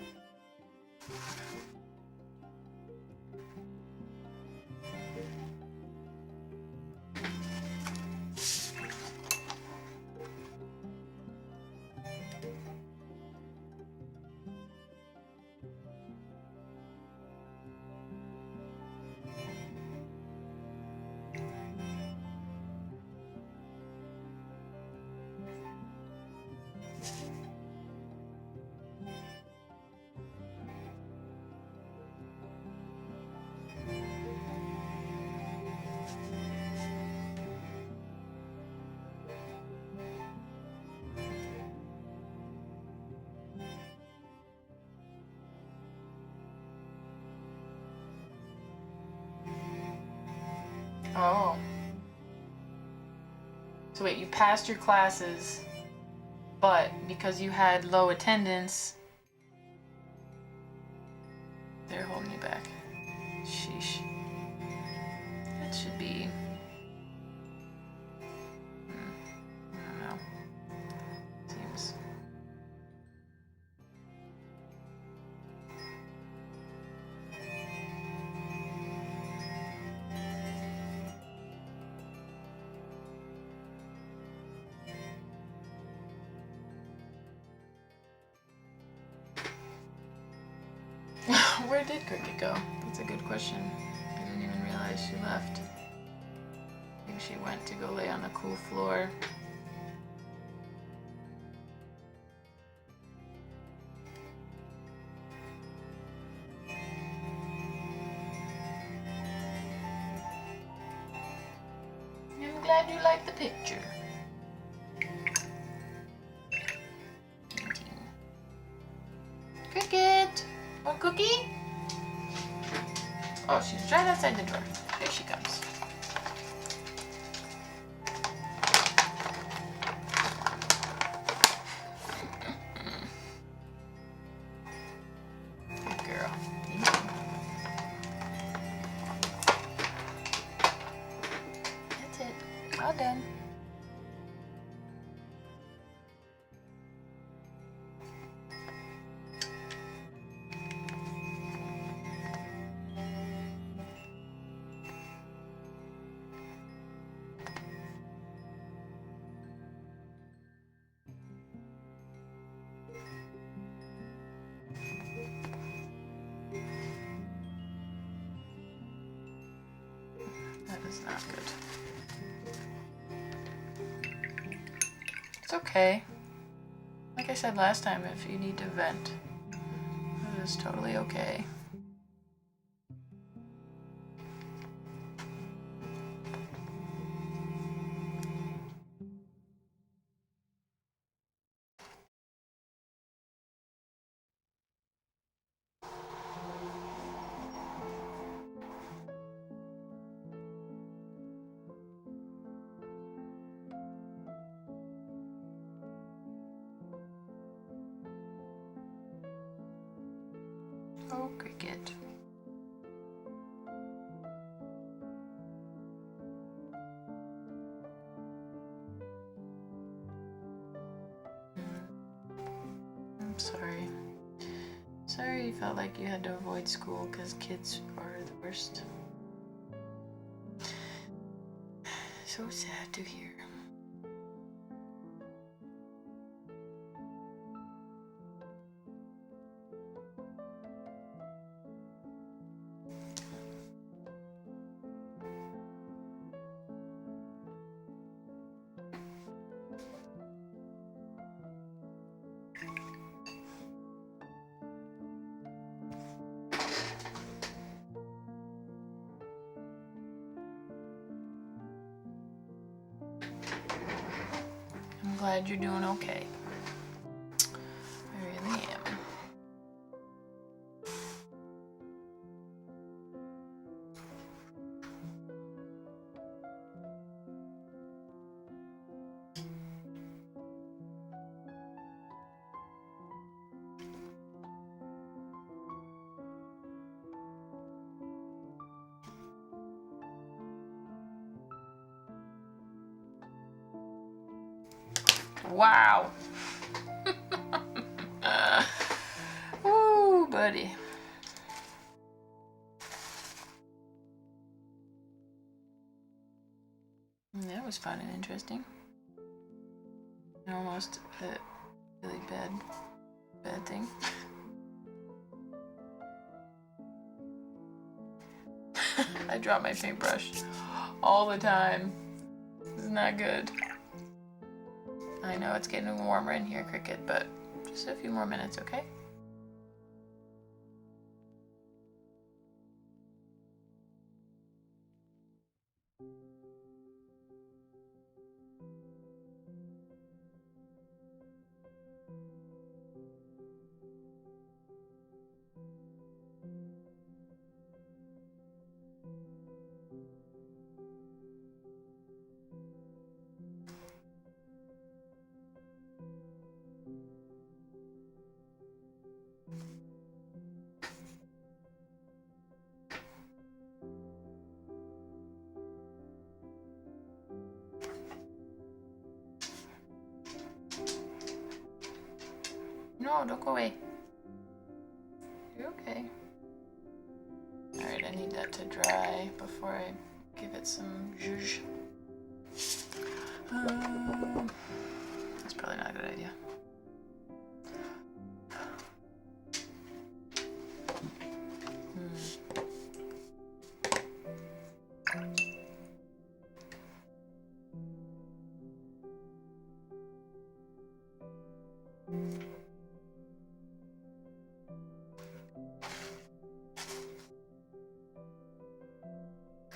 Oh. So wait, you passed your classes, but because you had low attendance, they're holding you back. Sheesh. That should be... I don't know. Seems... Where did Cricket go? That's a good question. I didn't even realize she left. Maybe she went to go lay on the cool floor. I'm glad you like the picture. Cricket! Want cookie? Oh, she's right outside the door. Here she comes. Good girl. That's it. All done. That is not good. It's okay. Like I said last time, if you need to vent, it is totally okay. Oh, Cricket. I'm sorry. Sorry you felt like you had to avoid school because kids are the worst. So sad to hear. I'm glad you're doing okay. I really am. Wow. Ooh, buddy. That was fun and interesting. Almost a really bad thing. I drop my paintbrush all the time. This is not good. I know it's getting warmer in here, Cricket, but just a few more minutes, okay? No, don't go away. You're okay. Alright, I need that to dry before I give it some zhuzh. That's probably not a good idea.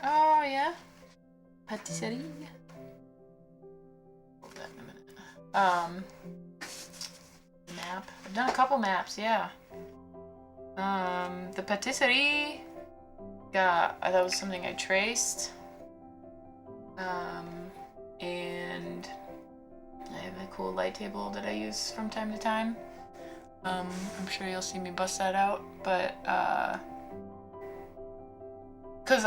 Oh yeah, patisserie. Hold that in a minute. Map. I've done a couple maps, yeah. The patisserie. That was something I traced. And I have a cool light table that I use from time to time. I'm sure you'll see me bust that out, but cause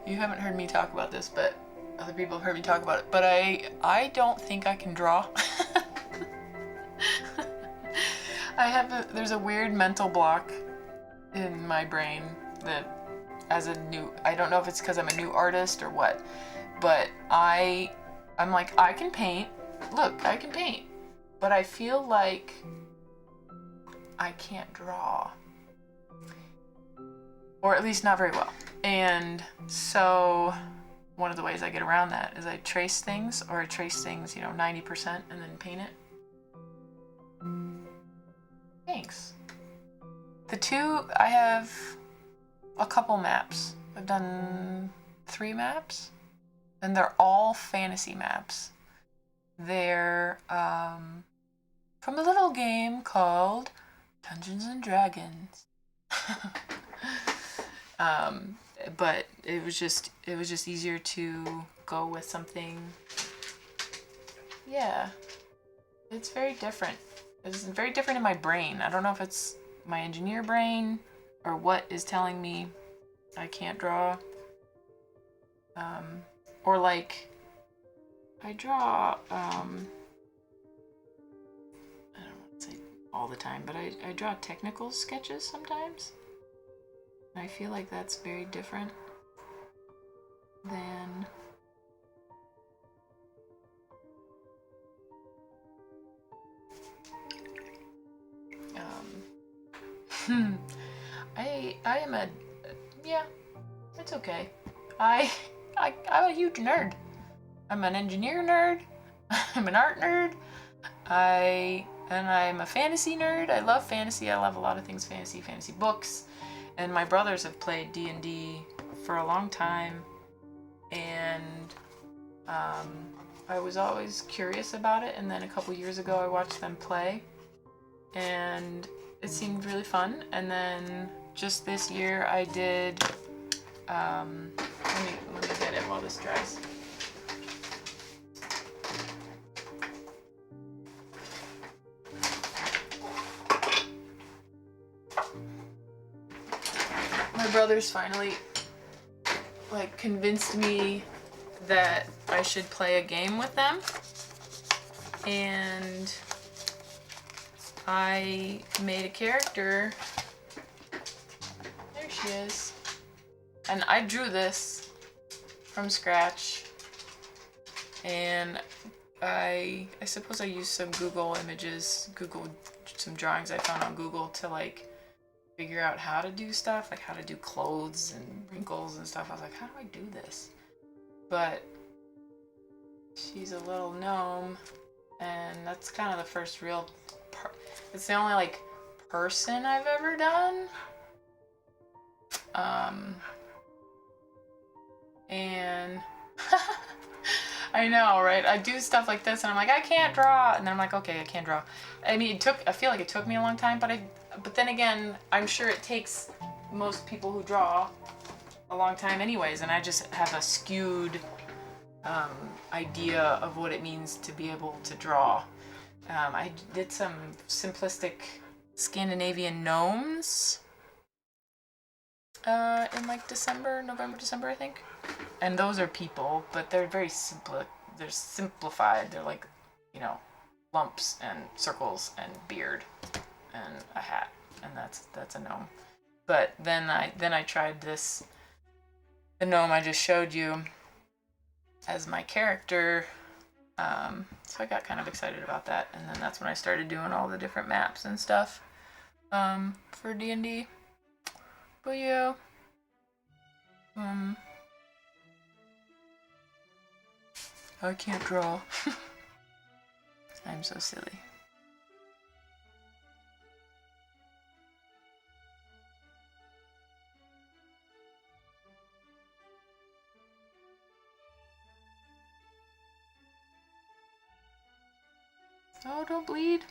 you haven't heard me talk about this, but other people have heard me talk about it, but I don't think I can draw. There's a weird mental block in my brain that I don't know if it's because I'm a new artist or what, but I'm like, I can paint. Look, I can paint. But I feel like I can't draw. Or at least not very well. And so one of the ways I get around that is I trace things, or I trace things, 90% and then paint it. Thanks. I have a couple maps. I've done 3 maps, and they're all fantasy maps. They're from a little game called Dungeons and Dragons. But it was just easier to go with something. Yeah, it's very different. It's very different in my brain. I don't know if it's my engineer brain or what is telling me I can't draw. Or like I draw, I don't want to say all the time, but I draw technical sketches sometimes. And I feel like that's very different than I am yeah, it's okay. I'm a huge nerd. I'm an engineer nerd. I'm an art nerd. I'm a fantasy nerd. I love fantasy. I love a lot of things fantasy books. And my brothers have played D&D for a long time. And I was always curious about it. And then a couple years ago, I watched them play. And it seemed really fun. And then just this year, I did... let me get it while this dries. My brothers finally convinced me that I should play a game with them, and I made a character. There she is. And I drew this from scratch, and I suppose I used some Google images, some drawings I found on Google to figure out how to do stuff, like how to do clothes and wrinkles and stuff. I was like, how do I do this? But she's a little gnome, and that's kind of the first real it's the only person I've ever done. And I know, right? I do stuff like this and I'm like, I can't draw, and then I'm like, okay, I can't draw. I mean, I feel like it took me a long time, but then again, I'm sure it takes most people who draw a long time anyways, and I just have a skewed idea of what it means to be able to draw. I did some simplistic Scandinavian gnomes in November, December, I think. And those are people, but they're very simple. They're simplified. They're lumps and circles and beard and a hat, and that's a gnome. But then I tried this, the gnome I just showed you, as my character. So I got kind of excited about that, and then that's when I started doing all the different maps and stuff for D&D. But yeah, I can't draw. I'm so silly. Oh, don't bleed.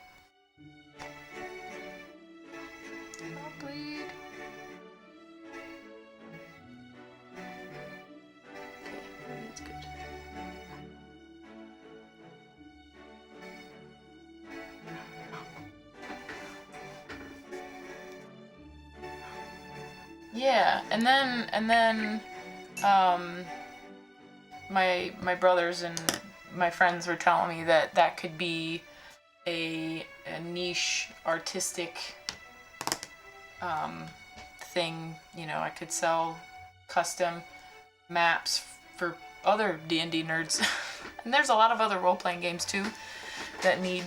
Don't bleed. Okay, that's good. Yeah, and then my brothers and my friends were telling me that could be a niche artistic thing. You know, I could sell custom maps for other D&D nerds. And there's a lot of other role-playing games too that need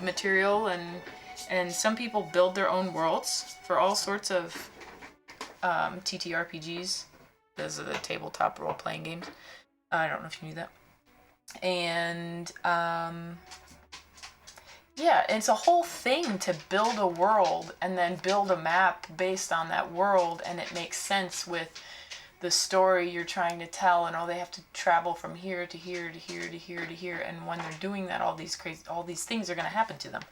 material, and some people build their own worlds for all sorts of TTRPGs. Those are the tabletop role-playing games. I don't know if you knew that. And yeah, it's a whole thing to build a world and then build a map based on that world, and it makes sense with the story you're trying to tell, and they have to travel from here to here to here to here to here, and when they're doing that, all these things are going to happen to them.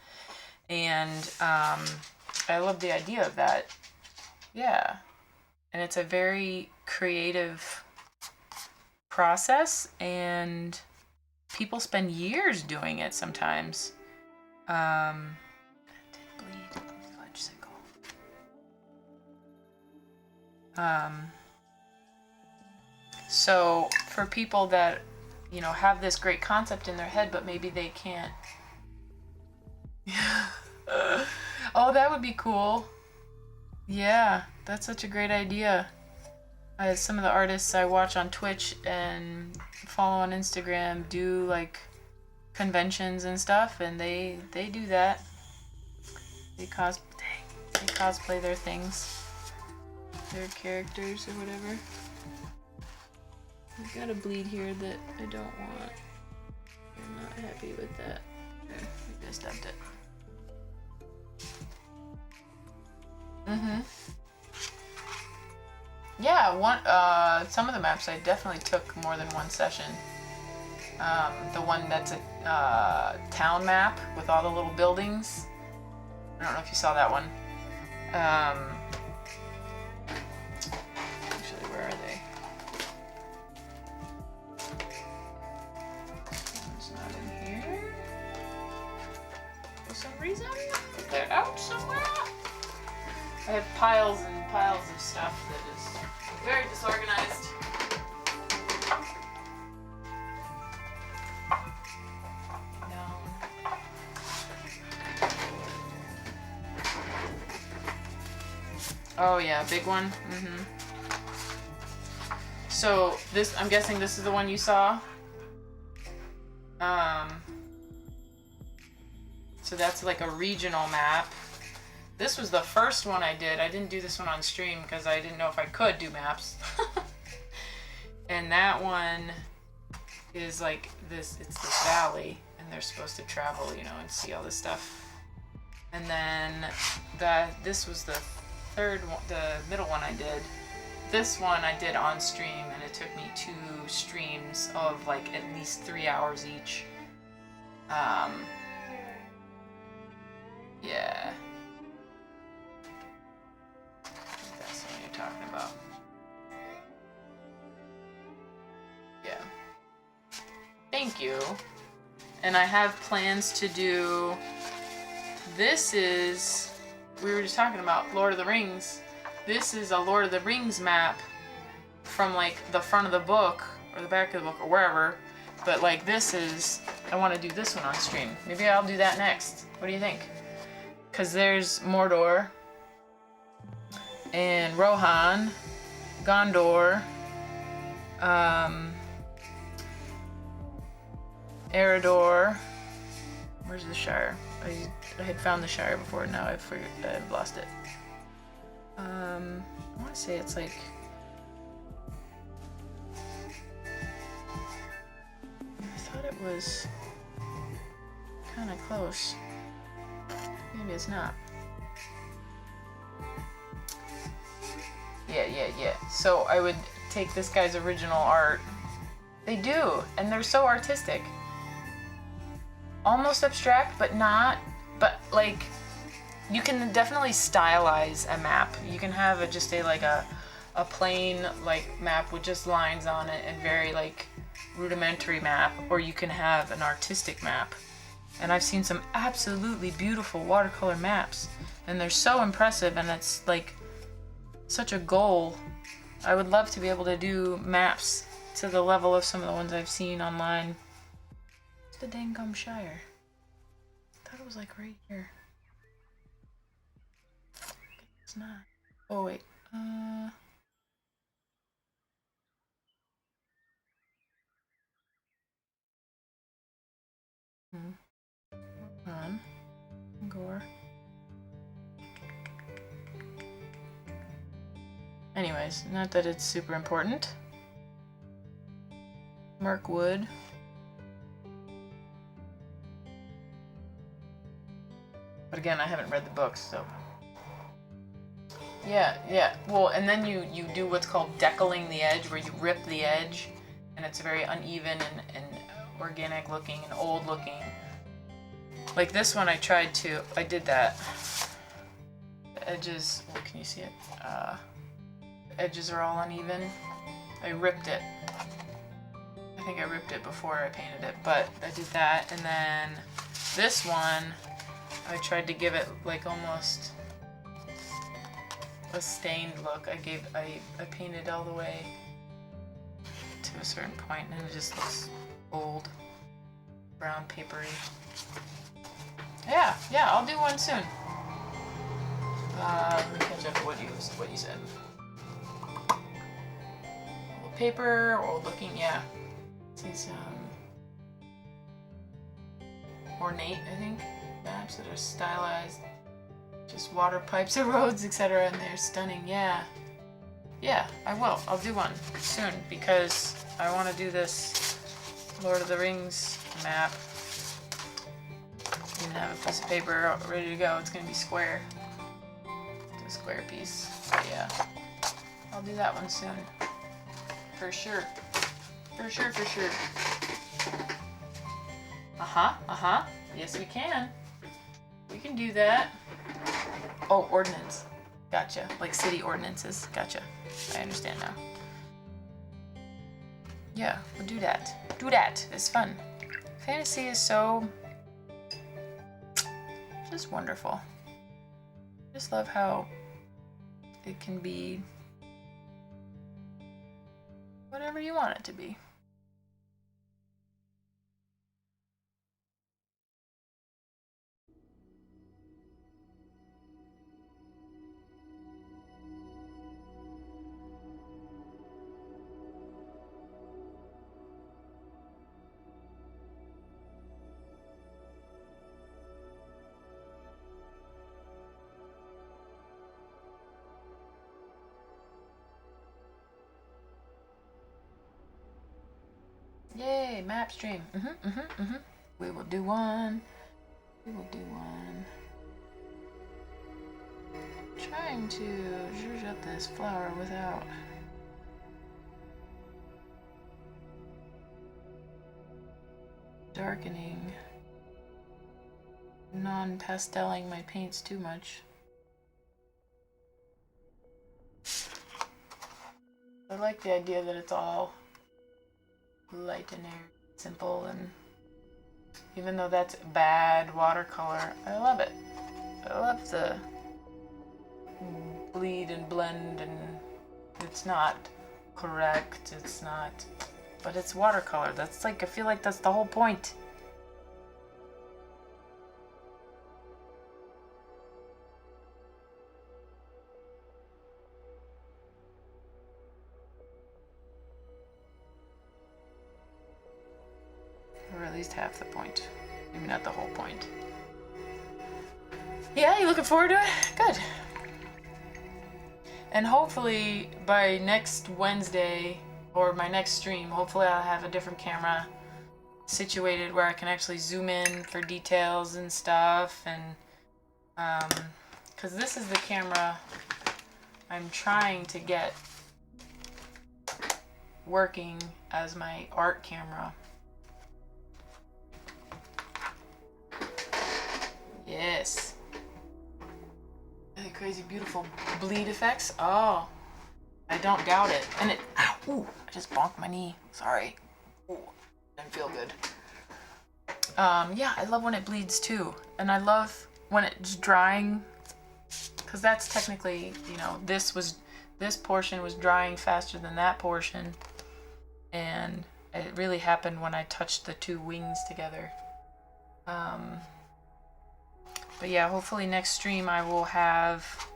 And I love the idea of that. Yeah. And it's a very creative process, and people spend years doing it sometimes. Did bleed. Fudgesicle. So for people that, you know, have this great concept in their head, but maybe they can't. Oh, that would be cool. Yeah, that's such a great idea. Some of the artists I watch on Twitch and follow on Instagram do like conventions and stuff, and they do that. They cosplay their things, their characters or whatever. I've got a bleed here that I don't want. I'm not happy with that. There, I just dumped it. Yeah, some of the maps I definitely took more than one session. The one that's a town map with all the little buildings. I don't know if you saw that one. Actually, where are they? It's not in here. For some reason, they're out somewhere. I have piles and piles of stuff that is very disorganized. Oh yeah, big one. So this, I'm guessing this is the one you saw. So that's like a regional map. This was the first one I did. I didn't do this one on stream because I didn't know if I could do maps. And that one is like this, it's this valley, and they're supposed to travel, you know, and see all this stuff. And then this was the third one, the middle one I did. This one I did on stream, and it took me 2 streams of like at least 3 hours each. Yeah. That's what you're talking about. Yeah. Thank you. And I have plans to do, this is, we were just talking about Lord of the Rings. This is a Lord of the Rings map from like the front of the book or the back of the book or wherever. But like this is I want to do this one on stream. Maybe I'll do that next. What do you think? Because there's Mordor and Rohan, Gondor, Eredor. Where's the Shire? I had found the Shire before. Now I've lost it. I want to say it's like. I thought it was kind of close. Maybe it's not. Yeah. So I would take this guy's original art. They do, and they're so artistic. Almost abstract, but not. But like, you can definitely stylize a map. You can have just a plain like map with just lines on it and very like rudimentary map, or you can have an artistic map. And I've seen some absolutely beautiful watercolor maps, and they're so impressive, and it's like such a goal. I would love to be able to do maps to the level of some of the ones I've seen online. It's the dang Shire. I thought it was like right here. It's not. Oh wait. On. Gore. Anyways, not that it's super important. Mirkwood. But again, I haven't read the books, so. Yeah. Well, and then you do what's called decaling the edge, where you rip the edge, and it's very uneven and organic looking and old looking. Like this one, I did that. The edges, well, can you see it? The edges are all uneven. I ripped it. I think I ripped it before I painted it, but I did that. And then this one, I tried to give it like almost a stained look. I painted all the way to a certain point, and it just looks old, brown papery. Yeah, I'll do one soon. Let me catch up to what you said. Old paper, old looking, yeah. These ornate, I think, maps that are stylized. Just water pipes and roads, etc. And they're stunning, yeah. Yeah, I will. I'll do one soon because I want to do this Lord of the Rings map. Even have a piece of paper ready to go. It's going to be square. It's a square piece. But yeah, I'll do that one soon. For sure. For sure. Yes, we can. We can do that. Oh, ordinance. Gotcha. Like city ordinances. Gotcha. I understand now. Yeah, we'll do that. Do that. It's fun. Fantasy is so just wonderful. I just love how it can be whatever you want it to be. Yay, map stream. We will do one. Trying to zhuzh up this flower without darkening, non-pasteling my paints too much. I like the idea that it's all light and airy, simple, and even though that's bad watercolor, I love it. I love the bleed and blend, and it's not correct, it's not, but it's watercolor. That's like, I feel like that's the whole point. half the point. Maybe not the whole point. Yeah, you looking forward to it? Good. And hopefully by next Wednesday or my next stream, hopefully I'll have a different camera situated where I can actually zoom in for details and stuff. And because this is the camera I'm trying to get working as my art camera. Yes. Crazy beautiful bleed effects. Oh, I don't doubt it. And it, ow, ooh, I just bonked my knee. Sorry. Ooh, didn't feel good. Yeah, I love when it bleeds too. And I love when it's drying, because that's technically, you know, this portion was drying faster than that portion. And it really happened when I touched the two wings together. But yeah, hopefully next stream I will have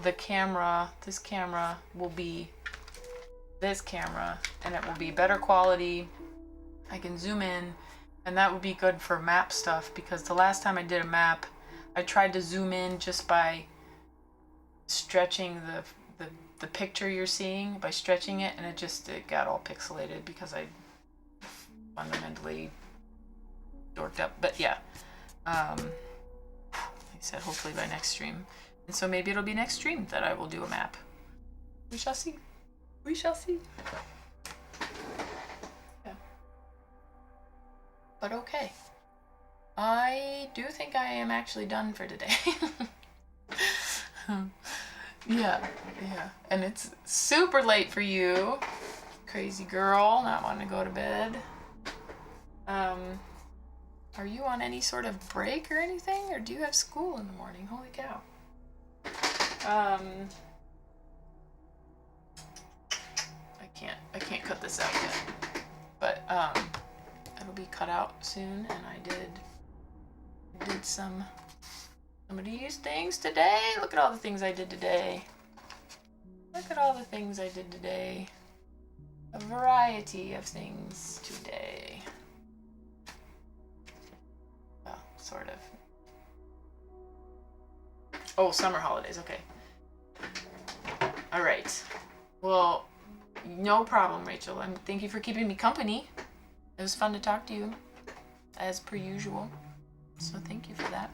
the camera. This camera will be this camera, and it will be better quality. I can zoom in, and that would be good for map stuff, because the last time I did a map, I tried to zoom in just by stretching the picture you're seeing, by stretching it, and it got all pixelated because I fundamentally dorked up. But yeah. Like I said, hopefully by next stream. And so maybe it'll be next stream that I will do a map. We shall see. We shall see. Yeah. But okay. I do think I am actually done for today. Yeah. And it's super late for you. Crazy girl, not wanting to go to bed. Are you on any sort of break or anything? Or do you have school in the morning? Holy cow. I can't cut this out yet. But it'll be cut out soon, and I did some of these things today. Look at all the things I did today. Look at all the things I did today. A variety of things today. Well, sort of. Oh, summer holidays, okay. All right. Well, no problem, Rachel. Thank you for keeping me company. It was fun to talk to you, as per usual. So thank you for that.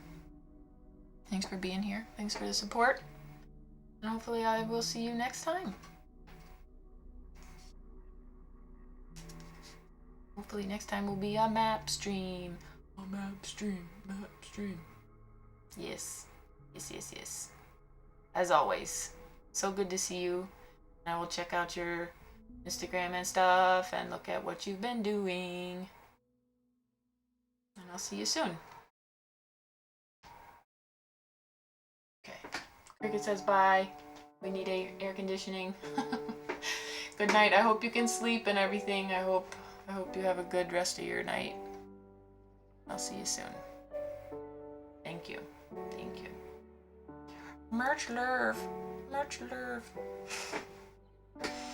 Thanks for being here. Thanks for the support. And hopefully I will see you next time. Hopefully next time will be a map stream. A map stream. Yes. Yes. As always, so good to see you. And I will check out your Instagram and stuff and look at what you've been doing. And I'll see you soon. Okay. Cricket says bye. We need air conditioning. Good night. I hope you can sleep and everything. I hope you have a good rest of your night. I'll see you soon. Thank you. Much love.